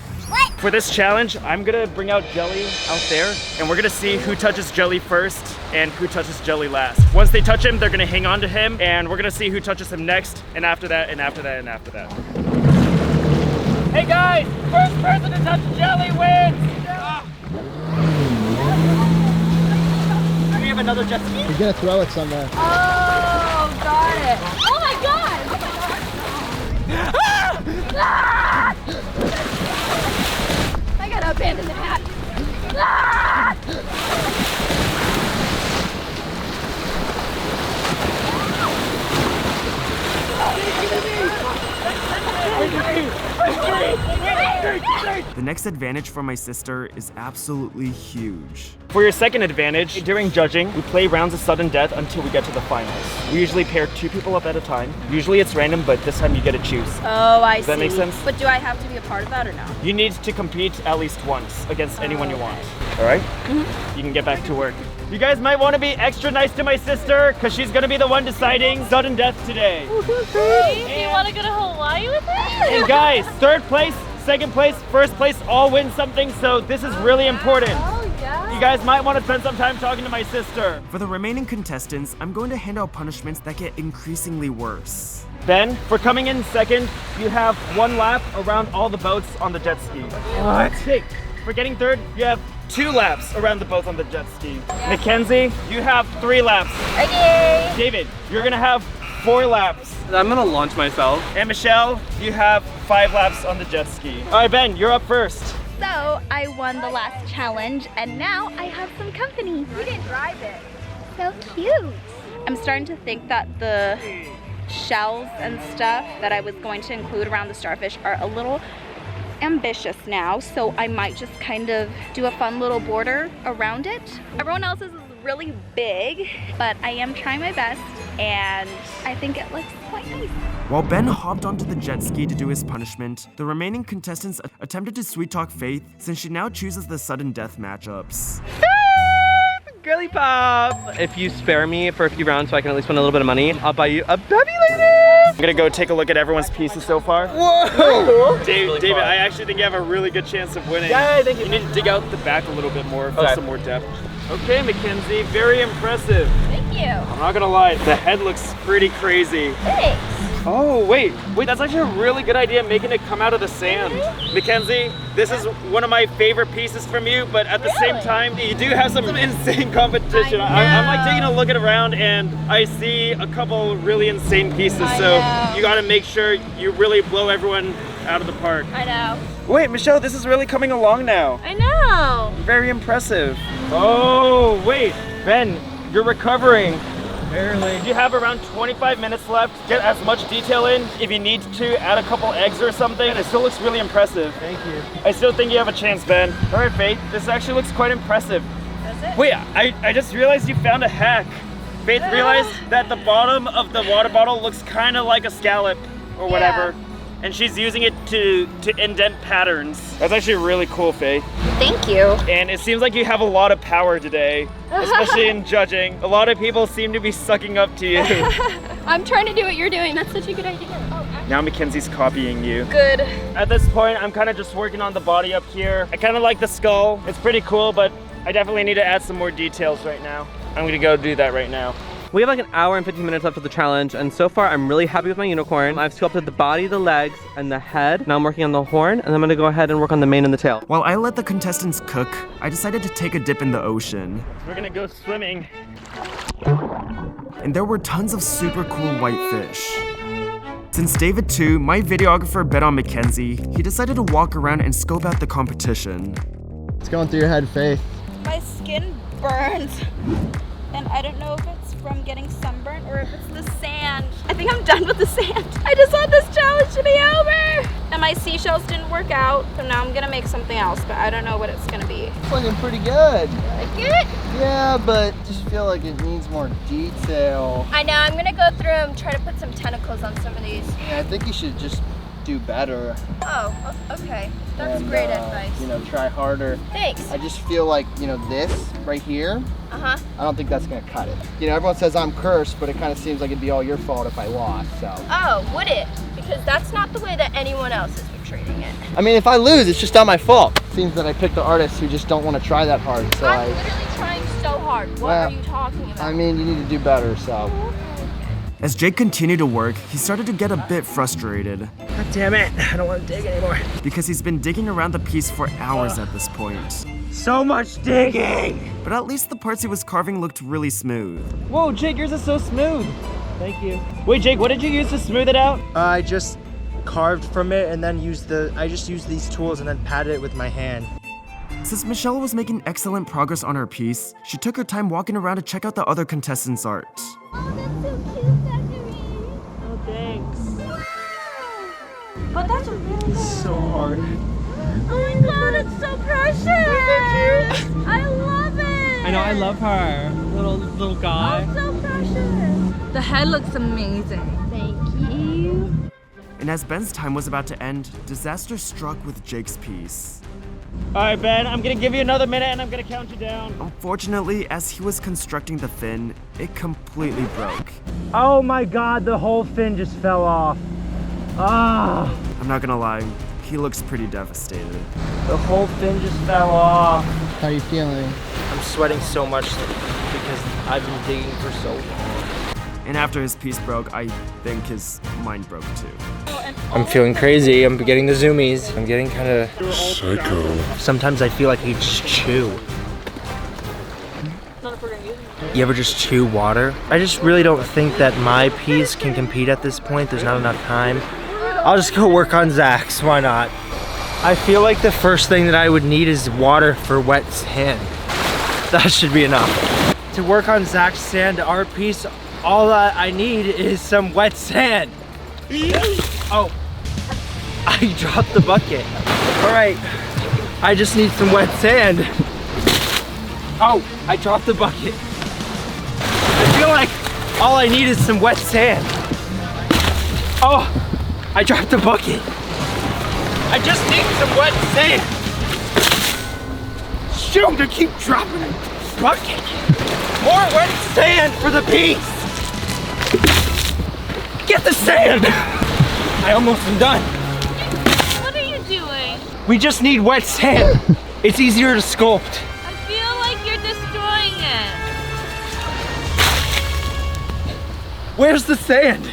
For this challenge, I'm gonna bring out Jelly out there, and we're gonna see who touches Jelly first and who touches Jelly last. Once they touch him, they're gonna hang on to him, and we're gonna see who touches him next, and after that, and after that, and after that. Hey guys, first person to touch Jelly wins! We have another jet ski? You're gonna throw it somewhere. Oh, got it. Oh my god! Ah! I gotta abandon that. Ah! The next advantage for my sister is absolutely huge. For your second advantage, during judging, we play rounds of sudden death until we get to the finals. We usually pair 2 people up at a time. Usually it's random, but this time you get to choose. Oh, I see. Does that make sense? But do I have to be a part of that or no? You need to compete at least once against anyone you want. All right? You can get back to work. You guys might want to be extra nice to my sister, because she's going to be the one deciding sudden death today. Do you want to go to Hawaii with me? And guys, 3rd place, 2nd place, 1st place all win something, so this is really important. You guys might want to spend some time talking to my sister. For the remaining contestants, I'm going to hand out punishments that get increasingly worse. Ben, for coming in second, you have 1 lap around all the boats on the jet ski. What? Hey, for getting 3rd, you have 2 laps around the boats on the jet ski. Mackenzie, you have 3 laps. Okay. David, you're gonna have 4 laps. I'm gonna launch myself. And Michelle, you have 5 laps on the jet ski. All right, Ben, you're up first. So I won the last challenge and now I have some company. You didn't drive it. So cute. I'm starting to think that the shells and stuff that I was going to include around the starfish are a little ambitious now, so I might just kind of do a fun little border around it. Everyone else's is really big, but I am trying my best and I think it looks quite nice. While Ben hopped onto the jet ski to do his punishment, the remaining contestants attempted to sweet talk Faith since she now chooses the sudden death matchups. Girly pop! If you spare me for a few rounds so I can at least win a little bit of money, I'll buy you a baby lady! I'm gonna go take a look at everyone's pieces so far. Whoa! David, I actually think you have a really good chance of winning. Yeah, I think you need to dig out the back a little bit more for Okay. some more depth. Okay, Mackenzie, very impressive. Thank you. I'm not gonna lie, the head looks pretty crazy. Thanks. Oh, wait, that's actually a really good idea, making it come out of the sand. Mackenzie, this is one of my favorite pieces from you, but at the same time, you do have some insane competition. I'm like taking a look around and I see a couple really insane pieces, so you gotta make sure you really blow everyone out of the park. I know. Wait, Michelle, this is really coming along now. I know. Very impressive. Oh, wait, Ben, you're recovering. Barely. You have around 25 minutes left. Get as much detail in. If you need to, add a couple eggs or something. It still looks really impressive. Thank you. I still think you have a chance, Ben. All right, Faith, this actually looks quite impressive. That's it. Wait, I just realized you found a hack. Faith realized that the bottom of the water bottle looks kind of like a scallop or whatever. And she's using it to indent patterns. That's actually really cool, Faith. Thank you. And it seems like you have a lot of power today, especially in judging. A lot of people seem to be sucking up to you. I'm trying to do what you're doing. That's such a good idea. Now Mackenzie's copying you. Good. At this point, I'm kind of just working on the body up here. I kind of like the skull. It's pretty cool, but I definitely need to add some more details right now. I'm gonna go do that right now. We have like an hour and 15 minutes left of the challenge, and so far I'm really happy with my unicorn. I've sculpted the body, the legs, and the head. Now I'm working on the horn, and I'm gonna go ahead and work on the mane and the tail. While I let the contestants cook, I decided to take a dip in the ocean. We're gonna go swimming. And there were tons of super cool white fish. Since David 2, my videographer bet on Mackenzie, he decided to walk around and scope out the competition. It's going through your head, Faith. My skin burns, and I don't know if it's from getting sunburnt or if it's the sand. I think I'm done with the sand. I just want this challenge to be over. And my seashells didn't work out, so now I'm gonna make something else, but I don't know what it's gonna be. It's looking pretty good. Like it? Yeah, but just feel like it needs more detail. I know, I'm gonna go through and try to put some tentacles on some of these. Yeah, I think you should just do better. Oh, okay. That's great advice. You know, try harder. Thanks. I just feel like, you know, this right here, Uh-huh. I don't think that's gonna cut it. You know, everyone says I'm cursed, but it kind of seems like it'd be all your fault if I lost, so. Oh, would it? Because that's not the way that anyone else is portraying it. I mean, if I lose, it's just not my fault. It seems that I picked the artists who just don't want to try that hard, so I'm literally trying so hard. What are you talking about? I mean, you need to do better, so. As Jake continued to work, he started to get a bit frustrated. God damn it, I don't want to dig anymore. Because he's been digging around the piece for hours at this point. So much digging! But at least the parts he was carving looked really smooth. Whoa, Jake, yours is so smooth. Thank you. Wait, Jake, what did you use to smooth it out? I just carved from it and then I just used these tools and then patted it with my hand. Since Michelle was making excellent progress on her piece, she took her time walking around to check out the other contestants' art. Oh, thanks. But that's really nice. So hard. Oh my god, it's so precious! I love it! I know, I love her. Little guy. Oh, so precious! The head looks amazing. Thank you. And as Ben's time was about to end, disaster struck with Jake's piece. All right, Ben, I'm gonna give you another minute and I'm gonna count you down. Unfortunately, as he was constructing the fin, it completely broke. Oh my god, the whole fin just fell off. Ah! I'm not gonna lie, he looks pretty devastated. The whole fin just fell off. How are you feeling? I'm sweating so much because I've been digging for so long. And after his piece broke, I think his mind broke too. I'm feeling crazy. I'm getting the zoomies. I'm getting kind of psycho. Sometimes I feel like I just chew. You ever just chew water? I just really don't think that my piece can compete at this point. There's not enough time. I'll just go work on Zach's. Why not? I feel like the first thing that I would need is water for wet sand. That should be enough. To work on Zach's sand art piece, all that I need is some wet sand. Oh, I dropped the bucket. All right, I just need some wet sand. Oh, I dropped the bucket. I feel like all I need is some wet sand. Oh, I dropped the bucket. I just need some wet sand. Shoot, I keep dropping the bucket. More wet sand for the piece. Get the sand. I almost am done. What are you doing? We just need wet sand. It's easier to sculpt. I feel like you're destroying it. Where's the sand?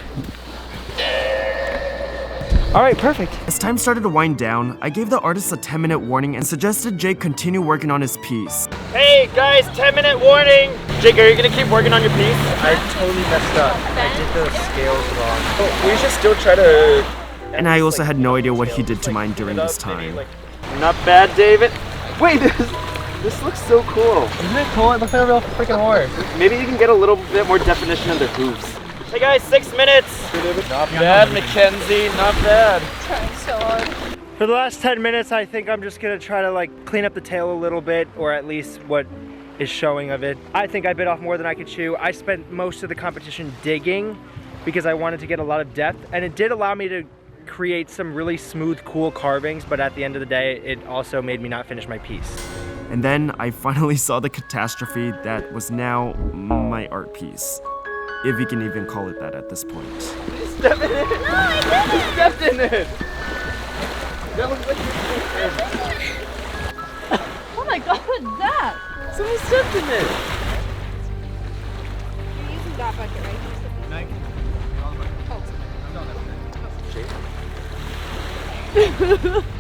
All right, perfect. As time started to wind down, I gave the artist a 10-minute warning and suggested Jake continue working on his piece. Hey guys, 10-minute warning. Jake, are you gonna keep working on your piece? I totally messed up. I did the scales wrong. Oh, we should still try to... And I also had no idea what he did to mine during this time. Not bad, David. Wait, this looks so cool. Isn't it cool? It looks like a real freaking horse. Maybe you can get a little bit more definition of the hooves. Hey guys, 6 minutes. Not bad, Mackenzie, not bad. Trying so hard. For the last 10 minutes, I think I'm just gonna try to like clean up the tail a little bit, or at least what is showing of it. I think I bit off more than I could chew. I spent most of the competition digging because I wanted to get a lot of depth, and it did allow me to create some really smooth, cool carvings, but at the end of the day, it also made me not finish my piece. And then I finally saw the catastrophe that was now my art piece. If you can even call it that at this point. Step in it! No, I didn't! You stepped in it! That looks like Oh my god. What was that? Someone stepped in it. You're using that bucket, right?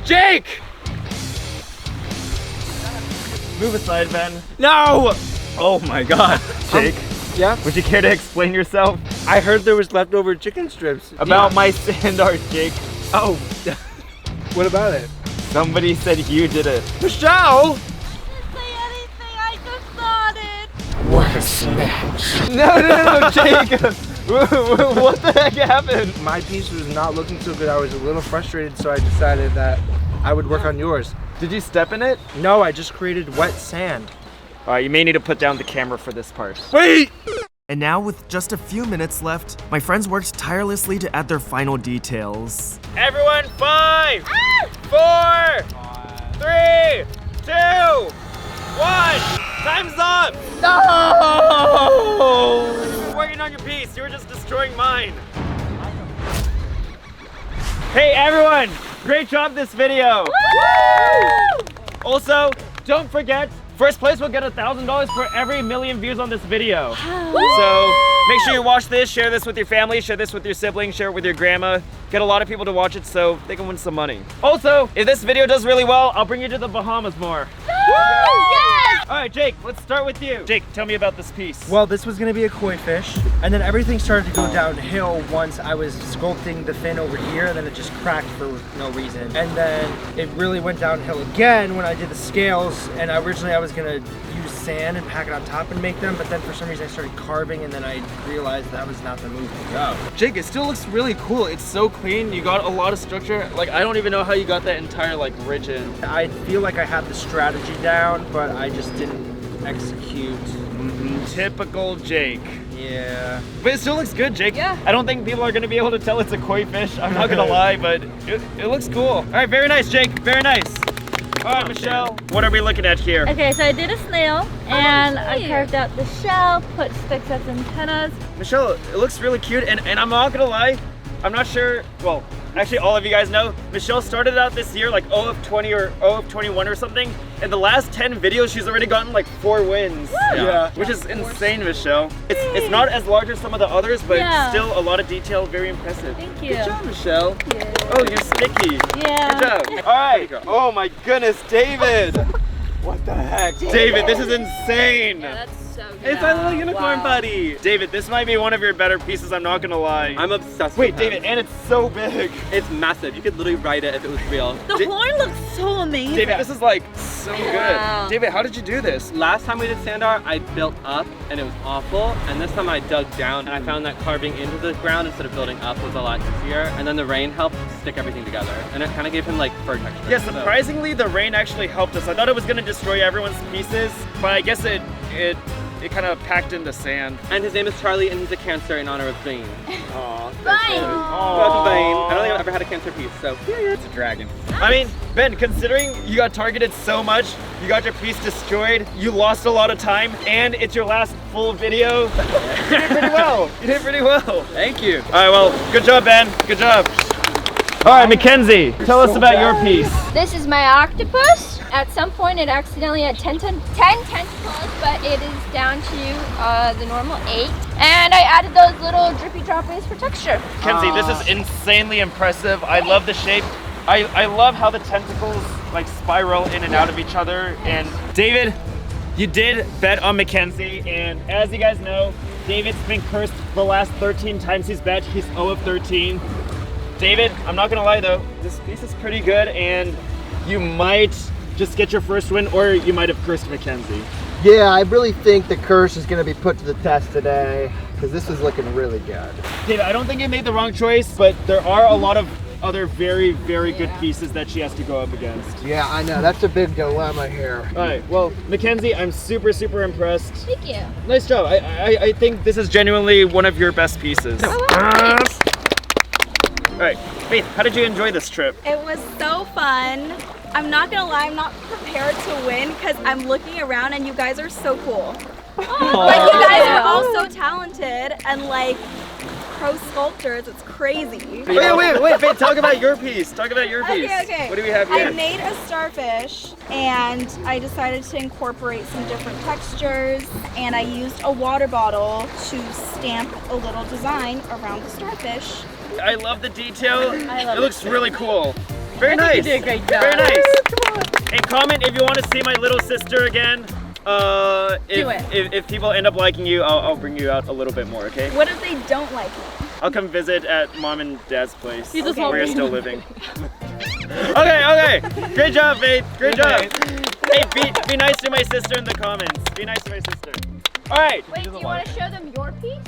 Jake! Move aside, Ben. No! Oh my God, Jake. Yeah? Would you care to explain yourself? I heard there was leftover chicken strips. About my sand art, Jake. Oh. What about it? Somebody said you did it. Michelle! No, Jake. What the heck happened? My piece was not looking so good. I was a little frustrated, so I decided that I would work on yours. Did you step in it? No, I just created wet sand. All right, you may need to put down the camera for this part. Wait! And now, with just a few minutes left, my friends worked tirelessly to add their final details. Everyone, 5, 4, 3, 2, 1. Time's up! No! You were working on your piece. You were just destroying mine. Hey, everyone! Great job this video. Woo! Also, don't forget, first place will get $1,000 for every 1,000,000 views on this video. So make sure you watch this, share this with your family, share this with your siblings, share it with your grandma. Get a lot of people to watch it so they can win some money. Also, if this video does really well, I'll bring you to the Bahamas more. Yes! All right, Jake, let's start with you. Jake, tell me about this piece. Well, this was gonna be a koi fish, and then everything started to go downhill once I was sculpting the fin over here, and then it just cracked for no reason. And then it really went downhill again when I did the scales, and originally I was gonna use sand and pack it on top and make them, but then for some reason I started carving, and then I realized that was not the move to go. Jake, it still looks really cool. It's so clean. You got a lot of structure. Like, I don't even know how you got that entire, like, ridge in. I feel like I had the strategy down, but I just didn't execute. Typical Jake. Yeah. But it still looks good, Jake. Yeah. I don't think people are gonna be able to tell it's a koi fish. I'm not gonna lie, but it looks cool. All right, very nice, Jake. Very nice. All right, Michelle, what are we looking at here? Okay, so I did a snail and I carved out the shell, put sticks as antennas. Michelle, it looks really cute, and I'm not gonna lie, I'm not sure, well, actually all of you guys know, Michelle started out this year like 0 of 20 or 0 of 21 or something. In the last 10 videos, she's already gotten like 4 wins. Yeah. Which is insane, Michelle. It's not as large as some of the others, but Yeah. still a lot of detail, very impressive. Thank you. Good job, Michelle. Thank you. Oh, you're sticky. Yeah. Good job. All right. Oh my goodness, David. What the heck? David, this is insane. Yeah, that's so good. It's my little unicorn Wow. buddy. David, this might be one of your better pieces, I'm not gonna lie. I'm obsessed Wait, with David, and it's so big. It's massive. You could literally write it if it was real. The horn looks so amazing. David, this is like so Wow. good. David, how did you do this? Last time we did sand art, I built up and it was awful. And this time I dug down and I found that carving into the ground instead of building up was a lot easier. And then the rain helped stick everything together. And it kind of gave him like fur texture. Yeah, So- surprisingly, the rain actually helped us. I thought it was gonna destroy everyone's pieces, but I guess it kind of packed into sand. And his name is Charlie and he's a Cancer in honor of Bane. Aw. Bane! Welcome, Bane. I don't think I've ever had a Cancer piece, so. It's a dragon. I mean, Ben, considering you got targeted so much, you got your piece destroyed, you lost a lot of time, and it's your last full video, you did pretty well. You did pretty well. Thank you. All right, well, good job, Ben. Good job. All right, Mackenzie, tell us about your piece. This is my octopus. At some point it accidentally had 10 tentacles, but it is down to the normal 8. And I added those little drippy droppies for texture. Mackenzie, this is insanely impressive. I love the shape. I love how the tentacles like spiral in and out of each other. And David, you did bet on Mackenzie, and as you guys know, David's been cursed the last 13 times he's bet. He's 0 of 13. David, I'm not gonna lie though, this piece is pretty good, and you might just get your first win, or you might have cursed Mackenzie. Yeah, I really think the curse is going to be put to the test today because this is looking really good. David, I don't think you made the wrong choice, but there are a lot of other very, very good pieces that she has to go up against. Yeah, I know. That's a big dilemma here. All right, well, Mackenzie, I'm super, super impressed. Thank you. Nice job. I think this is genuinely one of your best pieces. All right, Faith, how did you enjoy this trip? It was so fun. I'm not gonna lie, I'm not prepared to win because I'm looking around and you guys are so cool. Like, you guys are all so talented and like, pro sculptors. It's crazy. Wait, Faith, talk about your piece. Talk about your piece. Okay. What do we have here? I made a starfish and I decided to incorporate some different textures, and I used a water bottle to stamp a little design around the starfish. I love the detail. love It looks really cool. Very I nice. think you did a great job. Very nice. And comment if you want to see my little sister again. If people end up liking you, I'll bring you out a little bit more, okay? What if they don't like me? I'll come visit at Mom and Dad's place You just where want you're me. still living. Okay. Great job, Faith. Great job. Hey, be nice to my sister in the comments. Be nice to my sister. All right. Wait, do you want to show them your piece?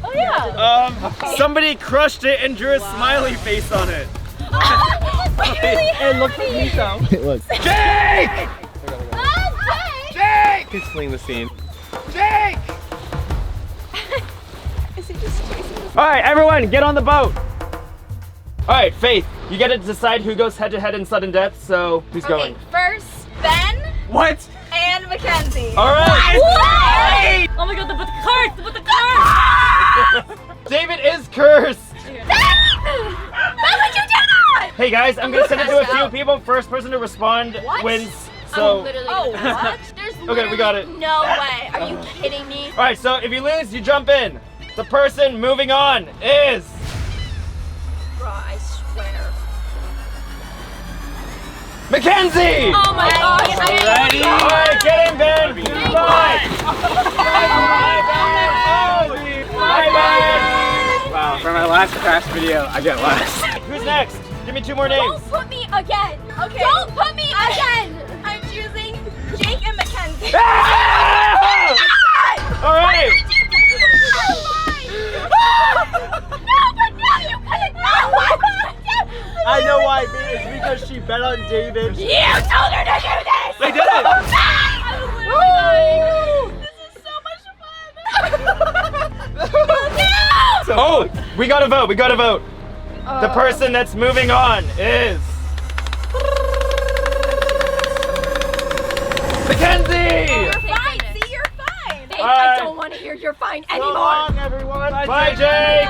Oh yeah. Somebody crushed it and drew a smiley face on it. It looks like Nico. It looks. Jake! Jake! He's fleeing the scene. Jake! Is he just chasing us? All right, everyone, get on the boat. All right, Faith, you get to decide who goes head to head in sudden death. So who's going? First, Ben. What? And Mackenzie. All right. What? Oh my god, the cart! The cart! David is cursed. That's what you did! Hey guys, I'm gonna send it to a few people. First person to respond wins. So. what? There's Okay, we got it. no way. Are you kidding me? All right, so if you lose, you jump in. The person moving on is. Bro, I swear. Mackenzie! Oh my gosh. Alrighty. All right, get in, Ben. Bye. Bye. Wow, for my last crash video, I get last. Who's next? Give me 2 more names. Don't put me again. Okay. Don't put me again. I'm choosing Jake and Mackenzie. All right. No, but now you couldn't. I know why. It's because she bet on David. You told her to do this. They did it. Oh, we gotta vote. We gotta vote. The person that's moving on is Mackenzie. You're fine. See, you're fine. Babe, Alright. I don't want to hear you're fine anymore. So long, everyone. Bye, Jake.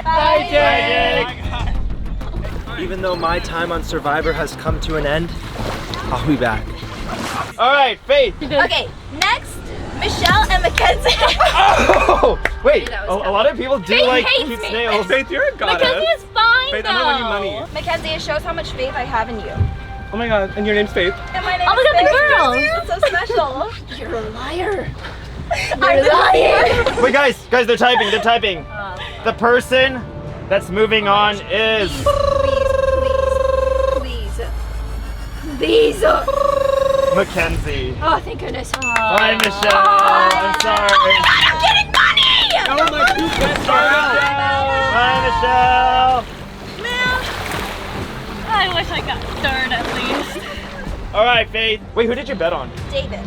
Bye, Jake. Even though my time on Survivor has come to an end, I'll be back. All right, Faith. Okay, next, Michelle and Mackenzie. Oh, wait. A lot of people do Faith like hates cute me. snails. Faith, you're a goddess. Mackenzie is fine Faith, though. I'm not lending you money. Mackenzie, it shows how much faith I have in you. Oh my god, and your name's Faith? And my name Oh, is look at the Faith. girls. It's so special. You're a liar. I'm lying. Wait, guys, they're typing. They're typing. The person that's moving on is These. Mackenzie. Oh, thank goodness. Bye, Michelle. I'm sorry. I'm getting money. Oh my goodness. Bye, Michelle. I wish I got third at least. All right, Faith. Wait, who did you bet on? David.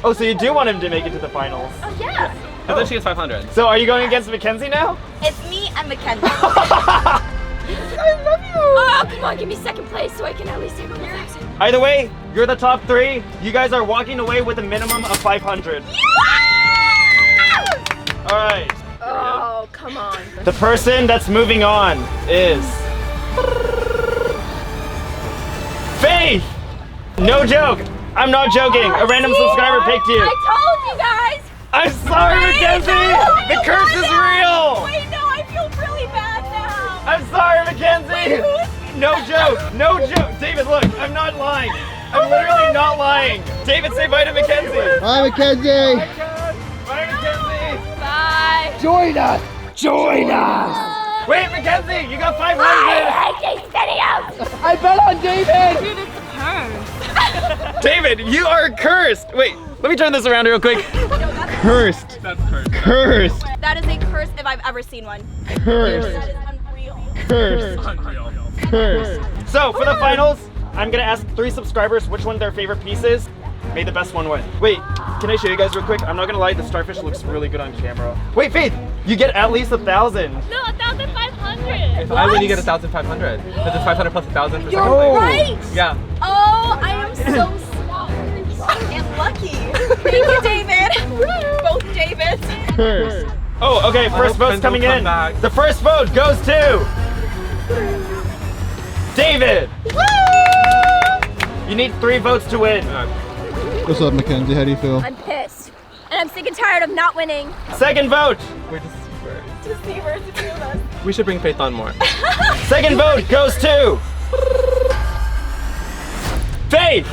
Oh, so you do want him to make it to the finals. Oh yeah. I thought she gets 500. So are you going against Mackenzie now? It's me and Mackenzie. I love you. Oh, come on, give me second place so I can at least take home 1,000. Either way, you're the top 3. You guys are walking away with a minimum of 500. All right. Oh, come on. The person that's moving on is Faith. No joke. I'm not joking. A random subscriber picked you. I told you guys. I'm sorry, Mackenzie. The curse is real. Wait, no, I feel really bad now. I'm sorry, Mackenzie. No joke. No joke. David, look. I'm not lying. I'm literally not lying. David, say bye to Mackenzie. Bye, Mackenzie. Bye, Mackenzie. Bye. Join us. Join us. Wait, Mackenzie, you got 500. I hate these videos. I bet on David. Dude, it's a curse. David, you are cursed. Wait, let me turn this around real quick. Cursed. That's cursed. Cursed. That is a curse if I've ever seen one. Cursed. That is unreal. Cursed. Unreal. Cursed. So for the finals, I'm gonna ask 3 subscribers which one their favorite piece is. May the best one win. Wait, can I show you guys real quick? I'm not gonna lie, the starfish looks really good on camera. Wait, Faith, you get at least 1,000. No, 1,500. If I win, you get 1,500. Because it's 500 plus 1,000 for You're second place. right. Yeah. Oh, I am so smart and lucky. Thank you, David. Both Davids. Cursed. Oh, okay, first vote's coming in. The first vote goes to David. You need 3 votes to win. What's up, Mackenzie? How do you feel? I'm pissed. And I'm sick and tired of not winning. Second vote. We're deceivers. Deceivers, the 2 of us. We should bring Faith on more. Second vote goes to Faith.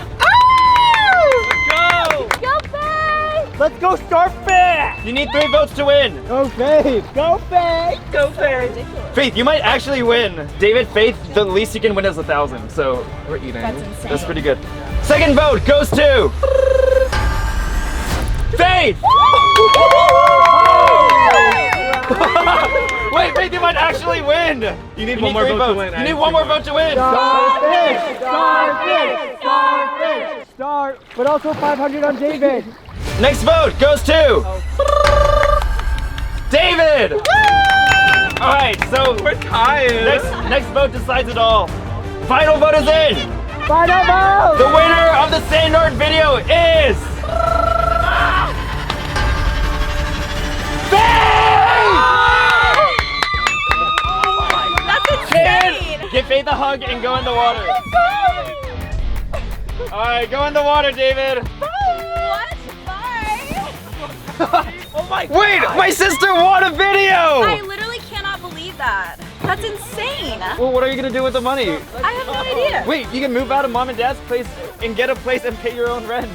Go! Go Faith! Let's go Starfish! You need 3 votes to win. Go Faith! Go Faith! Go Faith! Faith, you might actually win. David, Faith, the least you can win is 1,000. So we're eating. That's insane. That's pretty good. Second vote goes to Faith. Wait, Faith, you might actually win. You need 1 more 3 vote to votes. win. You need 1 more vote to win. Starfish! Starfish! Starfish! Star, but also 500 on David. Next vote goes to David. All right, so we're tired. Next vote decides it all. Final vote is in. Final vote! The winner of the Sandart video is That's insane! Give Faith a hug and go in the water. All right, go in the water, David. What? Bye! Oh my God. Wait, my sister won a video! I literally cannot believe that. That's insane. Well, what are you gonna do with the money? I have no idea. Wait, you can move out of mom and dad's place and get a place and pay your own rent.